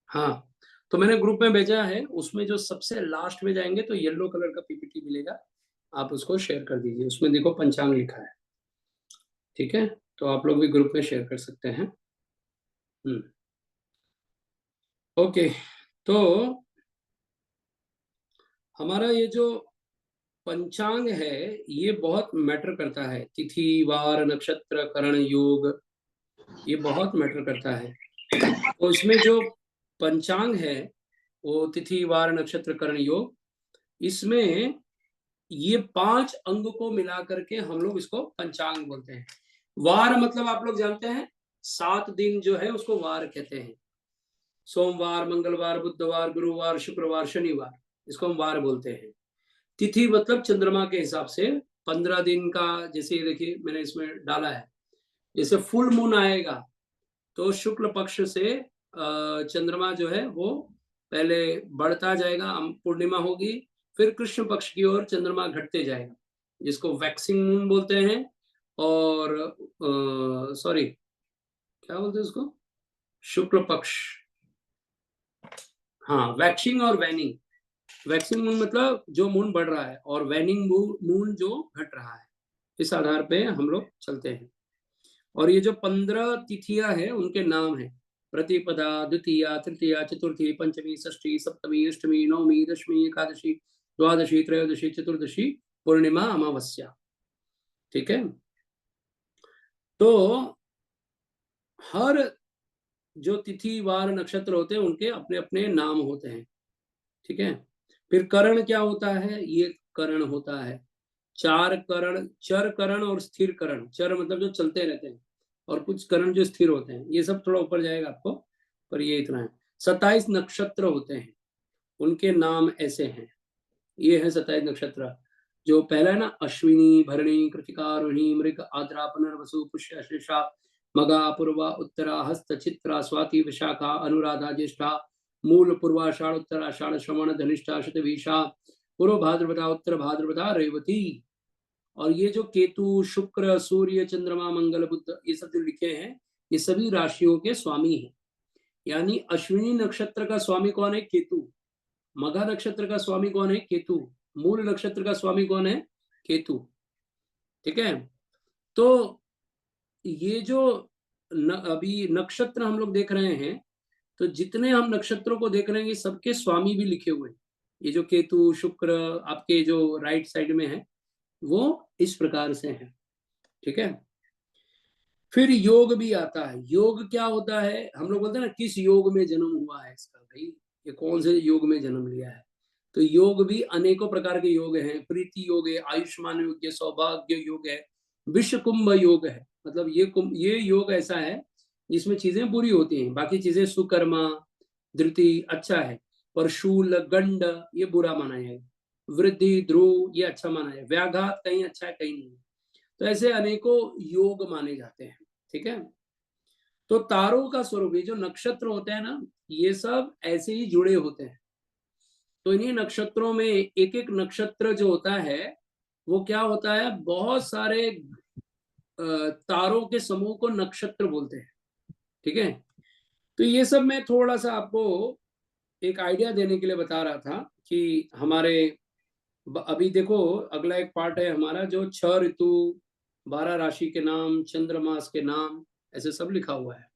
हाँ, तो मैंने ग्रुप में भेजा है, उसमें जो सबसे लास्ट में जाएंगे तो येलो कलर का पीपीटी मिलेगा, आप उसको शेयर कर दीजिए। उसमें देखो पंचांग लिखा है, ठीक है, तो आप लोग भी ग्रुप में शेयर कर सकते हैं। ओके, तो हमारा ये जो पंचांग है ये बहुत मैटर करता है। तिथि, वार, नक्षत्र, करण, योग, ये बहुत मैटर करता है। तो इसमें जो पंचांग है वो तिथि, वार, नक्षत्र, करण, योग, इसमें ये 5 अंग को मिला करके हम लोग इसको पंचांग बोलते हैं। वार मतलब आप लोग जानते हैं 7 दिन जो है उसको वार कहते हैं। सोमवार, मंगलवार, बुधवार, गुरुवार, शुक्रवार, शनिवार, इसको हम वार बोलते हैं। तिथि मतलब चंद्रमा के हिसाब से 15 दिन का, जैसे ये देखिए मैंने इसमें डाला है, जैसे फुल मून आएगा तो शुक्ल पक्ष से चंद्रमा जो है वो पहले बढ़ता जाएगा, पूर्णिमा होगी, फिर कृष्ण पक्ष की ओर चंद्रमा घटते जाएगा, जिसको वैक्सिंग मून बोलते हैं। और सॉरी क्या बोलते हैं उसको, शुक्ल पक्ष, हाँ, वैक्सिंग और वैनिंग। वैक्सिंग मून मतलब जो मून बढ़ रहा है, और वैनिंग मून जो घट रहा है, इस आधार पे हम लोग चलते हैं। और ये जो 15 तिथियां हैं उनके नाम है प्रतिपदा, द्वितीया, तृतीया, चतुर्थी, पंचमी, षष्ठी, सप्तमी, अष्टमी, नवमी, दशमी, एकादशी, द्वादशी, त्रयोदशी, चतुर्दशी, पूर्णिमा, अमावस्या, ठीक है। तो हर जो तिथि, वार, नक्षत्र होते हैं उनके अपने अपने नाम होते हैं, ठीक है। फिर करण क्या होता है, ये करण होता है 4 करण, चर करण और स्थिर करण। चर मतलब जो चलते रहते हैं, और कुछ करण जो स्थिर होते हैं, ये सब थोड़ा ऊपर जाएगा आपको, पर ये इतना है। 27 नक्षत्र होते हैं, उनके नाम ऐसे हैं। ये है 27 नक्षत्र। जो पहला है ना, अश्विनी, भरणी, कृतिका, रोहिणी, मृग, आद्रा, पुनर्वसु, पुष्य, शेषा, मगा, पूर्वा, उत्तरा, हस्त, चित्रा, स्वाति, विशाखा, अनुराधा, ज्येष्ठा, मूल, पूर्वाषाढ़, उत्तराषाढ़, श्रवण, धनिष्ठा, शतभिषा, पूर्व भाद्रपदा, उत्तर भाद्रपदा, रेवती। और ये जो केतु, शुक्र, सूर्य, चंद्रमा, मंगल, बुध, ये सब जो लिखे हैं, ये सभी राशियों के स्वामी हैं। यानी अश्विनी नक्षत्र का स्वामी कौन है, केतु। मघा नक्षत्र का स्वामी कौन है, केतु। मूल नक्षत्र का स्वामी कौन है, केतु, ठीक है। तो ये जो अभी नक्षत्र हम लोग देख रहे हैं, तो जितने हम नक्षत्रों को देख रहे हैं सबके स्वामी भी लिखे हुए हैं। ये जो केतु, शुक्र आपके जो राइट साइड में है वो इस प्रकार से है, ठीक है। फिर योग भी आता है। योग क्या होता है, हम लोग बोलते हैं ना किस योग में जन्म हुआ है इसका, भाई ये कौन से योग में जन्म लिया है। तो योग भी अनेकों प्रकार के योग हैं। प्रीति योग है, आयुष्मान योग है, सौभाग्य योग है, विश्व कुंभ योग है। मतलब ये योग ऐसा है जिसमें चीजें बुरी होती हैं, बाकी चीजें सुकर्मा, धृति अच्छा है, पर शूल, गंड ये बुरा माना है, वृद्धि, ध्रुव ये अच्छा माना है, व्याघात कहीं अच्छा है कहीं नहीं। तो ऐसे अनेकों योग माने जाते हैं, ठीक है। तो तारों का स्वरूप, ये जो नक्षत्र होते हैं ना, ये सब ऐसे ही जुड़े होते हैं। तो इन्हीं नक्षत्रों में एक एक नक्षत्र जो होता है वो क्या होता है, बहुत सारे तारों के समूह को नक्षत्र बोलते हैं, ठीक है। तो ये सब मैं थोड़ा सा आपको एक आइडिया देने के लिए बता रहा था कि हमारे अभी देखो अगला एक पार्ट है हमारा जो 6 ऋतु, 12 राशि के नाम, चंद्रमास के नाम, ऐसे सब लिखा हुआ है।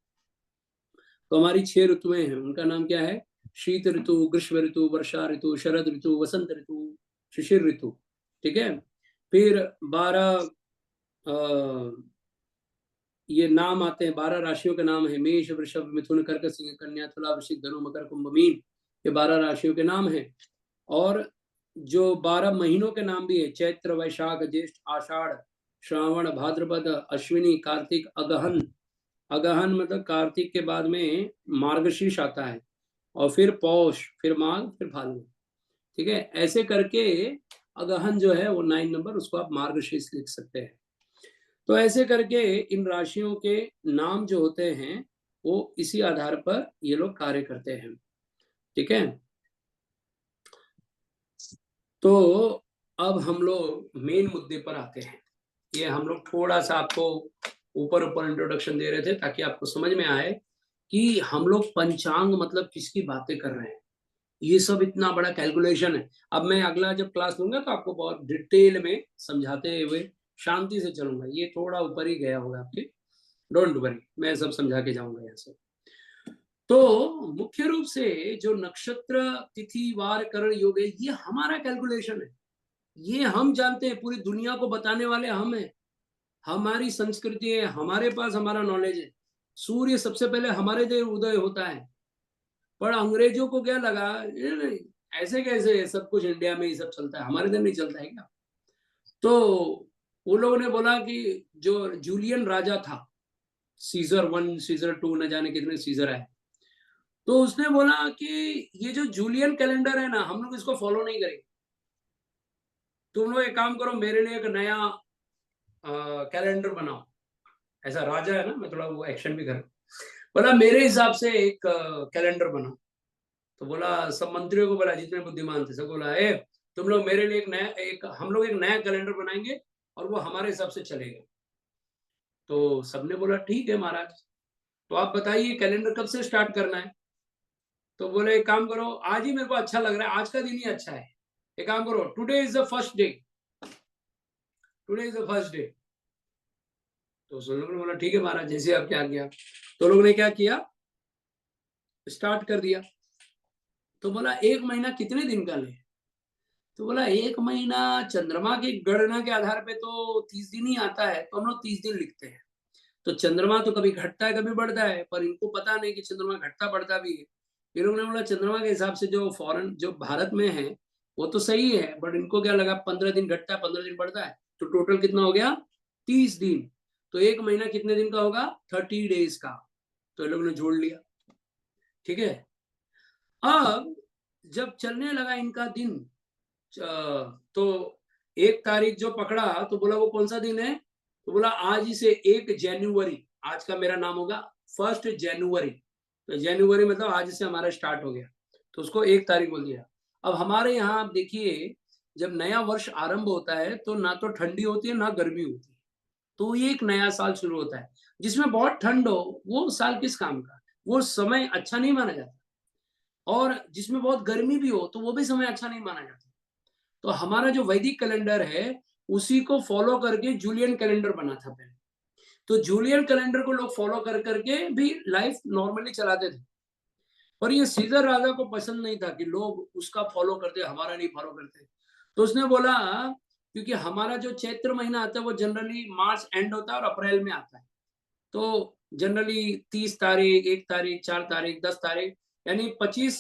तो हमारी 6 ऋतुएं हैं, उनका नाम क्या है? शीत ऋतु, ग्रीष्म ऋतु, वर्षा ऋतु, शरद ऋतु, वसंत ऋतु, शिशिर ऋतु। ठीक है। फिर 12 ये नाम आते हैं, 12 राशियों के नाम है। मेष, वृषभ, मिथुन, कर्क, सिंह, कन्या, तुला, वृश्चिक, धनु, मकर, कुंभ, मीन। ये 12 राशियों के नाम हैं। और जो 12 महीनों के नाम भी है, चैत्र, वैशाख, ज्येष्ठ, आषाढ़, श्रावण, भाद्रपद, अश्विनी, कार्तिक, अगहन। अगहन मतलब कार्तिक के बाद में मार्गशीर्ष आता है, और फिर पौष, फिर माघ, फिर फाल्गुन। ठीक है, ऐसे करके अगहन जो है वो 9 नंबर, उसको आप मार्गशीर्ष लिख सकते हैं। तो ऐसे करके इन राशियों के नाम जो होते हैं वो इसी आधार पर ये लोग कार्य करते हैं। ठीक है। तो अब हम लोग मेन मुद्दे पर आते हैं। ये हम लोग थोड़ा सा आपको ऊपर ऊपर इंट्रोडक्शन दे रहे थे ताकि आपको समझ में आए कि हम लोग पंचांग मतलब किसकी बातें कर रहे हैं। ये सब इतना बड़ा कैलकुलेशन है। अब मैं अगला जब क्लास लूंगा तो आपको बहुत डिटेल में समझाते हुए शांति से चलूंगा। ये थोड़ा ऊपर ही गया होगा आपके, डोंट वरी, मैं सब समझा के जाऊंगा यहाँ से। तो मुख्य रूप से जो नक्षत्र, तिथि, वार, करण, योग है, ये हमारा कैलकुलेशन है। ये हम जानते हैं, पूरी दुनिया को बताने वाले हम हैं। हमारी संस्कृति है, हमारे पास हमारा नॉलेज है। सूर्य सबसे पहले हमारे देर उदय होता है, पर अंग्रेजों को क्या लगा, नहीं, ऐसे कैसे सब कुछ इंडिया में ही सब चलता है, हमारे देर नहीं चलता है क्या? तो वो लोगों ने बोला कि जो जूलियन राजा था, सीजर 1, सीजर 2, न जाने कितने सीजर आए, तो उसने बोला कि ये जो जूलियन कैलेंडर है ना, हम लोग इसको फॉलो नहीं करेंगे। तुम लोग एक काम करो, मेरे लिए एक नया कैलेंडर बनाओ। ऐसा राजा है ना, मैं थोड़ा वो एक्शन भी कर, बोला मेरे हिसाब से एक कैलेंडर बनाओ। तो बोला सब मंत्रियों को बोला, जितने बुद्धिमान थे सब बोला, ए तुम लोग मेरे लिए हम लोग एक नया कैलेंडर बनाएंगे और वो हमारे हिसाब से चलेगा। तो सबने बोला ठीक है महाराज, तो आप बताइए कैलेंडर कब से स्टार्ट करना है? तो बोले एक काम करो, आज ही मेरे को अच्छा लग रहा है, आज का दिन ही अच्छा है, एक काम करो, today is the first day, today is the first day. तो सब लोगों ने बोला ठीक है महाराज, जैसे आप क्या किया। तो लोगों ने क्या किया, स्टार्ट कर दिया। तो बोला 1 महीना कितने दिन का ले? तो बोला 1 महीना चंद्रमा की गणना के आधार पे तो 30 दिन ही आता है, तो हम लोग 30 दिन लिखते हैं। तो चंद्रमा तो कभी घटता है कभी बढ़ता है, पर इनको पता नहीं कि चंद्रमा घटता बढ़ता भी है। फिर उन्होंने बोला चंद्रमा के हिसाब से जो फॉरेन जो भारत में है वो तो सही है, बट इनको क्या लगा 15 दिन घटता है 15 दिन बढ़ता है, तो टोटल कितना हो गया 30 दिन। तो 1 महीना कितने दिन का होगा 30 डेज का। तो ये लोगों ने जोड़ लिया। ठीक है। अब जब चलने लगा इनका दिन, तो 1 तारीख जो पकड़ा तो बोला वो कौन सा दिन है? तो बोला आज ही से 1 जनवरी, आज का मेरा नाम होगा 1 जनवरी। तो जनवरी मतलब आज से हमारा स्टार्ट हो गया, तो उसको 1 तारीख बोल दिया। अब हमारे यहाँ आप देखिए, जब नया वर्ष आरंभ होता है तो ना तो ठंडी होती है ना गर्मी होती है, तो ये एक नया साल शुरू होता है। जिसमें बहुत ठंड हो वो साल किस काम का, वो समय अच्छा नहीं माना जाता। और जिसमें बहुत गर्मी भी हो तो वो भी समय अच्छा नहीं माना जाता। तो हमारा जो वैदिक कैलेंडर है उसी को फॉलो करके जूलियन कैलेंडर बना था पहले। तो जूलियन कैलेंडर को लोग फॉलो कर करके भी लाइफ नॉर्मली चलाते थे। पर ये सीजर राजा को पसंद नहीं था कि लोग उसका फॉलो करते, हमारा नहीं फॉलो करते। तो उसने बोला क्योंकि हमारा जो चैत्र महीना आता है वो जनरली मार्च एंड होता है और अप्रैल में आता है। तो जनरली 30 तारीख, 1 तारीख, 4 तारीख, 10 तारीख, यानी 25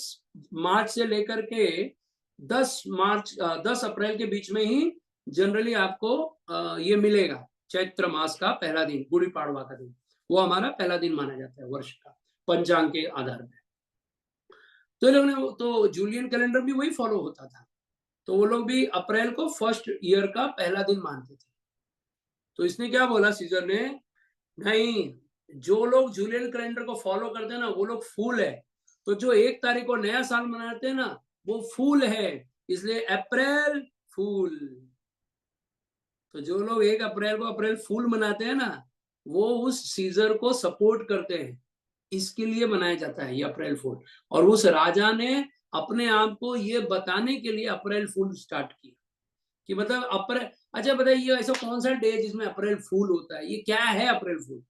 मार्च से लेकर के 10 अप्रैल के बीच में ही जनरली आपको ये मिलेगा चैत्र मास का पहला दिन, गुड़ी पाड़वा का दिन। वो हमारा पहला दिन माना जाता है वर्ष का पंचांग के आधार पर। तो लोगों ने तो जूलियन कैलेंडर भी वही फॉलो होता था, तो वो लोग भी अप्रैल को फर्स्ट ईयर का पहला दिन मानते थे। तो इसने क्या बोला सीजर ने, नहीं, जो लोग जूलियन कैलेंडर को फॉलो करते हैं ना वो लोग फूल है। तो जो 1 तारीख को नया साल मनाते हैं ना वो फूल है, इसलिए अप्रैल फूल। तो जो लोग 1 अप्रैल को अप्रैल फूल मनाते हैं ना वो उस सीजर को सपोर्ट करते हैं, इसके लिए मनाया जाता है ये अप्रैल फूल। और उस राजा ने अपने आप को ये बताने के लिए अप्रैल फूल स्टार्ट किया। कि मतलब अप्रैल, अच्छा बताइए ऐसा कौन सा डे जिसमें अप्रैल फूल होता है? ये क्या है अप्रैल फूल?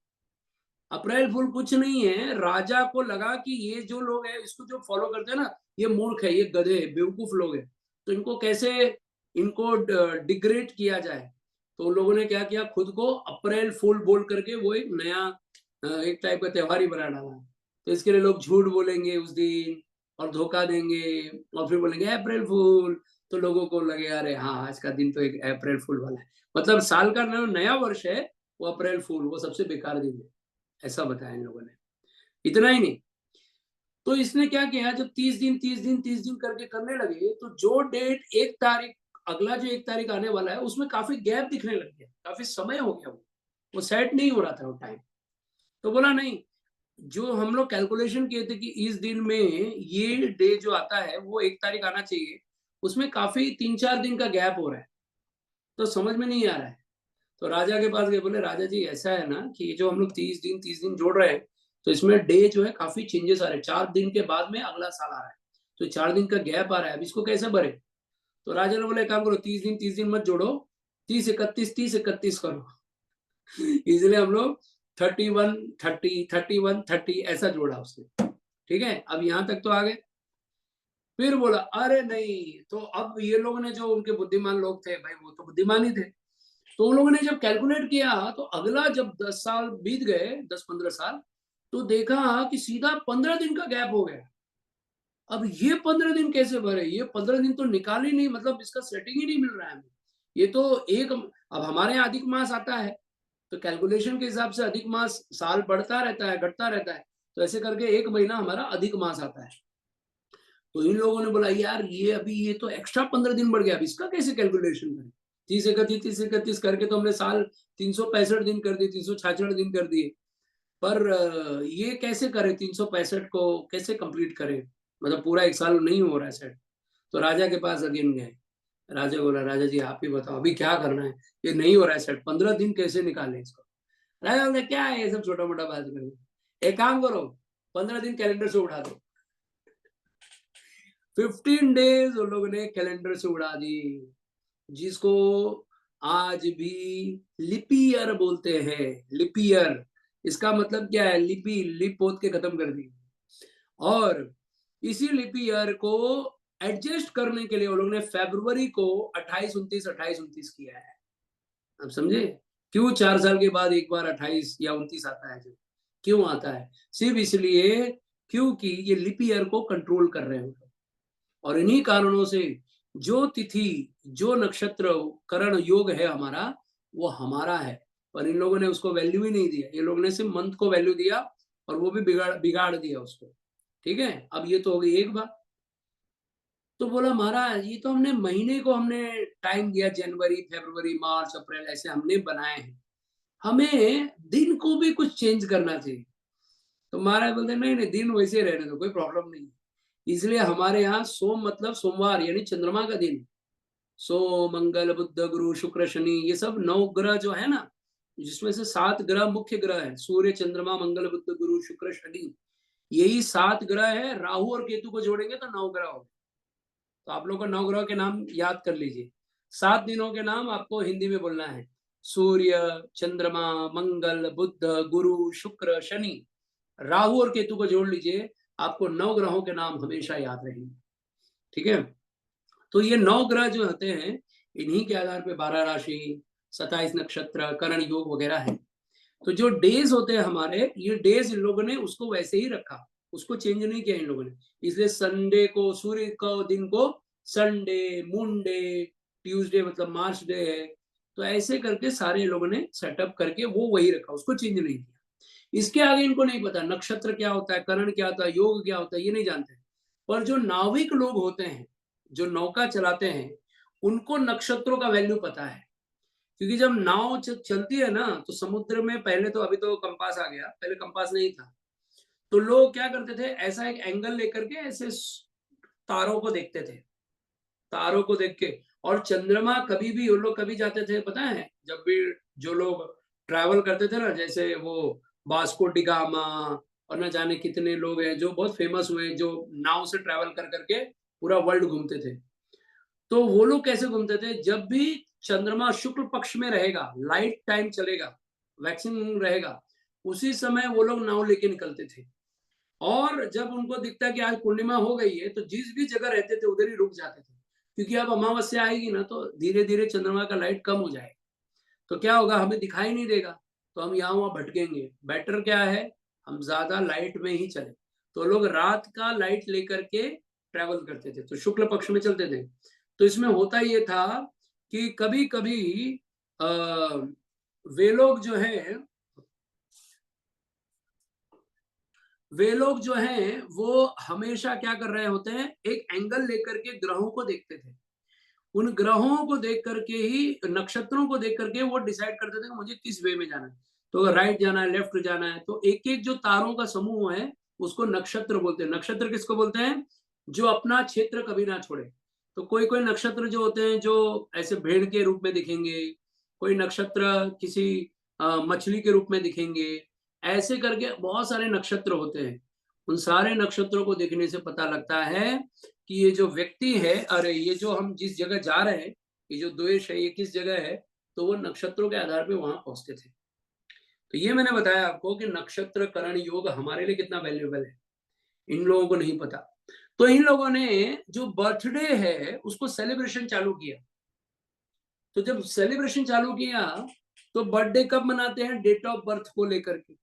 अप्रैल फूल कुछ नहीं है, राजा को लगा कि ये जो लोग हैं इसको जो फॉलो करते हैं ना, ये मूर्ख है, ये गधे बेवकूफ लोग हैं, तो इनको कैसे इनको डिग्रेड किया जाए। तो उन लोगों ने क्या किया, खुद को अप्रैल फूल बोल करके वो एक नया एक टाइप का त्योहार ही बना डाला। तो इसके लिए लोग झूठ बोलेंगे उस दिन और धोखा देंगे और फिर बोलेंगे अप्रैल फूल, तो लोगों को लगे अरे हाँ आज का दिन तो एक अप्रैल फूल वाला है, मतलब साल का नया वर्ष है वो अप्रैल फूल, वो सबसे बेकार दिन है, ऐसा बताया इन लोगों ने। इतना ही नहीं, तो इसने क्या किया, जब 30 दिन करके करने लगे, तो जो डेट 1 तारीख, अगला जो 1 तारीख आने वाला है उसमें काफी गैप दिखने लग गया, काफी समय हो गया, वो सेट नहीं हो रहा था वो टाइम। तो बोला नहीं, जो हम लोग कैलकुलेशन किए थे कि इस दिन में ये डे जो आता है वो 1 तारीख आना चाहिए, उसमें काफी 3-4 दिन का गैप हो रहा है, तो समझ में नहीं आ रहा है। तो राजा के पास गए, बोले राजा जी ऐसा है ना कि जो हम लोग 30 दिन जोड़ रहे हैं, तो इसमें डे जो है काफी चेंजेस आ रहे हैं, 4 दिन के बाद में अगला साल आ रहा है, तो 4 दिन का गैप आ रहा है, अब इसको कैसे भरे? तो राजा ने बोले काम करो, 30 दिन मत जोड़ो, 30-31 करो। इसलिए हम लोग 31-30 ऐसा जोड़ा उसने। ठीक है, अब यहाँ तक तो आ गए। फिर बोला अरे नहीं, तो अब ये लोग ने, जो उनके बुद्धिमान लोग थे भाई, वो तो बुद्धिमान ही थे, तो उन लोगों ने जब कैलकुलेट किया, तो अगला जब 10 साल बीत गए, 10-15 साल, तो देखा कि सीधा 15 दिन का गैप हो गया। अब ये 15 दिन कैसे भरे? ये 15 दिन तो निकाल ही नहीं, मतलब इसका सेटिंग ही नहीं मिल रहा है हमें। ये तो एक, अब हमारे यहाँ अधिक मास आता है, तो कैलकुलेशन के हिसाब से अधिक मास साल बढ़ता रहता है, घटता रहता है, तो ऐसे करके 1 महीना हमारा अधिक मास आता है। तो इन लोगों ने बोला यार ये अभी ये तो एक्स्ट्रा 15 दिन बढ़ गया, अब इसका कैसे कैलकुलेशन करें? 30-31 करके तो हमने साल 365 दिन कर दिए, 366 दिन कर दिए, पर ये कैसे करें, 365 को कैसे कंप्लीट करें, मतलब पूरा एक साल नहीं हो रहा है सेट। तो राजा के पास अगेन गए, राजा बोला राजा जी आप ही बताओ अभी क्या करना है, ये नहीं हो रहा है सेट, 15 दिन कैसे निकालें इसको? राजा बोले क्या है ये सब छोटा मोटा बात करें, एक काम करो 15 दिन कैलेंडर से उठा दो। 15 डेज उन लोगों ने कैलेंडर से उड़ा दी, जिसको आज भी लिपि ईयर बोलते हैं। लिपि ईयर, इसका मतलब क्या है, लिपि लिप पोत के खत्म कर दी। और इसी लिपि ईयर को एडजस्ट करने के लिए उन लोगों ने फरवरी को 28-29 किया है। अब समझे क्यों 4 साल के बाद एक बार 28 या 29 आता है? क्यों आता है? सिर्फ इसलिए क्योंकि ये लिपि ईयर को कंट्रोल कर रहे हैं, और इन्हीं कारणों से जो तिथि, जो नक्षत्र करण योग है हमारा, वो हमारा है, पर इन लोगों ने उसको वैल्यू ही नहीं दिया। ये लोगों ने सिर्फ मंथ को वैल्यू दिया, और वो भी बिगाड़ दिया उसको। ठीक है, अब ये तो हो गई एक बात। तो बोला महाराज ये तो हमने महीने को हमने टाइम दिया, जनवरी फरवरी मार्च अप्रैल ऐसे हमने बनाए हैं, हमें दिन को भी कुछ चेंज करना चाहिए। तो महाराज बोलते नहीं नहीं, दिन वैसे रहने दो, कोई प्रॉब्लम नहीं। इसलिए हमारे यहाँ सोम मतलब सोमवार यानी चंद्रमा का दिन, सोम मंगल बुध गुरु शुक्र शनि, ये सब 9 ग्रह जो है ना, जिसमें से 7 ग्रह मुख्य ग्रह है, सूर्य चंद्रमा मंगल बुध गुरु शुक्र शनि, यही 7 ग्रह है। राहु और केतु को जोड़ेंगे तो 9 ग्रह हो। तो आप लोग को 9 ग्रह के नाम याद कर लीजिए। 7 दिनों के नाम आपको हिंदी में बोलना है, सूर्य चंद्रमा मंगल बुध गुरु शुक्र शनि, राहु और केतु को जोड़ लीजिए, आपको 9 ग्रहों के नाम हमेशा याद रहेंगे। ठीक है, तो ये 9 ग्रह जो होते हैं, इन्हीं के आधार पे 12 राशि, 27 नक्षत्र, करण योग वगैरह है। तो जो डेज होते हैं हमारे, ये डेज इन लोगों ने उसको वैसे ही रखा, उसको चेंज नहीं किया इन लोगों ने। इसलिए संडे को, सूर्य को दिन को संडे, मुंडे, ट्यूसडे मतलब मार्च डे है, तो ऐसे करके सारे लोगों ने सेटअप करके वो वही रखा, उसको चेंज नहीं किया। इसके आगे इनको नहीं पता नक्षत्र क्या होता है, करण क्या होता है, योग क्या होता है, ये नहीं जानते। पर जो नाविक लोग होते हैं, जो नौका चलाते हैं, उनको नक्षत्रों का वैल्यू पता है। क्योंकि जब नाव चलती है ना, तो समुद्र में पहले तो, अभी तो कंपास आ गया, पहले कंपास नहीं था, तो लोग क्या करते थे, ऐसा एक एंगल लेकर के ऐसे तारों को देखते थे, तारों को देख के। और चंद्रमा कभी भी, उन लोग कभी जाते थे पता है, जब भी जो लोग ट्रैवल करते थे ना, जैसे वो वास्को डिगामा और न जाने कितने लोग हैं जो बहुत फेमस हुए, जो नाव से ट्रैवल कर करके पूरा वर्ल्ड घूमते थे, तो वो लोग कैसे घूमते थे, जब भी चंद्रमा शुक्ल पक्ष में रहेगा, लाइट टाइम चलेगा, वैक्सीन रहेगा, उसी समय वो लोग नाव लेके निकलते थे। और जब उनको दिखता कि आज पूर्णिमा हो गई है तो जिस भी जगह रहते थे उधर ही रुक जाते थे, क्योंकि अब अमावस्या आएगी ना तो धीरे धीरे चंद्रमा का लाइट कम हो जाएगा, तो क्या होगा, हमें दिखाई नहीं देगा, तो हम यहाँ वहां भटकेंगे। बेटर क्या है, हम ज्यादा लाइट में ही चले। तो लोग रात का लाइट लेकर के ट्रेवल करते थे, तो शुक्ल पक्ष में चलते थे। तो इसमें होता ये था कि कभी कभी वे लोग जो हैं वो हमेशा क्या कर रहे होते हैं, एक एंगल लेकर के ग्रहों को देखते थे। उन ग्रहों को देख करके ही, नक्षत्रों को देख करके वो डिसाइड करते थे कि मुझे किस वे में जाना है, तो अगर राइट जाना है, लेफ्ट जाना है, तो एक एक जो तारों का समूह है उसको नक्षत्र बोलते हैं। नक्षत्र किसको बोलते हैं, जो अपना क्षेत्र कभी ना छोड़े। तो कोई कोई नक्षत्र जो होते हैं जो ऐसे भेड़ के रूप में दिखेंगे, कोई नक्षत्र किसी मछली के रूप में दिखेंगे, ऐसे करके बहुत सारे नक्षत्र होते हैं। उन सारे नक्षत्रों को देखने से पता लगता है कि ये जो व्यक्ति है, अरे ये जो हम जिस जगह जा रहे हैं, ये जो द्वेष है ये किस जगह है, तो वो नक्षत्रों के आधार पे वहां पहुंचते थे। तो ये मैंने बताया आपको कि नक्षत्र करण योग हमारे लिए कितना वैल्यूएबल है, इन लोगों को नहीं पता। तो इन लोगों ने जो बर्थडे है उसको सेलिब्रेशन चालू किया। तो जब सेलिब्रेशन चालू किया तो बर्थडे कब मनाते हैं, डेट ऑफ बर्थ को लेकर के।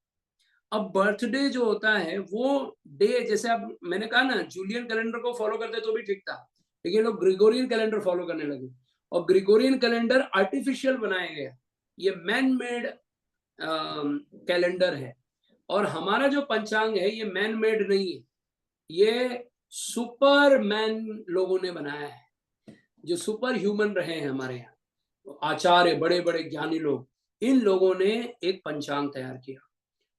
अब बर्थडे जो होता है वो डे, जैसे अब मैंने कहा ना जूलियन कैलेंडर को फॉलो करते तो भी ठीक था, लेकिन लोग ग्रिगोरियन कैलेंडर फॉलो करने लगे, और ग्रिगोरियन कैलेंडर आर्टिफिशियल बनाया गया, ये मैन मेड कैलेंडर है। और हमारा जो पंचांग है ये मैन मेड नहीं है, ये सुपर मैन लोगों ने बनाया है, जो सुपर ह्यूमन रहे हैं हमारे यहाँ, आचार्य, बड़े बड़े ज्ञानी लोग, इन लोगों ने एक पंचांग तैयार किया,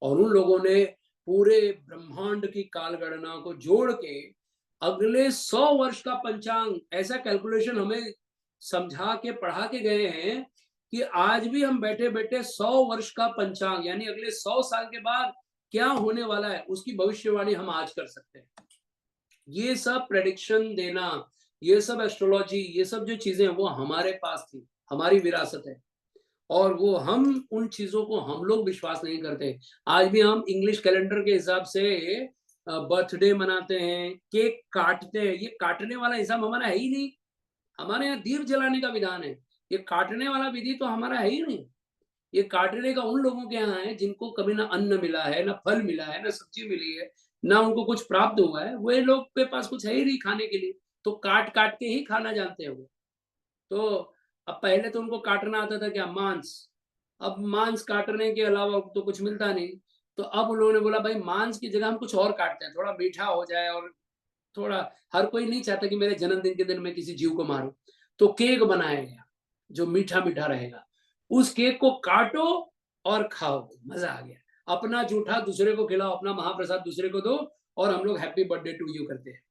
और उन लोगों ने पूरे ब्रह्मांड की काल गणना को जोड़ के अगले 100 वर्ष का पंचांग, ऐसा कैलकुलेशन हमें समझा के पढ़ा के गए हैं कि आज भी हम बैठे बैठे 100 वर्ष का पंचांग, यानी अगले 100 साल के बाद क्या होने वाला है उसकी भविष्यवाणी हम आज कर सकते हैं। ये सब प्रेडिक्शन देना, ये सब एस्ट्रोलॉजी, ये सब जो चीजें वो हमारे पास थी, हमारी विरासत है, और वो हम उन चीजों को हम लोग विश्वास नहीं करते। आज भी हम इंग्लिश कैलेंडर के हिसाब से बर्थडे मनाते हैं, केक काटते हैं। ये काटने वाला हिसाब हमारा है ही नहीं, हमारे यहाँ दीप जलाने का विधान है, ये काटने वाला विधि तो हमारा है ही नहीं। ये काटने का उन लोगों के यहाँ है जिनको कभी ना अन्न मिला है, ना फल मिला है, ना सब्जी मिली है, ना उनको कुछ प्राप्त हुआ है, वो लोग के पास कुछ है ही नहीं खाने के लिए, तो काट काट के ही खाना जानते हैं वो। तो अब पहले तो उनको काटना आता था क्या, मांस। अब मांस काटने के अलावा तो कुछ मिलता नहीं, तो अब उन लोगों ने बोला भाई मांस की जगह हम कुछ और काटते हैं, थोड़ा मीठा हो जाए, और थोड़ा, हर कोई नहीं चाहता कि मेरे जन्मदिन के दिन मैं किसी जीव को मारूं, तो केक बनाया गया जो मीठा मीठा रहेगा। उस केक को काटो और खाओ, मजा आ गया। अपना जूठा दूसरे को खिलाओ, अपना महाप्रसाद दूसरे को दो, और हम लोग हैप्पी बर्थडे टू यू करते हैं।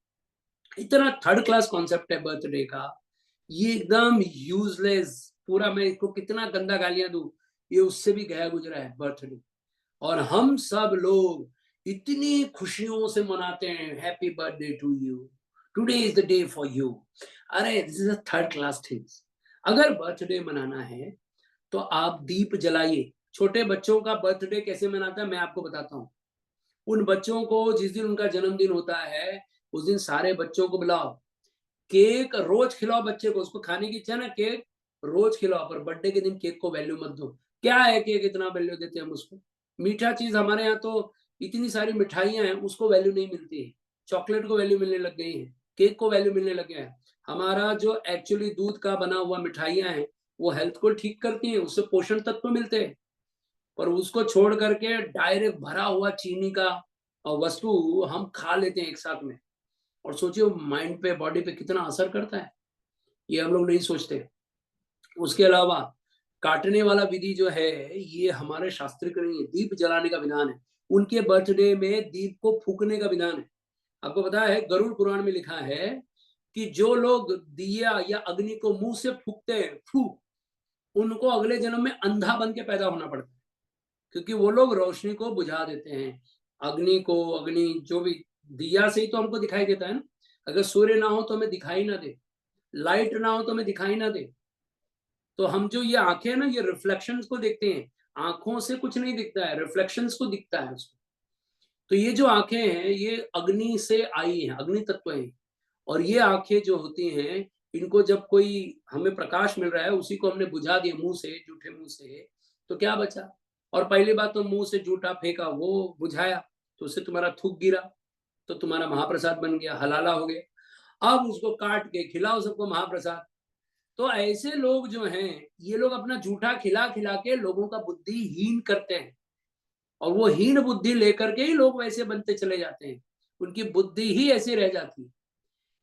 इतना थर्ड क्लास कॉन्सेप्ट है बर्थडे का, ये एकदम यूजलेस। पूरा मैं इसको कितना गंदा गालियां दूं, ये उससे भी गया गुजरा है बर्थडे। और हम सब लोग इतनी खुशियों से मनाते हैं, happy birthday to you, today is the day for you. अरे this is a third class things. अगर बर्थडे मनाना है तो आप दीप जलाइए। छोटे बच्चों का बर्थडे कैसे मनाता है मैं आपको बताता हूँ। उन बच्चों को जिस दिन उनका जन्मदिन होता है उस दिन सारे बच्चों को बुलाओ, केक रोज खिलाओ बच्चे को, उसको खाने की इच्छा ना, केक रोज खिलाओ, पर बर्थडे के दिन केक को वैल्यू मत दो। क्या है केक इतना वैल्यू देते हैं हम उसको, मीठा चीज हमारे यहाँ तो इतनी सारी मिठाइयां हैं उसको वैल्यू नहीं मिलती है, चॉकलेट को वैल्यू मिलने लग गई है, केक को वैल्यू मिलने लग गया है। हमारा जो एक्चुअली दूध का बना हुआ मिठाइयां हैं वो हेल्थ को ठीक करती हैं, उससे पोषण तत्व मिलते हैं, पर उसको छोड़ करके डायरेक्ट भरा हुआ चीनी का वस्तु हम खा लेते हैं एक साथ में, और सोचिए माइंड पे, बॉडी पे कितना असर करता है, ये हम लोग नहीं सोचते। उसके अलावा काटने वाला विधि जो है ये हमारे शास्त्रिक नहीं है, दीप जलाने का विधान है। उनके बर्थडे में दीप को फूकने का विधान है। आपको पता है गरुड़ पुराण में लिखा है कि जो लोग दिया या अग्नि को मुंह से फूकते हैं, फूक, उनको अगले जन्म में अंधा बन के पैदा होना पड़ता है, क्योंकि वो लोग रोशनी को बुझा देते हैं। अग्नि को, अग्नि जो भी, दिया से ही तो हमको दिखाई देता है ना, अगर सूर्य ना हो तो हमें दिखाई ना दे, लाइट ना हो तो हमें दिखाई ना दे। तो हम जो ये आंखें हैं ना, ये रिफ्लेक्शंस को देखते हैं, आंखों से कुछ नहीं दिखता है, रिफ्लेक्शंस को दिखता है उसको। तो ये जो आंखें हैं ये अग्नि से आई हैं, अग्नि तत्व हैं। और ये आंखें जो होती हैं, इनको जब कोई हमें प्रकाश मिल रहा है, उसी को हमने बुझा दिया मुंह से, जूठे मुंह से, तो क्या बचा? और पहली बात तो मुंह से जूठा फेंका, वो बुझाया, तो उससे तुम्हारा थूक गिरा, तो तुम्हारा महाप्रसाद बन गया, हलाला हो गया। अब उसको काट के खिलाओ सबको महाप्रसाद। तो ऐसे लोग जो हैं, ये लोग अपना जूठा खिला खिला के लोगों का बुद्धिहीन करते हैं, और वो हीन बुद्धि लेकर के ही लोग वैसे बनते चले जाते हैं, उनकी बुद्धि ही ऐसी रह जाती है।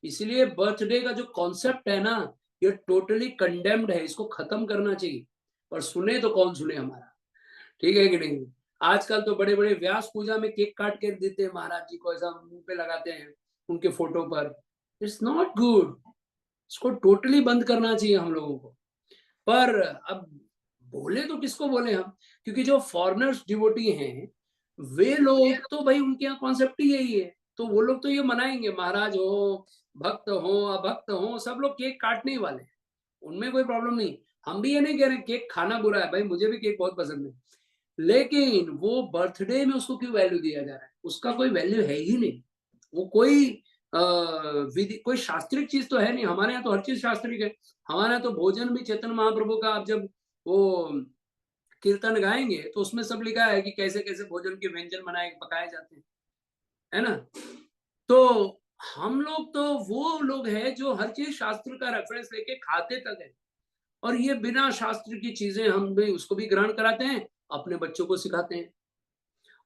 इसलिए बर्थडे का जो कॉन्सेप्ट है ना, ये टोटली कंडेम्ड है, इसको खत्म करना चाहिए। और सुने तो कौन सुने हमारा, ठीक है कि नहीं? आजकल तो बड़े बड़े व्यास पूजा में केक काट के देते हैं महाराज जी को, ऐसा मुंह पे लगाते हैं उनके फोटो पर। इट्स नॉट गुड, इसको टोटली बंद करना चाहिए हम लोगों को। पर अब बोले तो किसको बोले हम, क्योंकि जो फॉरेनर्स डिवोटी हैं, वे लोग तो भाई उनके यहाँ कॉन्सेप्ट ही यही है, तो वो लोग तो ये मनाएंगे, महाराज हो, भक्त हो, अभक्त हो, सब लोग केक काटने ही वाले, उनमें कोई प्रॉब्लम नहीं। हम भी ये नहीं कह रहे केक खाना बुरा है, भाई मुझे भी केक बहुत पसंद है, लेकिन वो बर्थडे में उसको क्यों वैल्यू दिया जा रहा है? उसका कोई वैल्यू है ही नहीं। वो कोई विधि, कोई शास्त्रिक चीज तो है नहीं। हमारे यहाँ तो हर चीज शास्त्रिक है। हमारे यहाँ तो भोजन भी चैतन्य महाप्रभु का, आप जब वो कीर्तन गाएंगे तो उसमें सब लिखा है कि कैसे कैसे भोजन के व्यंजन बनाए पकाए जाते हैं, है ना? तो हम लोग तो वो लोग हैं जो हर चीज शास्त्र का रेफरेंस लेके खाते तक है, और ये बिना शास्त्र की चीजें हम भी उसको भी ग्रहण कराते हैं, अपने बच्चों को सिखाते हैं।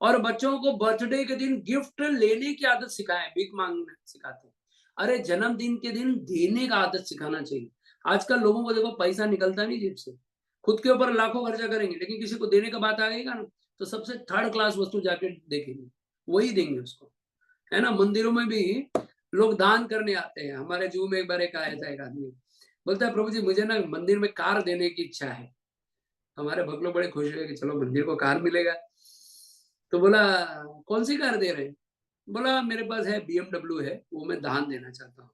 और बच्चों को बर्थडे के दिन गिफ्ट लेने की आदत सिखाएं, भीख मांगना सिखाते हैं। अरे जन्मदिन के दिन देने का आदत सिखाना चाहिए। आजकल लोगों को देखो पैसा निकलता नहीं जेब से, खुद के ऊपर लाखों खर्चा करेंगे, लेकिन किसी को देने का बात आ गएगा ना, तो सबसे थर्ड क्लास वस्तु जाके देखेंगे, वही देंगे उसको, है ना? मंदिरों में भी लोग दान करने आते हैं। हमारे जू में एक बार एक आया था, एक आदमी बोलता है, प्रभु जी मुझे ना मंदिर में कार देने की इच्छा है। हमारे भक्त लोग बड़े खुश हुए कि चलो मंदिर को कार मिलेगा। तो बोला कौन सी कार दे रहे हैं? बोला मेरे पास है BMW है, वो मैं दान देना चाहता हूँ।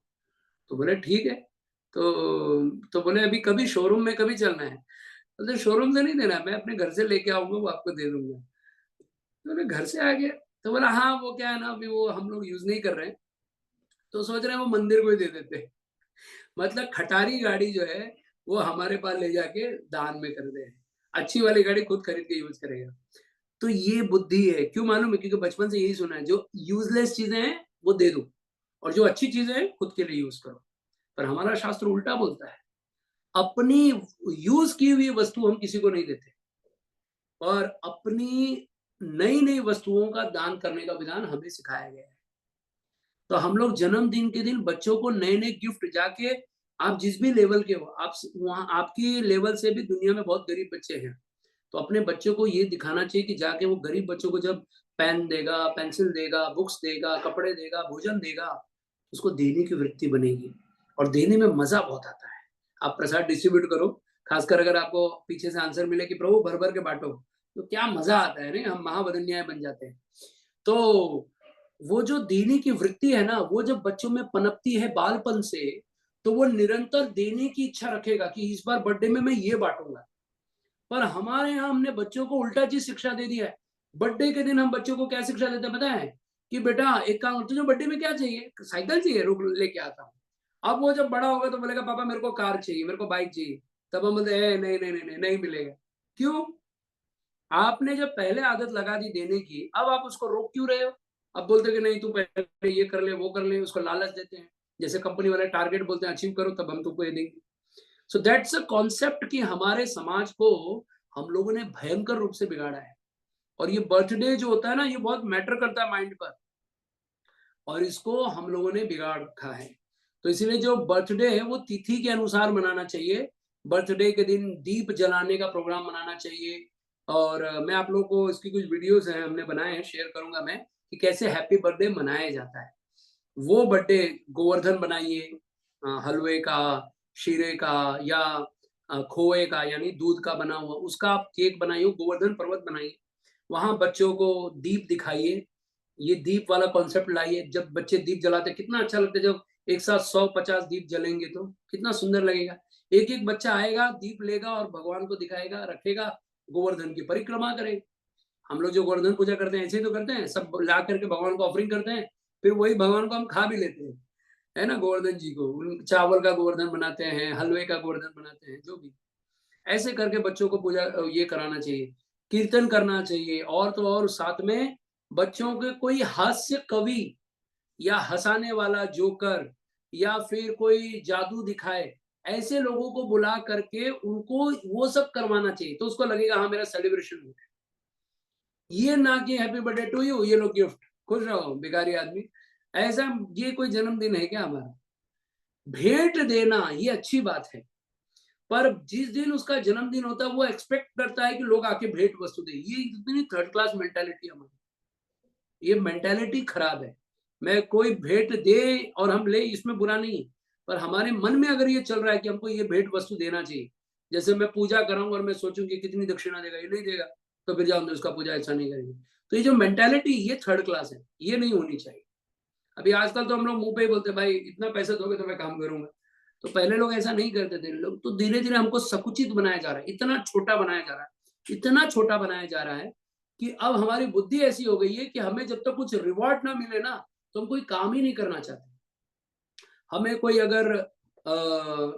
तो बोले ठीक है। तो बोले अभी कभी शोरूम में कभी चलना है? बोले शोरूम से नहीं देना, मैं अपने घर से लेके आऊंगा, वो आपको दे दूंगा। तो बोले घर से आ गया? तो बोला हाँ वो क्या है ना, अभी वो हम लोग यूज नहीं कर रहे हैं, तो सोच रहे हैं वो मंदिर को ही दे देते हैं। मतलब खटारी गाड़ी जो है वो हमारे पास ले जाके दान में कर दे, अच्छी वाली गाड़ी खुद खरीद के यूज करेगा। तो ये बुद्धि है, क्यों मालूम है? क्योंकि बचपन से यही सुना है, जो यूजलेस चीजें हैं वो दे दो, और जो अच्छी चीजें हैं खुद के लिए यूज करो। पर हमारा शास्त्र उल्टा बोलता है, अपनी यूज की हुई वस्तु हम किसी को नहीं देते, और अपनी नई नई वस्तुओं का दान करने का विधान हमें सिखाया गया है। तो हम लोग जन्मदिन के दिन बच्चों को नए नए गिफ्ट, जाके आप जिस भी लेवल के हो, आप वहाँ आपकी लेवल से भी दुनिया में बहुत गरीब बच्चे हैं, तो अपने बच्चों को ये दिखाना चाहिए कि जाके वो गरीब बच्चों को जब पेन देगा, पेंसिल देगा, बुक्स देगा, कपड़े देगा, भोजन देगा, उसको देने की वृत्ति बनेगी, और देने में मजा बहुत आता है। आप प्रसाद डिस्ट्रीब्यूट करो, खासकर अगर आपको पीछे से आंसर मिले कि प्रभु भर भर के बांटो, तो क्या मजा आता है, नहीं? हम महावदन्याय बन जाते हैं। तो वो जो देने की वृत्ति है ना, वो जब बच्चों में पनपती है बालपन से, तो वो निरंतर देने की इच्छा रखेगा कि इस बार बर्थडे में मैं ये बांटूंगा। पर हमारे यहाँ हमने बच्चों को उल्टा चीज शिक्षा दे दिया है। बर्थडे के दिन हम बच्चों को क्या शिक्षा देते हैं पता है? कि बेटा एक काम, तुझे बर्थडे में क्या चाहिए? साइकिल चाहिए, रुक लेके आता हूँ। अब वो जब बड़ा होगा तो बोलेगा पापा मेरे को कार चाहिए, मेरे को बाइक चाहिए। तब हम बोलते हैं नहीं नहीं नहीं नहीं नहीं मिलेगा। क्यों? आपने जब पहले आदत लगा दी देने की, अब आप उसको रोक क्यों रहे हो? अब बोलते कि नहीं तू पहले ये कर ले, वो कर ले, उसको लालच देते हैं। जैसे कंपनी वाले टारगेट बोलते हैं अचीव करो तब हम तुमको ये देंगे। सो दैट्स अ कॉन्सेप्ट कि हमारे समाज को हम लोगों ने भयंकर रूप से बिगाड़ा है। और ये बर्थडे जो होता है ना, ये बहुत मैटर करता है माइंड पर, और इसको हम लोगों ने बिगाड़ रखा है। तो इसलिए जो बर्थडे है वो तिथि के अनुसार मनाना चाहिए। बर्थडे के दिन दीप जलाने का प्रोग्राम मनाना चाहिए। और मैं आप लोगों को इसकी कुछ वीडियोस हैं हमने बनाए हैं, शेयर करूंगा मैं, कि कैसे हैप्पी बर्थडे मनाया जाता है। वो बर्थडे गोवर्धन बनाइए, हलवे का, शीरे का, या खोए का, यानी दूध का बना हुआ, उसका आप केक बनाइए, गोवर्धन पर्वत बनाइए। वहां बच्चों को दीप दिखाइए, ये दीप वाला कॉन्सेप्ट लाइए। जब बच्चे दीप जलाते कितना अच्छा लगता है, जब एक साथ 150 दीप जलेंगे तो कितना सुंदर लगेगा। एक एक बच्चा आएगा, दीप लेगा और भगवान को दिखाएगा, रखेगा, गोवर्धन की परिक्रमा करेगा। हम लोग जो गोवर्धन पूजा करते हैं ऐसे ही तो करते हैं, सब ला करके भगवान को ऑफरिंग करते हैं, फिर वही भगवान को हम खा भी लेते हैं, है ना। गोवर्धन जी को चावल का गोवर्धन बनाते हैं, हलवे का गोवर्धन बनाते हैं, जो भी। ऐसे करके बच्चों को पूजा ये कराना चाहिए, कीर्तन करना चाहिए, और तो और साथ में बच्चों के कोई हास्य कवि या हंसाने वाला जोकर या फिर कोई जादू दिखाए, ऐसे लोगों को बुला करके उनको वो सब करवाना चाहिए, तो उसको लगेगा हाँ मेरा सेलिब्रेशन हो गया। ये ना कि हैप्पी बर्थडे टू यू, ये लो गिफ्ट, खुश रहो भिखारी आदमी, ऐसा ये कोई जन्मदिन है क्या हमारा? भेंट देना ये अच्छी बात है, पर जिस दिन उसका जन्मदिन होता है वो एक्सपेक्ट करता है कि लोग आके भेंट वस्तु दे, ये इतनी थर्ड क्लास मेंटालिटी हमारी, ये मेंटालिटी खराब है। मैं कोई भेंट दे और हम ले, इसमें बुरा नहीं है, पर हमारे मन में अगर ये चल रहा है कि हमको ये भेंट वस्तु देना चाहिए, जैसे मैं पूजा कराऊंगा और मैं सोचूंगी कितनी दक्षिणा देगा, ये नहीं देगा तो फिर जाओ उसका पूजा ऐसा नहीं करेंगे, तो ये जो मेंटालिटी ये थर्ड क्लास है, ये नहीं होनी चाहिए। अभी आजकल तो हम लोग मुंह पे ही बोलते भाई इतना पैसा दोगे तो मैं काम करूंगा, तो पहले लोग ऐसा नहीं करते थे। लोग तो धीरे धीरे हमको सकुचित बनाया जा रहा है, इतना छोटा बनाया जा रहा है, इतना छोटा बनाया जा रहा है कि अब हमारी बुद्धि ऐसी हो गई है कि हमें जब तक कुछ रिवॉर्ड ना मिले ना तो हम कोई काम ही नहीं करना चाहते। हमें कोई अगर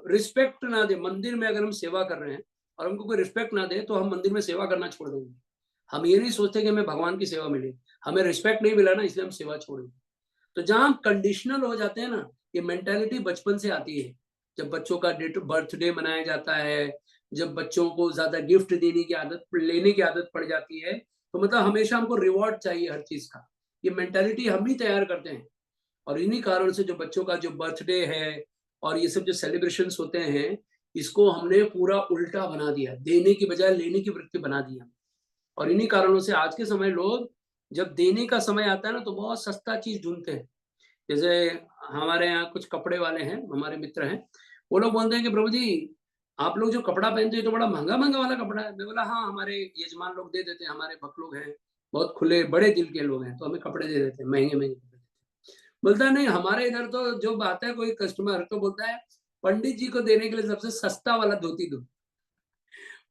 रिस्पेक्ट ना दे, मंदिर में अगर हम सेवा कर रहे हैं और हमको कोई रिस्पेक्ट ना दे तो हम मंदिर में सेवा करना छोड़ देंगे। हम ये नहीं सोचते कि हमें भगवान की सेवा मिले, हमें रिस्पेक्ट नहीं मिला ना इसलिए हम सेवा छोड़ेंगे। तो जहां हम कंडीशनल हो जाते हैं ना, ये मेंटालिटी बचपन से आती है। जब बच्चों का बर्थडे मनाया जाता है, जब बच्चों को ज्यादा गिफ्ट देने की आदत, लेने की आदत पड़ जाती है, तो मतलब हमेशा हमको रिवॉर्ड चाहिए हर चीज का, ये मेंटालिटी हम ही तैयार करते हैं। और इन्हीं कारण से जो बच्चों का जो बर्थडे है और ये सब जो सेलिब्रेशंस होते हैं, इसको हमने पूरा उल्टा बना दिया, देने की बजाय लेने की वृत्ति बना दिया। और इन्हीं कारणों से आज के समय लोग जब देने का समय आता है ना तो बहुत सस्ता चीज ढूंढते हैं। जैसे हमारे यहाँ कुछ कपड़े वाले हैं, हमारे मित्र हैं, वो लोग बोलते हैं कि प्रभु जी आप लोग जो कपड़ा पहनते हैं तो बड़ा महंगा महंगा वाला कपड़ा है। मैं बोला हाँ हमारे यजमान लोग दे देते हैं, हमारे भक्त लोग हैं, बहुत खुले बड़े दिल के लोग हैं, तो हमें कपड़े दे देते हैं, महंगे महंगे कपड़े। बोलता है नहीं हमारे इधर तो जो बात है, कोई कस्टमर तो बोलता है पंडित जी को देने के लिए सबसे सस्ता वाला धोती दो,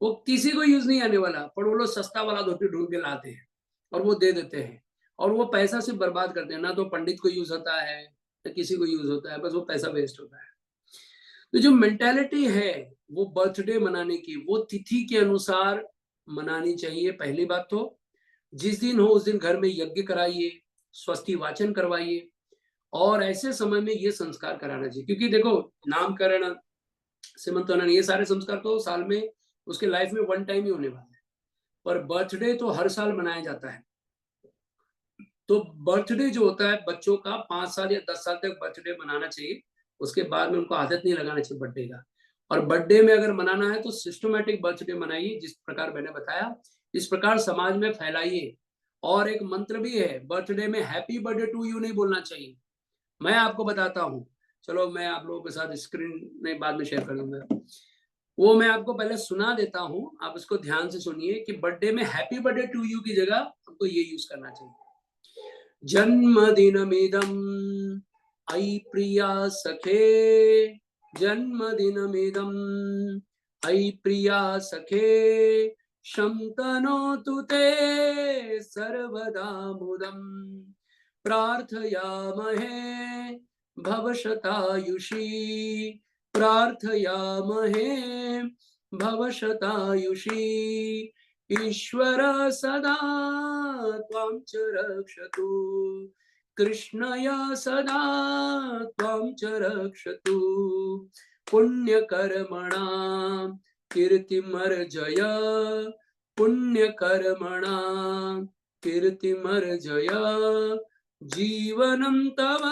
वो किसी को यूज नहीं आने वाला, पर वो लोग सस्ता वाला धोती ढूंढ के लाते हैं और वो दे देते हैं, और वो पैसा सिर्फ बर्बाद करते हैं, ना तो पंडित को यूज होता है ना किसी को यूज होता है, बस वो पैसा वेस्ट होता है। तो जो मेंटेलिटी है वो बर्थडे मनाने की, वो तिथि के अनुसार मनानी चाहिए। पहली बात तो जिस दिन हो उस दिन घर में यज्ञ कराइए, स्वस्ति वाचन करवाइए, और ऐसे समय में ये संस्कार कराना चाहिए। क्योंकि देखो नामकरण, सीमंतोलन, ये सारे संस्कार तो साल में उसके लाइफ में वन टाइम ही होने वाला है, पर बर्थडे तो हर साल मनाया जाता है। तो बर्थडे जो होता है बच्चों का 5 साल या 10 साल तक बर्थडे मनाना चाहिए, उसके बाद में उनको आदत नहीं लगाना चाहिए बर्थडे का। और बर्थडे में अगर मनाना है तो सिस्टमेटिक बर्थडे मनाइए, जिस प्रकार मैंने बताया इस प्रकार समाज में फैलाइए। और एक मंत्र भी है, बर्थडे में हैप्पी बर्थडे टू यू नहीं बोलना चाहिए। मैं आपको बताता हूँ, चलो मैं आप लोगों के साथ स्क्रीन में बाद में शेयर कर दूंगा, वो मैं आपको पहले सुना देता हूँ, आप इसको ध्यान से सुनिए कि बर्थडे में हैप्पी बर्थडे टू यू की जगह हमको ये यूज करना चाहिए। जन्मदिनमिदम् अयि प्रिया सखे, जन्मदिनमिदम् अयि प्रिया सखे, शन्तनोतु ते सर्वदा मुदम्, प्रार्थयामहे भवशतायुषी, प्रार्थयामहे भवशतायुषी, ईश्वर सदा त्वां च रक्षतु, कृष्णय सदा त्वां च रक्षतु, पुण्यकर्मणां कीर्तिमर्जय, पुण्यकर्मणां कीर्तिमर्जय, जीवनं तव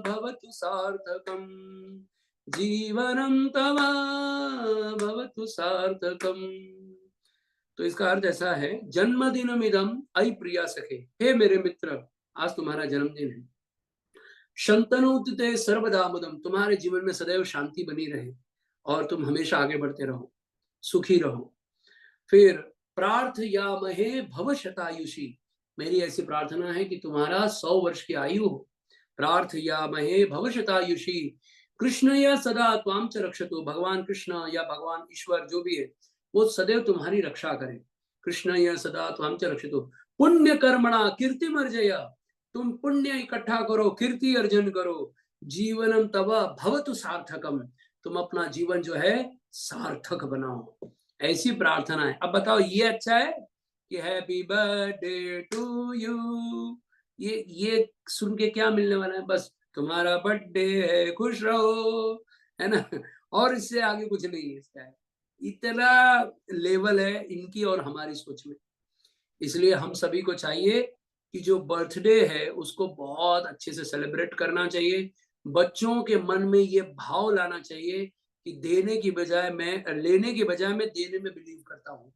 भवतु सार्थकम्, जीवनं तव भवतु सार्थकम्। तो इसका अर्थ ऐसा है, जन्मदिनमिदं अयि प्रिया सखे, हे मेरे मित्र आज तुम्हारा जन्मदिन है। शंतनोतु ते सर्वदा मुदम्, तुम्हारे जीवन में सदैव शांति बनी रहे और तुम हमेशा आगे बढ़ते रहो, सुखी रहो। फिर प्रार्थयामहे भवशतायुषी, मेरी ऐसी प्रार्थना है कि तुम्हारा 100 वर्ष की आयु हो। प्रार्थयामहे भवशतायुषी कृष्ण या सदा त्वाम च रक्षतु। भगवान कृष्ण या भगवान ईश्वर जो भी है वो सदैव तुम्हारी रक्षा करे। कृष्ण या सदा त्वाम च रक्षतु। पुण्य कर्मणा कीर्तिमर्जय, तुम पुण्य इकट्ठा करो, कीर्ति अर्जन करो। जीवनम तव भवतु सार्थकम, तुम अपना जीवन जो है सार्थक बनाओ। ऐसी प्रार्थना है। अब बताओ ये अच्छा है कि हैप्पी बर्थडे टू यू, ये सुन के क्या मिलने वाला है? बस तुम्हारा बर्थडे है, खुश रहो, है ना। और इससे आगे कुछ नहीं है इसका। इतना लेवल है इनकी और हमारी सोच में। इसलिए हम सभी को चाहिए कि जो बर्थडे है उसको बहुत अच्छे से सेलिब्रेट करना चाहिए। बच्चों के मन में ये भाव लाना चाहिए कि देने की बजाय मैं लेने की बजाय मैं देने में बिलीव करता हूँ।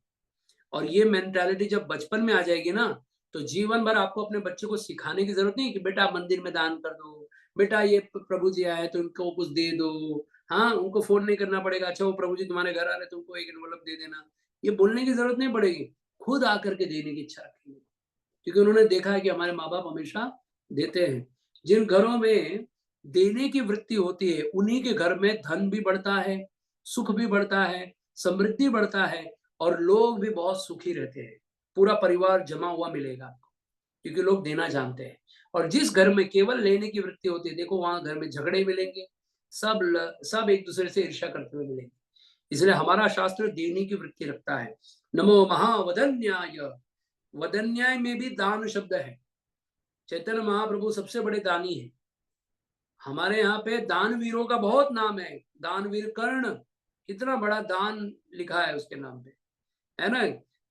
और ये मेंटालिटी जब बचपन में आ जाएगी ना, तो जीवन भर आपको अपने बच्चे को सिखाने की जरूरत नहीं कि बेटा मंदिर में दान कर दो, बेटा ये प्रभु जी आए तो उनको कुछ दे दो। हाँ, उनको फोन नहीं करना पड़ेगा, अच्छा वो प्रभु जी तुम्हारे घर आ रहे तो उनको एक एनवलप दे देना, ये बोलने की जरूरत नहीं पड़ेगी। खुद आकर के देने की इच्छा रखेंगे, क्योंकि उन्होंने देखा है कि हमारे माँ बाप हमेशा देते हैं। जिन घरों में देने की वृत्ति होती है उन्हीं के घर में धन भी बढ़ता है, सुख भी बढ़ता है, समृद्धि बढ़ता है, और लोग भी बहुत सुखी रहते हैं। पूरा परिवार जमा हुआ मिलेगा आपको, क्योंकि लोग देना जानते हैं। और जिस घर में केवल लेने की वृत्ति होती है, देखो वहां घर में झगड़े मिलेंगे, सब एक दूसरे से ईर्ष्या करते हुए मिलेंगे। इसलिए हमारा शास्त्र देने की वृत्ति रखता है। नमो महावदन्याय, वदन्याय में भी दान शब्द है। चैतन्य महाप्रभु सबसे बड़े दानी है। हमारे यहाँ पे दानवीरों का बहुत नाम है। दानवीर कर्ण, कितना बड़ा दान लिखा है उसके नाम पे, है ना।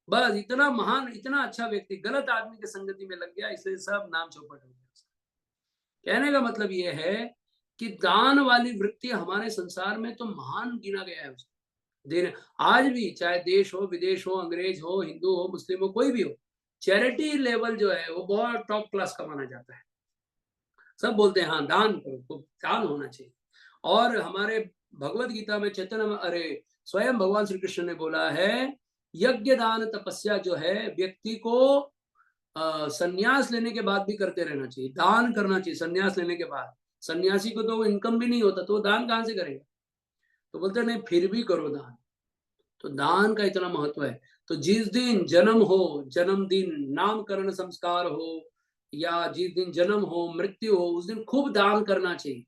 बस इतना महान, इतना अच्छा व्यक्ति गलत आदमी के संगति में लग गया, इसलिए सब नाम चौपट हो गया। कहने का मतलब ये है कि दान वाली वृत्ति हमारे संसार में तो महान गिना गया है उसको देने। आज भी चाहे देश हो, विदेश हो, अंग्रेज हो, हिंदू हो, मुस्लिम हो, कोई भी हो, चैरिटी लेवल जो है वो बहुत टॉप क्लास का माना जाता है। सब बोलते हैं हाँ दान करो, तो दान होना चाहिए। और हमारे भगवत गीता में स्वयं भगवान श्री कृष्ण ने बोला है, यज्ञ दान तपस्या जो है व्यक्ति को संन्यास लेने के बाद भी करते रहना चाहिए। दान करना चाहिए संन्यास लेने के बाद। सन्यासी को तो इनकम भी नहीं होता, तो वो दान कहाँ से करेगा? तो बोलते नहीं फिर भी करो दान। तो दान का इतना महत्व है। तो जिस दिन जन्म हो, जन्मदिन, नामकरण संस्कार हो, या जिस दिन जन्म हो, मृत्यु हो, उस दिन खूब दान करना चाहिए।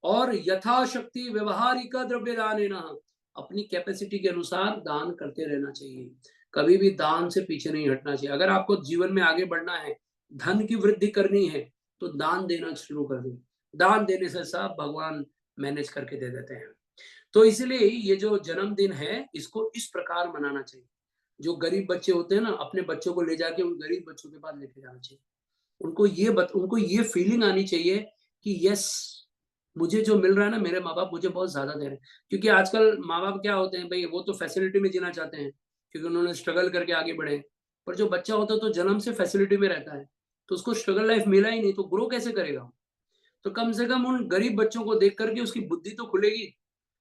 और यथाशक्ति व्यवहारिक द्रव्य दान, अपनी कैपेसिटी के अनुसार दान करते रहना चाहिए। कभी भी दान से पीछे नहीं हटना चाहिए। अगर आपको जीवन में आगे बढ़ना है, धन की वृद्धि करनी है, तो दान देना शुरू कर दो। दान देने से सब भगवान मैनेज करके दे देते हैं। तो इसलिए ये जो जन्मदिन है इसको इस प्रकार मनाना चाहिए। जो गरीब बच्चे होते हैं ना, अपने बच्चों को ले जाके उन गरीब बच्चों के पास लेके जाना चाहिए। उनको ये फीलिंग आनी चाहिए कि यस, मुझे जो मिल रहा है ना, मेरे माँ बाप मुझे बहुत ज्यादा दे रहे हैं। क्योंकि आजकल माँ बाप क्या होते हैं भाई, वो तो फैसिलिटी में जीना चाहते हैं क्योंकि उन्होंने स्ट्रगल करके आगे बढ़े। पर जो बच्चा होता है तो जन्म से फैसिलिटी में रहता है, तो उसको स्ट्रगल लाइफ मिला ही नहीं, तो ग्रो कैसे करेगा? तो कम से कम उन गरीब बच्चों को देख करके उसकी बुद्धि तो खुलेगी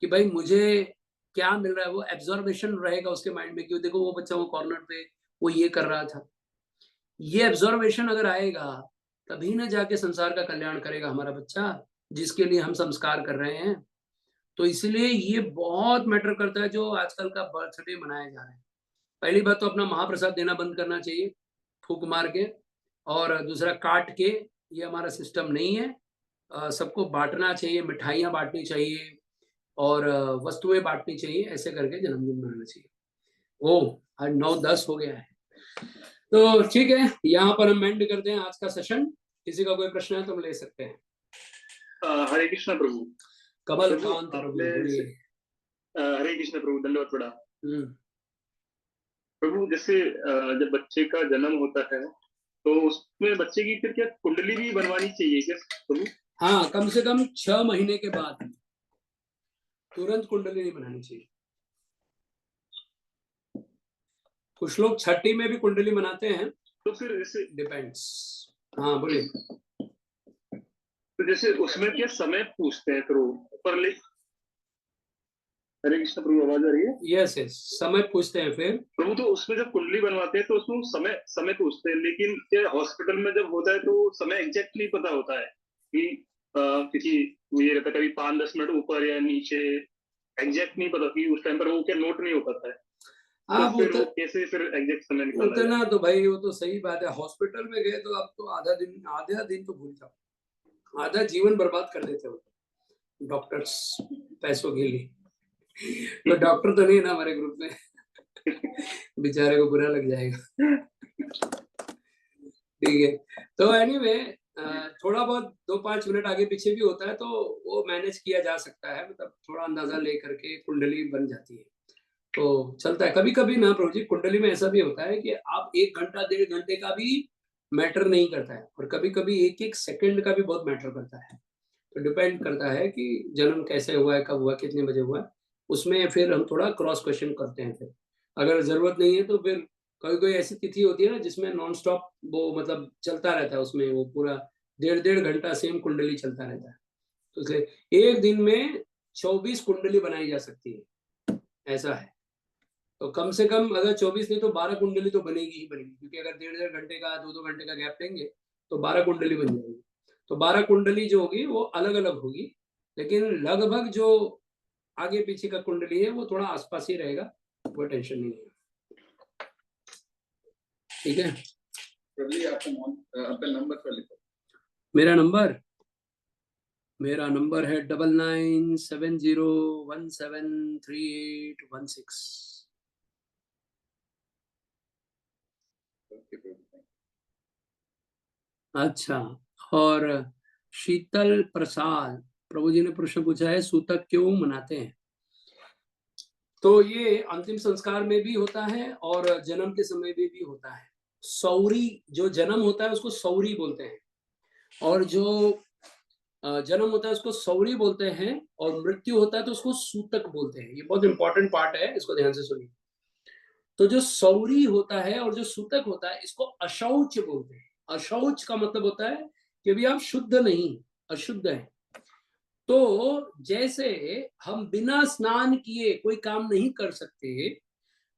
कि भाई मुझे क्या मिल रहा है। वो एब्जॉर्वेशन रहेगा उसके माइंड में कि देखो वो बच्चा वो कॉर्नर पे वो ये कर रहा था। ये एब्जॉर्वेशन अगर आएगा तभी ना जाके संसार का कल्याण करेगा हमारा बच्चा, जिसके लिए हम संस्कार कर रहे हैं। तो इसलिए ये बहुत मैटर करता है जो आजकल का बर्थडे मनाया जा रहा है। पहली बात तो अपना महाप्रसाद देना बंद करना चाहिए, फूक मार के। और दूसरा काट के, ये हमारा सिस्टम नहीं है। सबको बांटना चाहिए, मिठाइयाँ बांटनी चाहिए और वस्तुएं बांटनी चाहिए। ऐसे करके जन्मदिन मनाना चाहिए। आज 9:10 हो गया है, तो ठीक है, यहाँ पर हम एंड करते हैं आज का सेशन। किसी का कोई प्रश्न है तो हम ले सकते हैं। हरे कृष्ण प्रभु। कमल कांत प्रभु, हरे कृष्ण प्रभु, दंडवत प्रणाम। प्रभु जैसे जब बच्चे का जन्म होता है तो उसमें बच्चे की फिर क्या कुंडली भी बनवानी चाहिए क्या प्रभु? हाँ, कम से कम 6 महीने के बाद। तुरंत कुंडली नहीं बनानी चाहिए। कुछ लोग छठी में भी कुंडली बनाते हैं, तो फिर जैसे डिपेंड्स। हाँ बोलिए। तो जैसे उसमें क्या समय पूछते हैं प्रभु पर ले? हरे कृष्ण प्रभु, आवाज आ रही है? यस, समय पूछते हैं फिर प्रभु। तो उसमें जब कुंडली बनवाते हैं तो उसमें समय पूछते हैं, लेकिन क्या हॉस्पिटल में जब होता है तो समय एग्जैक्ट नहीं पता होता है? कि किसी ये रहता कभी 5-10 मिनट ऊपर या नीचे, एग्जैक्ट नहीं पता कि उस टाइम पर वो क्या नोट नहीं हो पाता है। हाँ, तो फिर वो कैसे फिर एग्जैक्ट समय निकाला जाए? उतना तो भाई वो तो सही बात है। हॉस्पिटल में गए तो आप तो आधा दिन तो भूल जाओ, आधा जीवन बर्बाद कर देते हो डॉक्टर्स पैसों के लिए। तो डॉक्टर तो नहीं ना हमारे ग्रुप में, बेचारे को बुरा लग जाएगा। ठीक है, तो एनीवे थोड़ा बहुत 2-5 मिनट आगे पीछे भी होता है तो वो मैनेज किया जा सकता है, मतलब थोड़ा अंदाजा लेकर के कुंडली बन जाती है तो चलता है। कभी कभी ना प्रभु जी कुंडली में ऐसा भी होता है कि आप 1 घंटा 1.5 घंटे का भी मैटर नहीं करता है, और कभी कभी 1-1 सेकंड का भी बहुत मैटर करता है। तो डिपेंड करता है कि जन्म कैसे हुआ है, कब हुआ, कितने बजे हुआ है, उसमें फिर हम थोड़ा क्रॉस क्वेश्चन करते हैं। फिर अगर जरूरत नहीं है तो फिर कोई कोई ऐसी तिथि होती है ना जिसमें नॉन स्टॉप वो मतलब चलता रहता है, उसमें वो पूरा 1.5 घंटा सेम कुंडली चलता रहता है। तो इसलिए एक दिन में 24 कुंडली बनाई जा सकती है, ऐसा है। तो कम से कम अगर 24 नहीं तो 12 कुंडली तो बनेगी ही बनेगी, क्योंकि अगर 1.5 घंटे का 2-2 घंटे का गैप लेंगे तो 12 कुंडली बन जाएगी। तो 12 कुंडली जो होगी वो अलग अलग होगी, लेकिन लगभग जो आगे पीछे का कुंडली है वो थोड़ा आसपास ही रहेगा, कोई टेंशन नहीं है। ठीक है, आपका नंबर पर लिखो। मेरा नंबर है 9970173816। अच्छा, और शीतल प्रसाद प्रभु जी ने प्रश्न पूछा है, सूतक क्यों मनाते हैं? तो ये अंतिम संस्कार में भी होता है और जन्म के समय में भी होता है। सौरी जो जन्म होता है उसको सौरी बोलते हैं, और जो जन्म होता है उसको सौरी बोलते हैं, और मृत्यु होता है तो उसको सूतक बोलते हैं। ये बहुत इंपॉर्टेंट पार्ट है, इसको ध्यान से सुनिए। तो जो सौरी होता है और जो सूतक होता है इसको अशौच बोलते हैं। अशौच का मतलब होता है कि अभी आप शुद्ध नहीं, अशुद्ध है। तो जैसे हम बिना स्नान किए कोई काम नहीं कर सकते,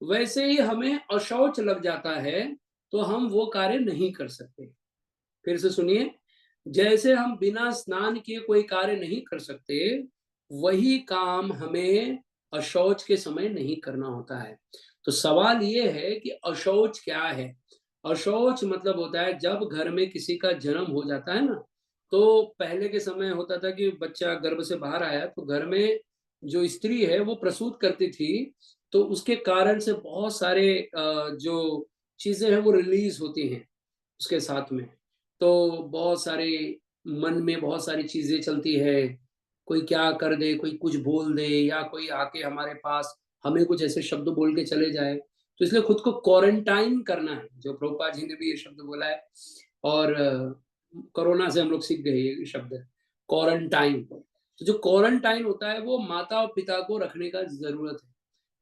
वैसे ही हमें अशौच लग जाता है तो हम वो कार्य नहीं कर सकते। फिर से सुनिए, जैसे हम बिना स्नान किए कोई कार्य नहीं कर सकते, वही काम हमें अशौच के समय नहीं करना होता है। तो सवाल ये है कि अशौच क्या है? अशौच मतलब होता है जब घर में किसी का जन्म हो जाता है ना, तो पहले के समय होता था कि बच्चा गर्भ से बाहर आया तो घर में जो स्त्री है वो प्रसूत करती थी, तो उसके कारण से बहुत सारे जो चीजें हैं वो रिलीज होती हैं उसके साथ में। तो बहुत सारे मन में बहुत सारी चीजें चलती है, कोई क्या कर दे, कोई कुछ बोल दे, या कोई आके हमारे पास हमें कुछ ऐसे शब्द बोल के चले जाए। तो इसलिए खुद को क्वारंटाइन करना है, जो प्रभुपाद जी ने भी ये शब्द बोला है, और कोरोना से हम लोग सीख गए ये शब्द क्वारंटाइन। तो जो क्वारंटाइन होता है वो माता और पिता को रखने का जरूरत है,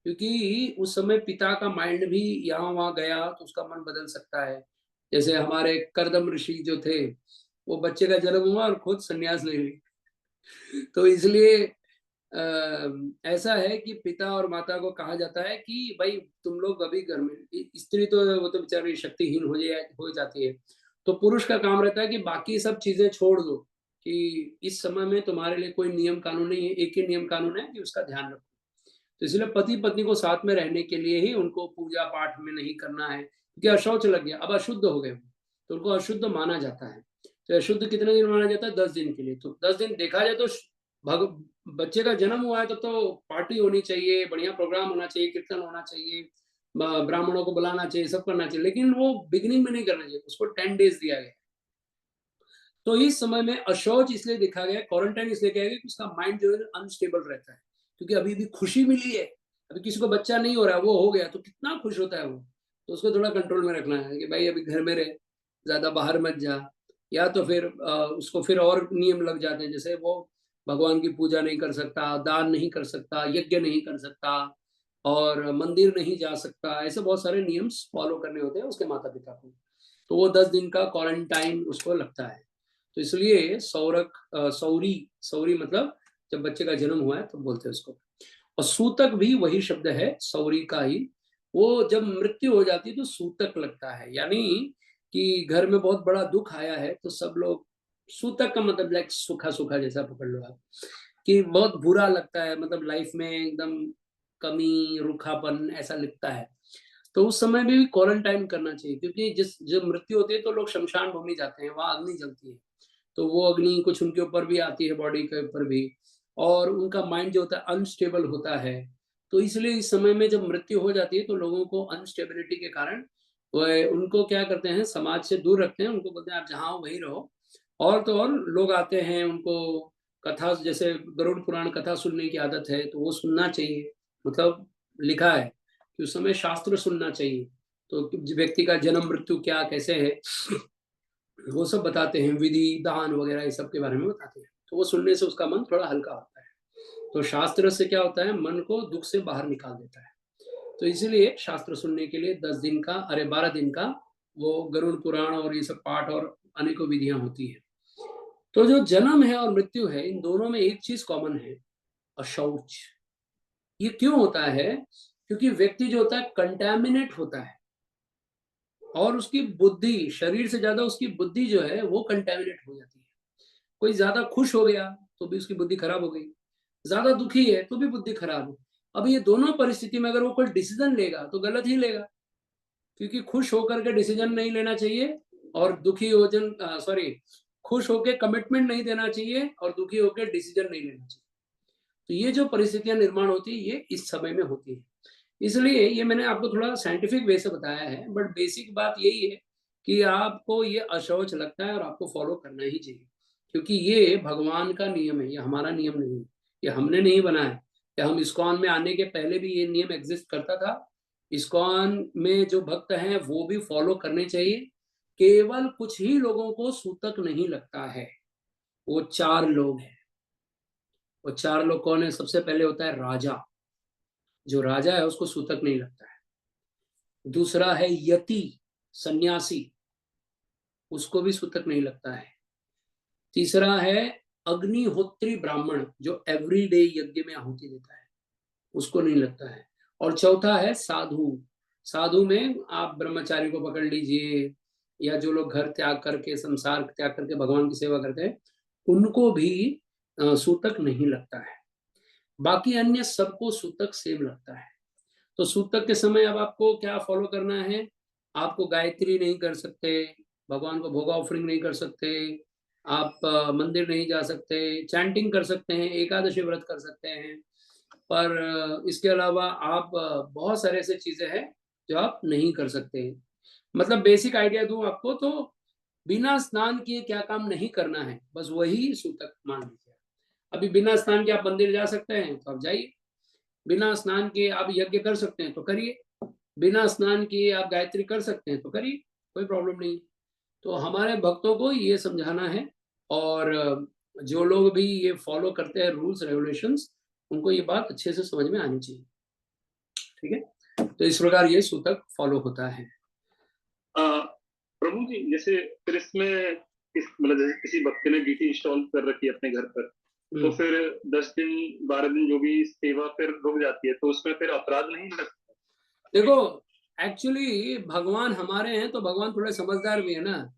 क्योंकि उस समय पिता का माइंड भी यहाँ वहां गया तो उसका मन बदल सकता है। जैसे हमारे करदम ऋषि जो थे, वो बच्चे का जन्म हुआ और खुद संन्यास ले ली। तो इसलिए ऐसा है कि पिता और माता को कहा जाता है कि भाई तुम लोग अभी घर में, स्त्री तो वो तो बेचारी शक्तिहीन हो जाती है, तो पुरुष का काम रहता है कि बाकी सब चीजें छोड़ दो, कि इस समय में तुम्हारे लिए कोई नियम कानून नहीं है, एक ही नियम कानून है कि उसका ध्यान रखो। तो इसलिए पति पत्नी को साथ में रहने के लिए ही उनको पूजा पाठ में नहीं करना है, क्योंकि अशौच लग गया, अब अशुद्ध हो गए तो उनको अशुद्ध माना जाता है। तो अशुद्ध कितने दिन माना जाता है? 10 दिन के लिए। तो 10 दिन देखा जाए तो बच्चे का जन्म हुआ है तब तो पार्टी होनी चाहिए, बढ़िया प्रोग्राम होना चाहिए, कीर्तन होना चाहिए, ब्राह्मणों को बुलाना चाहिए, सब करना चाहिए, लेकिन वो बिगिनिंग में नहीं करना चाहिए, उसको 10 डेज दिया गया। तो इस समय में अशौच इसलिए देखा गया, क्वारंटाइन इसलिए किया गया कि उसका माइंड जो है अनस्टेबल रहता है, क्योंकि अभी भी खुशी मिली है, अभी किसी को बच्चा नहीं हो रहा है, वो हो गया तो कितना खुश होता है वो। तो उसको थोड़ा कंट्रोल में रखना है कि भाई अभी घर में रहे, ज्यादा बाहर मत जा, या तो फिर उसको फिर और नियम लग जाते हैं, जैसे वो भगवान की पूजा नहीं कर सकता, दान नहीं कर सकता, यज्ञ नहीं कर सकता, और मंदिर नहीं जा सकता, ऐसे बहुत सारे नियम्स फॉलो करने होते हैं उसके माता पिता को। तो वो 10 दिन का क्वारंटाइन उसको लगता है। तो इसलिए सौरी सौरी मतलब जब बच्चे का जन्म हुआ है तो बोलते हैं उसको। और सूतक भी वही शब्द है, सौरी का ही। वो जब मृत्यु हो जाती है तो सूतक लगता है, यानी कि घर में बहुत बड़ा दुख आया है तो सब लोग सूतक का मतलब लाइक सूखा सूखा जैसा पकड़ लो आप, कि बहुत बुरा लगता है, मतलब लाइफ में एकदम कमी, रूखापन ऐसा लगता है, तो उस समय भी क्वारंटाइन करना चाहिए। क्योंकि जब मृत्यु होती है तो लोग शमशान भूमि जाते हैं, वहां अग्नि जलती है, तो वो अग्नि कुछ उनके ऊपर भी आती है, बॉडी के ऊपर भी, और उनका माइंड जो होता है अनस्टेबल होता है। तो इसलिए इस समय में जब मृत्यु हो जाती है तो लोगों को अनस्टेबिलिटी के कारण वह उनको क्या करते हैं, समाज से दूर रखते हैं, उनको बोलते हैं आप जहाँ हो वहीं रहो। और तो और लोग आते हैं, उनको कथा, जैसे गरुड़ पुराण कथा सुनने की आदत है तो वो सुनना चाहिए। मतलब लिखा है कि उस समय शास्त्र सुनना चाहिए, तो व्यक्ति का जन्म मृत्यु क्या कैसे है वो सब बताते हैं, विधि दान वगैरह ये सब के बारे में बताते हैं, तो वो सुनने से उसका मन थोड़ा हल्का होता है। तो शास्त्र से क्या होता है, मन को दुख से बाहर निकाल देता है। तो इसीलिए शास्त्र सुनने के लिए 10 दिन का, अरे 12 दिन का वो गरुड़ पुराण और ये सब पाठ और अनेकों विधियां होती है। तो जो जन्म है और मृत्यु है, इन दोनों में एक चीज कॉमन है, अशौच। ये क्यों होता है? क्योंकि व्यक्ति जो होता है कंटैमिनेट होता है, और उसकी बुद्धि, शरीर से ज्यादा उसकी बुद्धि जो है वो कंटैमिनेट हो जाती है। कोई ज्यादा खुश हो गया तो भी उसकी बुद्धि खराब हो गई, ज्यादा दुखी है तो भी बुद्धि खराब हो। अब ये दोनों परिस्थिति में अगर वो कोई डिसीजन लेगा तो गलत ही लेगा, क्योंकि खुश होकर के डिसीजन नहीं लेना चाहिए, और दुखी हो खुश होकर कमिटमेंट नहीं देना चाहिए, और दुखी होकर डिसीजन नहीं लेना चाहिए। तो ये जो परिस्थितियां निर्माण होती है ये इस समय में होती है। इसलिए ये मैंने आपको थोड़ा साइंटिफिक वे से बताया है, बट बेसिक बात यही है कि आपको ये अशौच लगता है और आपको फॉलो करना ही चाहिए, क्योंकि ये भगवान का नियम है, ये हमारा नियम नहीं है, ये हमने नहीं बनाया। या हम इस्कॉन में आने के पहले भी ये नियम एग्जिस्ट करता था। इस्कॉन में जो भक्त हैं वो भी फॉलो करने चाहिए। केवल कुछ ही लोगों को सूतक नहीं लगता है, वो 4 लोग हैं। वो 4 लोग कौन है? सबसे पहले होता है राजा, जो राजा है उसको सूतक नहीं लगता है। दूसरा है यति, सन्यासी, उसको भी सूतक नहीं लगता है। तीसरा है अग्निहोत्री ब्राह्मण, जो एवरीडे यज्ञ में आहुति देता है, उसको नहीं लगता है। और चौथा है साधु। साधु में आप ब्रह्मचारी को पकड़ लीजिए, या जो लोग घर त्याग करके, संसार त्याग करके भगवान की सेवा करते हैं, उनको भी सूतक नहीं लगता है। बाकी अन्य सबको सूतक सेम लगता है। तो सूतक के समय अब आपको क्या फॉलो करना है? आपको गायत्री नहीं कर सकते, भगवान को भोग ऑफरिंग नहीं कर सकते, आप मंदिर नहीं जा सकते, चैंटिंग कर सकते हैं, एकादशी व्रत कर सकते हैं, पर इसके अलावा आप बहुत सारे ऐसे चीजें हैं जो आप नहीं कर सकते हैं। मतलब बेसिक आइडिया दूं आपको तो बिना स्नान किए क्या काम नहीं करना है, बस वही सूतक मान लीजिए। अभी बिना स्नान के आप मंदिर जा सकते हैं तो आप जाइए, बिना स्नान किए आप यज्ञ कर सकते हैं तो करिए, बिना स्नान किए आप गायत्री कर सकते हैं तो करिए, कोई प्रॉब्लम नहीं। तो हमारे भक्तों को ये समझाना है, और जो लोग भी ये फॉलो करते हैं रूल्स रेगुलेशंस, उनको ये बात अच्छे से समझ में आनी चाहिए। ठीक है, तो इस प्रकार ये सूतक फॉलो होता है। प्रभु जी, जैसे फिर इसमें मतलब जैसे किसी भक्त ने डीटी इंस्टॉल कर रखी है अपने घर पर, तो फिर 10 दिन 12 दिन जो भी सेवा फिर रुक जाती है, तो उसमें फिर अपराध नहीं लगता? देखो, एक्चुअली भगवान हमारे हैं तो भगवान थोड़े समझदार भी है ना।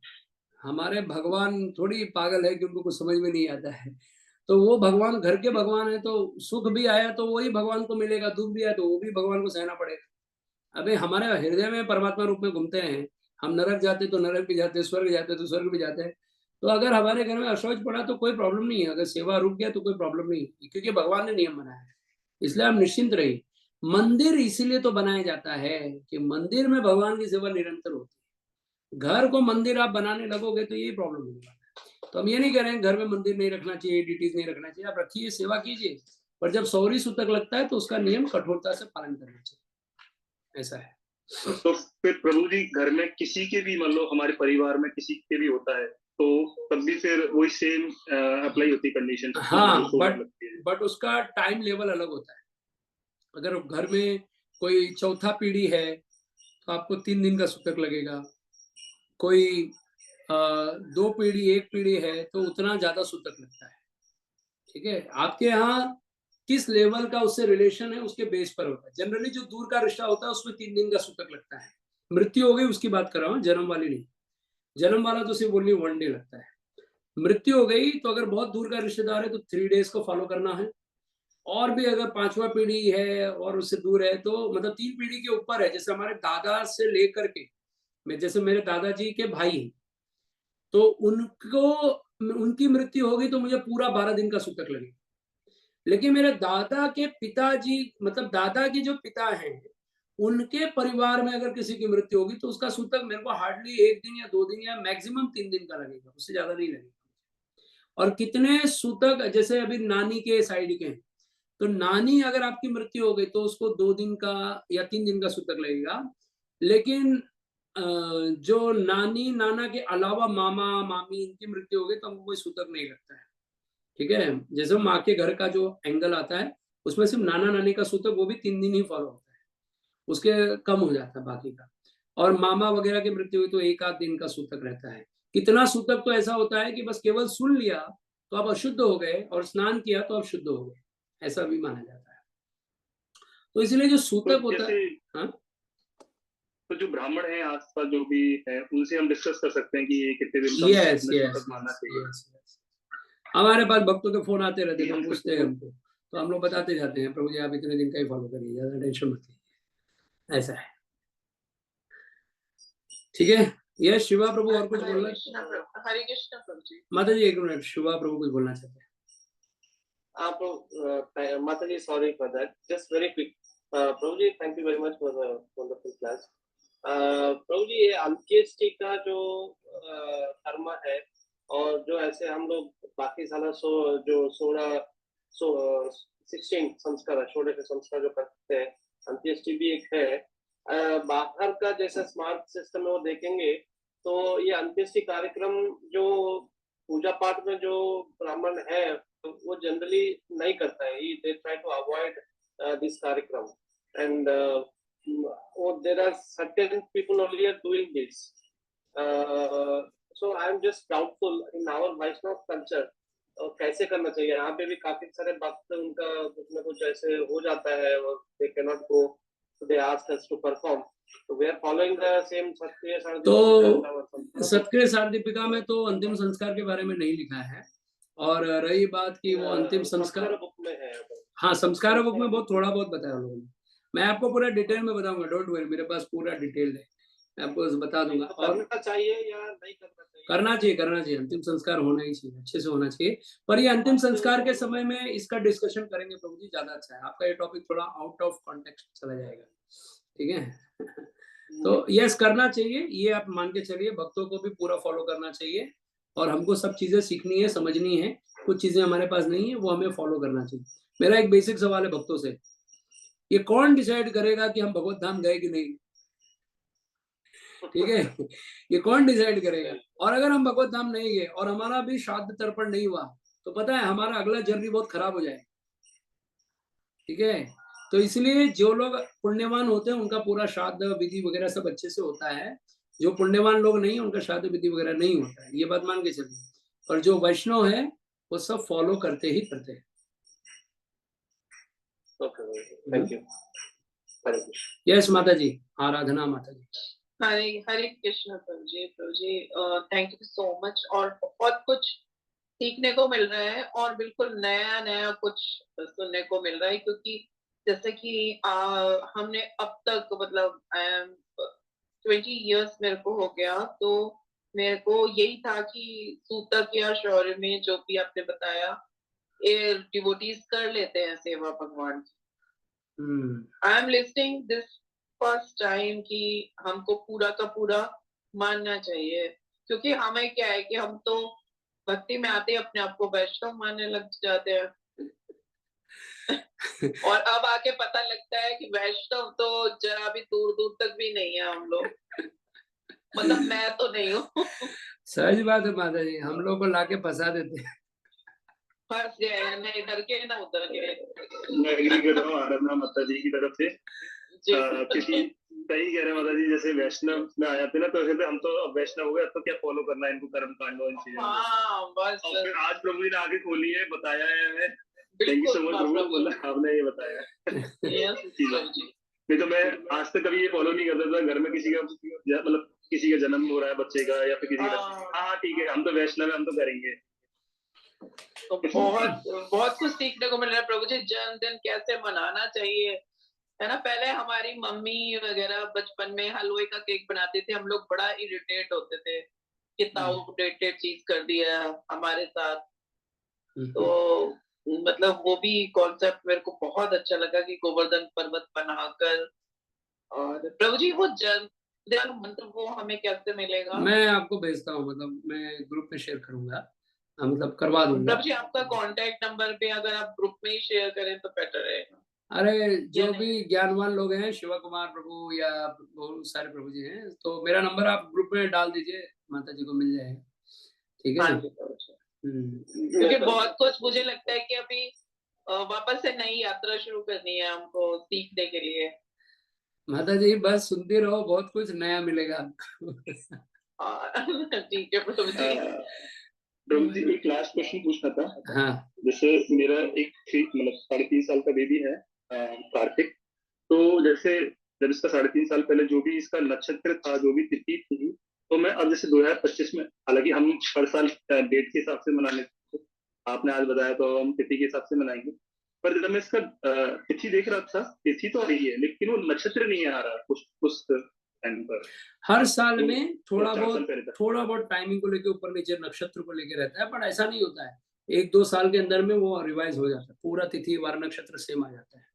हमारे भगवान थोड़ी पागल है कि उनको कुछ समझ में नहीं आता है। तो वो भगवान घर के भगवान है, तो सुख भी आया तो वही भगवान को मिलेगा, दुख भी आया तो वो भी भगवान को सहना पड़ेगा। अबे हमारे हृदय में परमात्मा रूप में घूमते हैं, हम नरक जाते तो नरक भी जाते, स्वर्ग जाते तो स्वर्ग भी जाते हैं। तो अगर हमारे घर में अशौच पड़ा तो कोई प्रॉब्लम नहीं है, अगर सेवा रुक गया तो कोई प्रॉब्लम नहीं है, क्योंकि भगवान ने नियम बनाया है। इसलिए आप निश्चिंत रहिए। मंदिर इसीलिए तो बनाया जाता है कि मंदिर में भगवान की सेवा निरंतर होती है। घर को मंदिर आप बनाने लगोगे तो यही प्रॉब्लम होगा। तो हम ये नहीं कह रहे हैं घर में मंदिर नहीं रखना चाहिए, डीटीज नहीं रखना चाहिए, आप रखिए, सेवा कीजिए, पर जब सौरी सूतक लगता है तो उसका नियम कठोरता से पालन करना चाहिए, ऐसा है। तो फिर प्रभु जी, घर में किसी के भी, मान लो हमारे परिवार में किसी के भी होता है, तो तब भी फिर वही सेम अप्लाई होती है कंडीशन? हाँ, बट उसका टाइम लेवल अलग होता है। अगर घर में कोई चौथा पीढ़ी है तो आपको 3 दिन का सूतक लगेगा। कोई 2 पीढ़ी 1 पीढ़ी है तो उतना ज्यादा सूतक लगता है। ठीक है, आपके यहाँ किस लेवल का उससे रिलेशन है उसके बेस पर होता है। जनरली जो दूर का रिश्ता होता है उसमें 3 दिन का सूतक लगता है। मृत्यु हो गई उसकी बात कर रहा हूँ, जन्म वाली नहीं। जन्म वाला तो सिर्फ ओनली 1 डे लगता है। मृत्यु हो गई तो अगर बहुत दूर का रिश्तेदार है तो 3 डेज को फॉलो करना है, और भी अगर 5वां पीढ़ी है और उससे दूर है तो मतलब 3 पीढ़ी के ऊपर है, जैसे हमारे दादा से लेकर के जैसे मेरे दादाजी के भाई, तो उनको उनकी मृत्यु होगी तो मुझे पूरा 12 दिन का सूतक लगेगा। लेकिन मेरे दादा के पिताजी मतलब दादा के जो पिता हैं, उनके परिवार में अगर किसी की मृत्यु होगी तो उसका सूतक मेरे को हार्डली 1 दिन या 2 दिन या मैक्सिमम 3 दिन का लगेगा, उससे ज्यादा नहीं लगेगा। और कितने सूतक, जैसे अभी नानी के साइड के हैं, तो नानी अगर आपकी मृत्यु हो गई तो उसको 2 दिन का या 3 दिन का सूतक लगेगा। लेकिन जो नानी नाना के अलावा मामा मामी इनकी मृत्यु हो गई तो हमको कोई सूतक नहीं लगता है। ठीक है, जैसे माँ के घर का जो एंगल आता है उसमें सिर्फ नाना नानी का सूतक वो भी 3 दिन ही फॉलो होता है, उसके कम हो जाता है बाकी का। और मामा वगैरह की मृत्यु हुई तो 1 आध दिन का सूतक रहता है। कितना सूतक तो ऐसा होता है कि बस केवल सुन लिया तो आप अशुद्ध हो गए और स्नान किया तो आप शुद्ध हो गए, ऐसा भी माना जाता है। तो इसलिए जो सूतक होता है, हाँ, तो जो ब्राह्मण है आसपास जो भी है उनसे हम डिस्कस कर सकते हैं कि ये कितने दिन का यस सूतक मानना चाहिए। हमारे पास भक्तों के फोन आते रहते हैं, पूछते हैं हमको, तो हम लोग बताते जाते हैं प्रभु जी आप इतने दिन का ही फॉलो करिए, ज्यादा टेंशन मत लीजिए, ऐसा है। ठीक है, ये शिवा प्रभु और कुछ बोलना? हरे कृष्ण प्रभु जी। माता जी 1 मिनट, शिवा प्रभु कुछ बोलना चाहते हैं आप? माता जी sorry for that, just very quick. प्रभु जी thank you very much for the wonderful class. प्रभु जी ये अंत्येष्टि का जो कर्म है और जो ऐसे हम लोग बाकी साला जो 16 संस्कार 16 संस्कार जो करते हैं, अंत्येष्टि भी एक है। बाहर का जैसा स्मार्ट सिस्टम है वो देखेंगे तो ये अंत्येष्टि कार्यक्रम जो पूजा पाठ में जो ब्राह्मण है वो जनरली नहीं करता है, they try to avoid this कार्यक्रम and there are certain people only are doing this. So I am just doubtful in our Vaishnav culture कैसे करना चाहिए। यहाँ पे भी काफी सारे भक्त उनका कुछ न कुछ ऐसे हो जाता है और they cannot go, so they ask us to perform. So we are following the same सत्क्रिय सारदीपिका। तो सत्क्रिय सारदीपिका में तो अंतिम संस्कार के बारे में नहीं लिखा है, और रही बात की वो अंतिम संस्कार बुक में है। हाँ, संस्कार बुक में बहुत थोड़ा बहुत बताया लोगों ने, मैं आपको पूरा डिटेल में बताऊंगा, डोंट वरी, मेरे पास पूरा डिटेल है, मैं आपको बता दूंगा। तो करना चाहिए या नहीं करना चाहिए? करना चाहिए, करना चाहिए, अंतिम संस्कार होना ही चाहिए, अच्छे से होना चाहिए। पर ये अंतिम संस्कार के समय में इसका डिस्कशन करेंगे प्रभु जी, ज्यादा अच्छा है, आपका ये टॉपिक थोड़ा आउट ऑफ कॉन्टेक्स्ट चला जाएगा। ठीक है तो यस करना चाहिए, ये आप मान के चलिए, भक्तों को भी पूरा फॉलो करना चाहिए, और हमको सब चीजें सीखनी है, समझनी है, कुछ चीजें हमारे पास नहीं है वो हमें फॉलो करना चाहिए। मेरा एक बेसिक सवाल है भक्तों से, ये कौन डिसाइड करेगा कि हम भगवत धाम गए कि नहीं? ठीक है ये कौन डिसाइड करेगा? और अगर हम भगवत धाम नहीं गए और हमारा भी श्राद्ध तर्पण नहीं हुआ तो पता है हमारा अगला जर्नी बहुत खराब हो जाएगा। ठीक है, तो इसलिए जो लोग पुण्यवान होते हैं उनका पूरा श्राद्ध विधि वगैरह सब अच्छे से होता है, जो पुण्यवान लोग नहीं है उनका श्राद्ध विधि वगैरह नहीं होता है, ये बात मान के चलिए। और जो वैष्णव है वो सब फॉलो करते ही करते हैं। Thank you. यस माता जी, आराधना माता जी। हरे हरे कृष्ण प्रभु जी थैंक यू सो मच, और बहुत कुछ सीखने को मिल रहा है और बिल्कुल नया नया कुछ सुनने को मिल रहा है, क्योंकि जैसे कि हमने अब तक मतलब 20 इयर्स मेरे को हो गया, तो मेरे को यही था कि सूतक या शौर्य में जो भी आपने बताया ये डिवोटीज कर लेते हैं सेवा भगवान की। I am listing this first time कि हमको पूरा का पूरा मानना चाहिए, क्योंकि हमें क्या है कि हम तो भक्ति में आते अपने आप को वैष्णव मानने लग जाते हैं और अब आके पता लगता है कि वैष्णव तो जरा भी दूर दूर तक भी नहीं है हम लोग मतलब मैं तो नहीं हूँ। सहज बात है माता जी, हम लोग को लाके फंसा देते हैं। फंस गए, न इधर के न उधर के। मैं एग्री कर रहा हूँ आराधना माता जी की तरफ से, क्योंकि सही कह रहे हैं माता जी, जैसे वैष्णव में आ जाते ना तो कहते हम तो अब वैष्णव हो गए, अब तो क्या फॉलो करना है इनको, कर्म कांडो इन चीजों। हाँ बस। और फिर आज प्रभु जी ने आगे खोली है, बताया है हमें। थैंक यू सो मच प्रभु, बोला आपने ये बताया। नहीं तो मैं आज तक कभी ये फॉलो नहीं करता था, घर में किसी का मतलब किसी का जन्म हो रहा है बच्चे का या फिर किसी का, हाँ ठीक है हम तो वैष्णव है हम तो करेंगे। तो बहुत बहुत कुछ सीखने को मिल रहा है प्रभु जी। जन्मदिन कैसे मनाना चाहिए, है ना। पहले हमारी मम्मी वगैरह बचपन में हलवे का केक बनाते थे, हम लोग बड़ा इरिटेट होते थे, कितना आउटडेटेड चीज कर दिया हमारे साथ। तो मतलब वो भी कॉन्सेप्ट मेरे को बहुत अच्छा लगा कि गोवर्धन पर्वत बनाकर। और प्रभु जी वो जन्मदिन मंत्र वो हमें कैसे मिलेगा? मैं आपको भेजता हूँ, मतलब मैं ग्रुप में शेयर करूंगा, मतलब करवा दूंगा। प्रभु जी आपका कांटेक्ट नंबर पे अगर आप ग्रुप में ही शेयर करें तो बेटर रहेगा। अरे जो भी ज्ञानवान लोग हैं, शिव कुमार प्रभु या बहुत सारे प्रभु जी हैं, तो मेरा नंबर आप ग्रुप में डाल दीजिए, माता जी को मिल जाएगा, ठीक है। हाँ जी क्योंकि बहुत कुछ मुझे लगता है कि अभी वापस से नई यात्रा शुरू करनी है हमको सीखने के लिए। माता जी बस सुनते रहो, बहुत कुछ नया मिलेगा आपको। ठीक है प्रभु जी। प्रभु जी एक लास्ट क्वेश्चन पूछना था। हाँ। जैसे मेरा एक 3.5 साल का बेबी है कार्तिक, तो जैसे जब इसका 3.5 साल पहले जो भी इसका नक्षत्र था, जो भी तिथि थी, तो मैं अब जैसे 2025 में, हालांकि हम हर साल डेट के हिसाब से मनाने, आपने आज बताया तो हम तिथि के हिसाब से मनाएंगे, पर जब मैं इसका तिथि देख रहा था, तिथि तो आ रही है लेकिन वो नक्षत्र नहीं आ रहा कुछ टाइम पर। हर साल में थोड़ा बहुत टाइमिंग को लेके ऊपर नीचे नक्षत्र को लेके रहता है, पर ऐसा नहीं होता है, 1-2 साल के अंदर में वो रिवाइज हो जाता है, पूरा तिथि वार नक्षत्र सेम आ जाता है।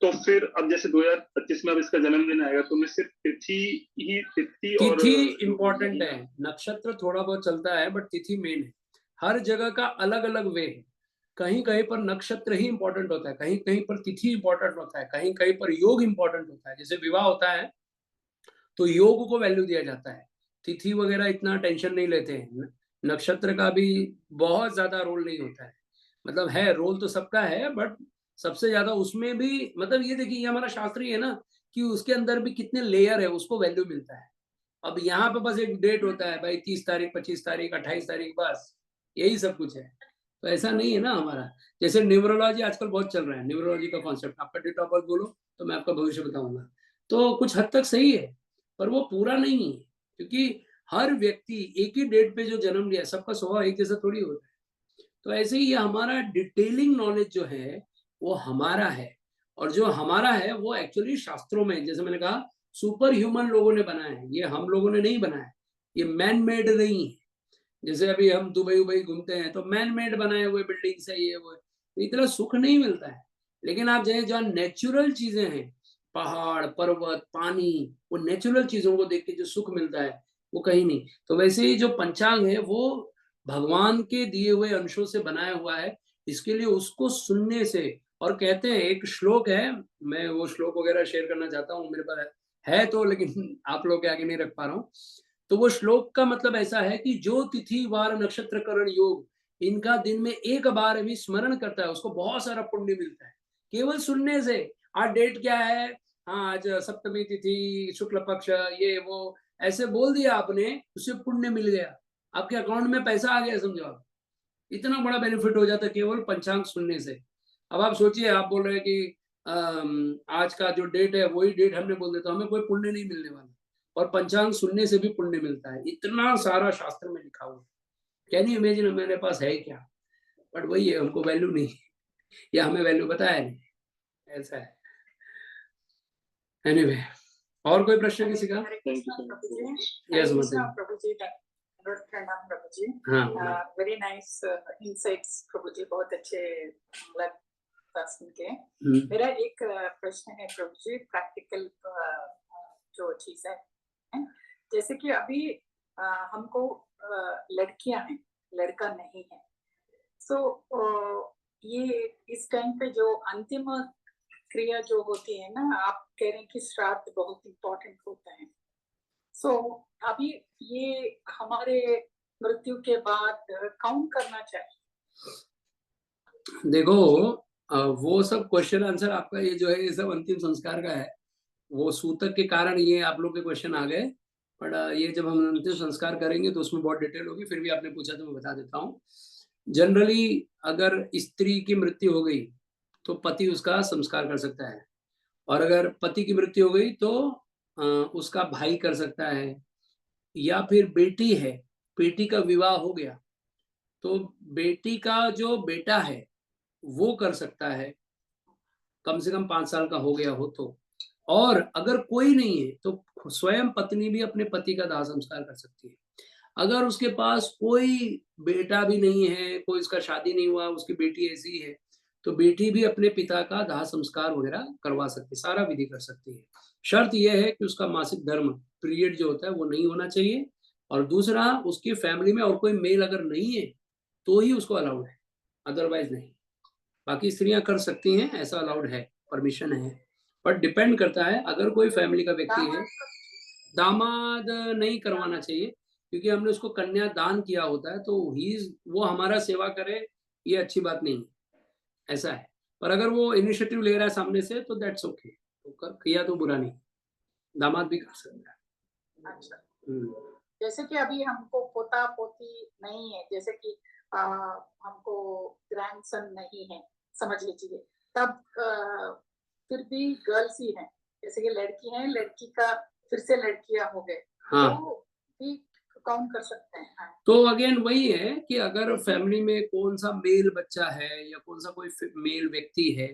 तो फिर अब जैसे 2025 में अब इसका जन्मदिन आएगा, तो मैं सिर्फ तिथि और इम्पोर्टेंट है, नक्षत्र थोड़ा बहुत चलता है बट तिथि मेन है। हर जगह का अलग अलग वे है, कहीं कहीं पर नक्षत्र ही इंपॉर्टेंट होता है, कहीं कहीं पर तिथि इंपॉर्टेंट होता है, कहीं कहीं पर योग इंपॉर्टेंट होता है। जैसे विवाह होता है तो योग को वैल्यू दिया जाता है, तिथि वगैरह इतना टेंशन नहीं लेते हैं। नक्षत्र का भी बहुत ज्यादा रोल नहीं होता है, मतलब है रोल तो सबका है, बट सबसे ज्यादा उसमें भी, मतलब ये देखिए ये हमारा शास्त्र ही है ना कि उसके अंदर भी कितने लेयर है, उसको वैल्यू मिलता है। अब यहाँ पे बस एक डेट होता है भाई, 30 तारीख, 25 तारीख, 28 तारीख, बस यही सब कुछ है। तो ऐसा नहीं है ना हमारा। जैसे न्यूमरोलॉजी आजकल बहुत चल रहा है, न्यूमरोलॉजी का कॉन्सेप्ट, आपका डेट ऑफ बर्थ बोलो तो मैं आपका भविष्य बताऊंगा, तो कुछ हद तक सही है, पर वो पूरा नहीं है, क्योंकि हर व्यक्ति एक ही डेट पे जो जन्म लिया, सबका स्वभाव एक जैसा थोड़ी होता है। तो ऐसे ही हमारा डिटेलिंग नॉलेज जो है वो हमारा है, और जो हमारा है वो एक्चुअली शास्त्रों में, जैसे मैंने कहा, सुपर ह्यूमन लोगों ने बनाया है, ये हम लोगों ने नहीं बनाया, ये मैन मेड नहीं है। जैसे अभी हम दुबई घूमते हैं तो मैन मेड बनाए हुए बिल्डिंग से ये वो, इतना सुख नहीं मिलता है। लेकिन आप जहाँ नेचुरल चीजें हैं, पहाड़ पर्वत पानी, वो नेचुरल चीजों को देख के जो सुख मिलता है वो कहीं नहीं। तो वैसे ही जो पंचांग है वो भगवान के दिए हुए अंशों से बनाया हुआ है, इसके लिए उसको सुनने से, और कहते हैं एक श्लोक है, मैं वो श्लोक वगैरह शेयर करना चाहता हूँ, मेरे पास है तो, लेकिन आप लोग के आगे नहीं रख पा रहा हूँ। तो वो श्लोक का मतलब ऐसा है कि जो तिथि वार नक्षत्र करण योग इनका दिन में एक बार भी स्मरण करता है, उसको बहुत सारा पुण्य मिलता है, केवल सुनने से। आज डेट क्या है, हाँ आज सप्तमी तिथि शुक्ल पक्ष, ये वो ऐसे बोल दिया आपने, उससे पुण्य मिल गया, आपके अकाउंट में पैसा आ गया, समझो आप, इतना बड़ा बेनिफिट हो जाता है केवल पंचांग सुनने से। अब आप सोचिए, आप बोल रहे हैं कि आज का जो डेट है वही डेट हमने बोल दिया तो हमें कोई पुण्य नहीं मिलने वाला, और पंचांग सुनने से भी पुण्य मिलता है, इतना सारा शास्त्र में लिखा हुआ है। कैन यू इमेजिन मेरे पास है क्या, बट वही है, हमको वैल्यू नहीं, या हमें वैल्यू बताया नहीं, ऐसा है। एनीवे, और कोई प्रश्न किसी का? यस प्रभु जी, प्रणाम प्रभु जी। हाँ, वेरी नाइस इनसाइट्स प्रभु जी, बहुत अच्छे मतलब सुन के। मेरा एक प्रश्न है प्रभु जी, प्रैक्टिकल जो चीज है, जैसे कि अभी हमको लड़कियां हैं, लड़का नहीं है, सो ये इस टाइम पे जो अंतिम क्रिया जो होती है ना, आप कह रहे हैं कि श्राद्ध बहुत इम्पोर्टेंट होता है, सो अभी ये हमारे मृत्यु के बाद काउंट करना चाहिए? देखो वो सब क्वेश्चन आंसर आपका ये जो है, ये सब अंतिम संस्कार का है, वो सूतक के कारण ये आप लोग के क्वेश्चन आ गए, बट ये जब हम अंतिम संस्कार करेंगे तो उसमें बहुत डिटेल होगी, फिर भी आपने पूछा तो मैं बता देता हूँ। जनरली अगर स्त्री की मृत्यु हो गई तो पति उसका संस्कार कर सकता है, और अगर पति की मृत्यु हो गई तो उसका भाई कर सकता है, या फिर बेटी है, बेटी का विवाह हो गया, तो बेटी का जो बेटा है वो कर सकता है, कम से कम 5 साल का हो गया हो तो। और अगर कोई नहीं है तो स्वयं पत्नी भी अपने पति का दाह संस्कार कर सकती है। अगर उसके पास कोई बेटा भी नहीं है, कोई उसका शादी नहीं हुआ, उसकी बेटी ऐसी है, तो बेटी भी अपने पिता का दाह संस्कार वगैरह करवा सकती है, सारा विधि कर सकती है। शर्त यह है कि उसका मासिक धर्म पीरियड जो होता है वो नहीं होना चाहिए, और दूसरा उसकी फैमिली में और कोई मेल अगर नहीं है तो ही उसको अलाउड है, अदरवाइज नहीं। बाकी स्त्रियां कर सकती हैं, ऐसा अलाउड है, परमिशन है, पर डिपेंड करता है। अगर कोई फैमिली का व्यक्ति है, दामाद नहीं करवाना चाहिए, क्योंकि हमने उसको कन्या दान किया होता है, तो वो हमारा सेवा करे, ये अच्छी बात नहीं है, ऐसा है। पर अगर वो इनिशिएटिव ले रहा है सामने से तो दैट्स ओके, तो किया तो बुरा नहीं, दामाद भी कर सकता है। अच्छा, जैसे कि अभी हमको पोता पोती नहीं है, जैसे कि हमको ग्रैंडसन नहीं है, समझ लीजिए, तब फिर भी गर्ल्स ही हैं, जैसे कि लड़की है, लड़की का फिर से लड़कियां हो गए, हाँ, तो भी काउंट कर सकते हैं। हाँ। तो अगेन वही है कि अगर फैमिली में कौन सा मेल बच्चा है या कौन सा कोई मेल व्यक्ति है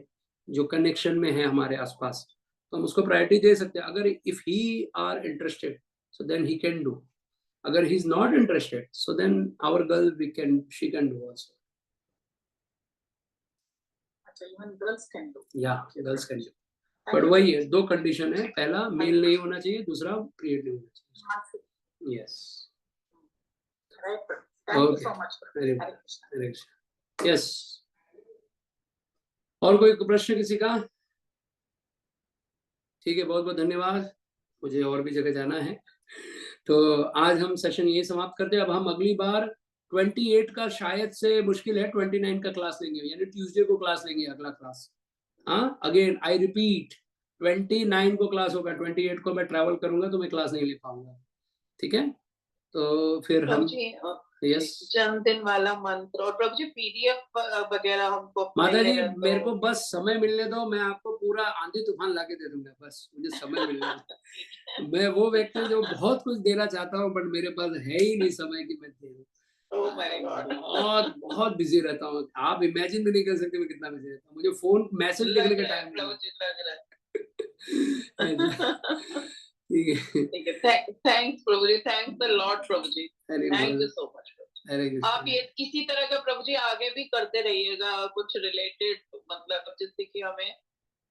जो कनेक्शन में है हमारे आसपास, तो हम उसको प्रायोरिटी दे सकते हैं। अगर if he are interested so then he can do, अगर he is not interested so then our girl she can do also. अच्छा, इवन गर्ल्स कैन डू। या गर्ल्स कैन डू, बट वही है, 2 कंडीशन है, पहला मेल नहीं होना चाहिए, दूसरा पीरियड नहीं होना चाहिए। Yes, thank you so much. Yes, और कोई प्रश्न किसी का? ठीक है, बहुत बहुत धन्यवाद, मुझे और भी जगह जाना है, तो आज हम सेशन यही समाप्त करते हैं। अब हम अगली बार 28 का शायद से मुश्किल है, 29 का क्लास लेंगे, यानी ट्यूसडे को क्लास लेंगे, अगला क्लास। हाँ, अगेन आई रिपीट, 29 को क्लास होगा, 28 को मैं ट्रैवल करूंगा तो मैं क्लास नहीं ले पाऊंगा, ठीक है? तो फिर हम यस, जन्मदिन वाला मंत्र और प्रभु जी पीडीएफ वगैरह हमको माता जी मेरे को बस समय मिलने दो, मैं आपको पूरा आंधी तूफान लाके दे दूंगा, बस मुझे समय मिलने दो। मैं वो व्यक्ति जो बहुत कुछ देना चाहता हूँ, बट मेरे पास है ही नहीं समय कि मैं दे दूं। बहुत बहुत बिजी रहता हूँ, आप इमेजिन भी नहीं कर सकते मैं कितना बिजी रहता हूँ, मुझे फोन मैसेज देखने का टाइम ठीक है। Thanks Prabhu ji, thanks the lord Prabhu ji, thank you so much. आप ये इसी तरह का प्रभु जी आगे भी करते रहिएगा, कुछ रिलेटेड, मतलब जिससे कि हमें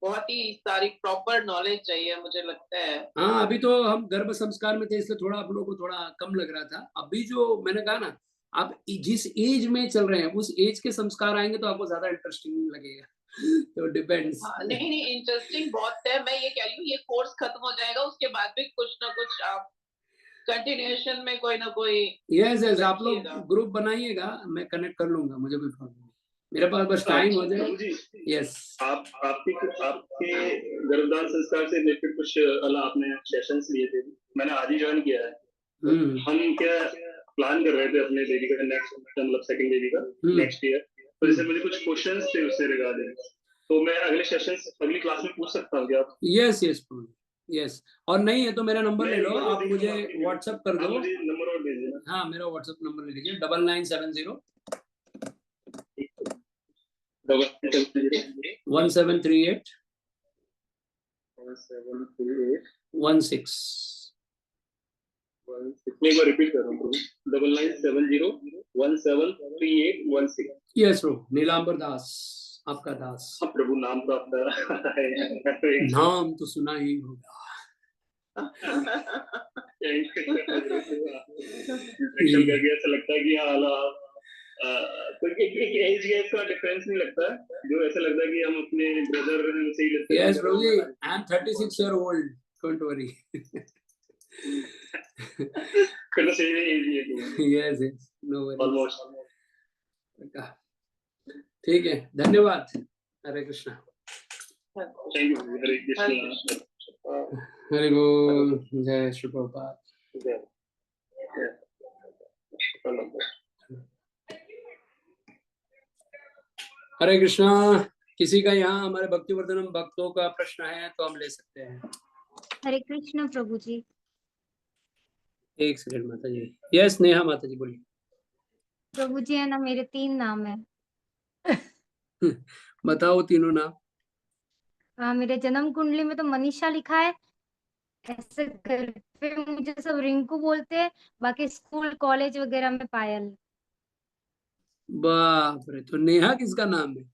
बहुत ही सारी प्रॉपर नॉलेज चाहिए, मुझे लगता है। हाँ, अभी तो हम गर्भ संस्कार में थे, इसलिए थोड़ा आप लोगों को थोड़ा कम लग रहा था। अभी जो मैंने कहा ना, आप जिस एज में चल रहे हैं उस एज के संस्कार आएंगे तो आपको ज्यादा इंटरेस्टिंग लगेगा। तो डिपेंड्स। नहीं नहीं, इंटरेस्टिंग बहुत है। मैं ये कह रही हूँ, ये कोर्स खत्म हो जाएगा, उसके बाद भी कुछ ना कुछ आप कंटिन्यूएशन में कोई ना कोई। यस, आप लोग ग्रुप बनाइएगा, मैं कनेक्ट कर लूंगा, मुझे कोई प्रॉब्लम नहीं, मेरे पास बस टाइम हो जाए। यस, आपके गर्भदान संस्कार से रिलेटेड कुछ आपने सेशंस लिए थे, मैंने आज ही ज्वाइन किया है। हम क्या प्लान कर रहे थे अपने बेबी का नेक्स्ट, मतलब सेकंड बेबी का नेक्स्ट ईयर, तो जैसे मुझे कुछ क्वेश्चंस थे उससे रिगार्डिंग, तो मैं अगले सेशंस अगली क्लास में पूछ सकता हूँ क्या? यस, यस, और नहीं है तो मेरा नंबर ले लो, आप मुझे व्हाट्सएप कर दो। मुझे नंबर और दे देना। हाँ, मेरा व्हाट्सएप नंबर ले लीजिए, 9970 1738 16। मैं एक बार रिपीट कर रहा हूँ, 9970 1738 16। यस ब्रो, नीलांबर दास, आपका दास। प्रभु, नाम तो आपका नाम तो सुना ही होगा। ऐसा लगता है कि एज गैप का डिफरेंस नहीं लगता, जो ऐसा लगता है कि हम अपने ब्रदर से ही लगते हैं। यस प्रभु जी, I am 36 year old, don't worry. फिर सेम एज ही है। Yes, no worry, almost. ठीक है, धन्यवाद। हरे कृष्णा। Thank you. हरे कृष्णा। हरि बोल, जय श्री प्रभुपाद। हरे कृष्णा। किसी का यहाँ हमारे भक्तिवर्धनम भक्तों का प्रश्न है तो हम ले सकते हैं। हरे कृष्ण प्रभु जी। एक सेकंड माता जी। यस नेहा माता जी बोलिए। प्रभु जी है ना, मेरे 3 नाम है। बताओ तीनों नाम। मेरे जन्म कुंडली में तो मनीषा लिखा है। ऐसे घर पे मुझे सब रिंकू बोलते हैं, बाकी स्कूल कॉलेज वगैरह में पायल। बाप रे, तो नेहा किसका नाम है?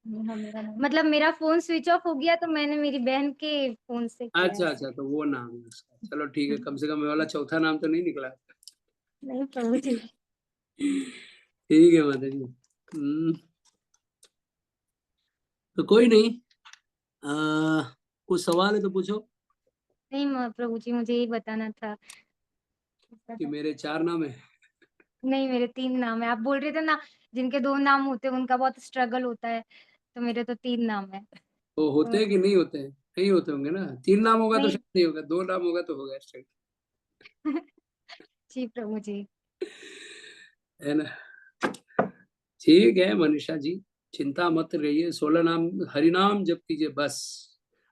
नेहा मेरा नाम, मतलब मेरा फोन स्विच ऑफ हो गया तो मैंने मेरी बहन के फोन से किया अच्छा है। अच्छा, तो वो नाम है उसका। चलो ठीक है, कम से कम ये वाला चौथा नाम तो नहीं निकला। नहीं प्रभु जी। ठीक है माता जी। तो कोई नहीं, कुछ सवाल है तो पूछो। नहीं प्रभु जी, मुझे यही बताना था। कि मेरे 4 नाम है। नहीं, मेरे 3 नाम है। आप बोल रहे थे ना, जिनके 2 नाम होते हैं उनका बहुत स्ट्रगल होता है, तो मेरे तो 3 नाम है। वो होते हैं कि नहीं होते हैं? नहीं होते होंगे ना। 3 नाम होगा तो नहीं। शायद नहीं होगा, 2 नाम होगा तो होगा स्ट्रेट। जी प्रभु जी। है ना। ठीक है मनीषा जी, चिंता मत रहिए। 16 नाम हरि नाम जप कीजिए बस।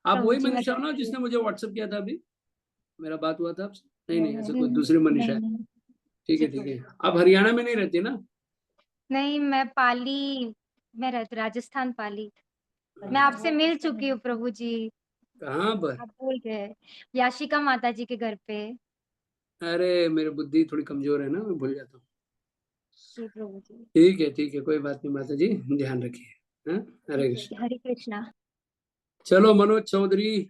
आप प्रभु वही जी मैं मनीषा हो ना करती हूँ। जिसने मुझे व्हाट्सएप किया था अभी? मेरा बात हुआ था आपसे? नहीं नहीं, ऐसे कोई नहीं दूसरी मनीषा है। नहीं। ठीक जी है ठीक प्रभु। है। आप हरियाणा में नहीं रहती ना? नहीं, मैं पाली में रहती, राजस्थान पाली। मैं आपसे मिल चुकी हूँ प्रभु जी। कहाँ पर? आप भूल गए, याशिका माता जी के घर पे। अरे मेरी बुद्धि थोड़ी कमजोर है ना, मैं भूल जाता हूँ। जी प्रभु जी। ठीक है, कोई बात नहीं माता जी, ध्यान रखिए। हाँ? हरे कृष्ण। हरे कृष्णा। चलो मनोज चौधरी,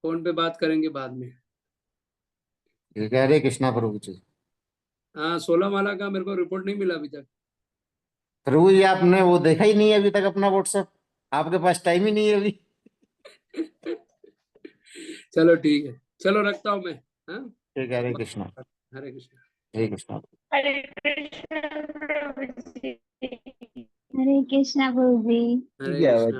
फोन पे बात करेंगे बाद में। ठीक है, हरे कृष्णा प्रभु जी। हाँ 16 माला का मेरे को रिपोर्ट नहीं मिला अभी तक। प्रभु जी आपने वो देखा ही नहीं है अभी तक अपना व्हाट्सएप, आपके पास टाइम ही नहीं है अभी। चलो ठीक है, चलो रखता हूँ मैं। हाँ, ठीक है, हरे कृष्णा। हरे कृष्ण। हरे कृष्णा। हरे कृष्ण प्रभु जी। हरे कृष्णा प्रभु जी। हरे क्या कृष्ण।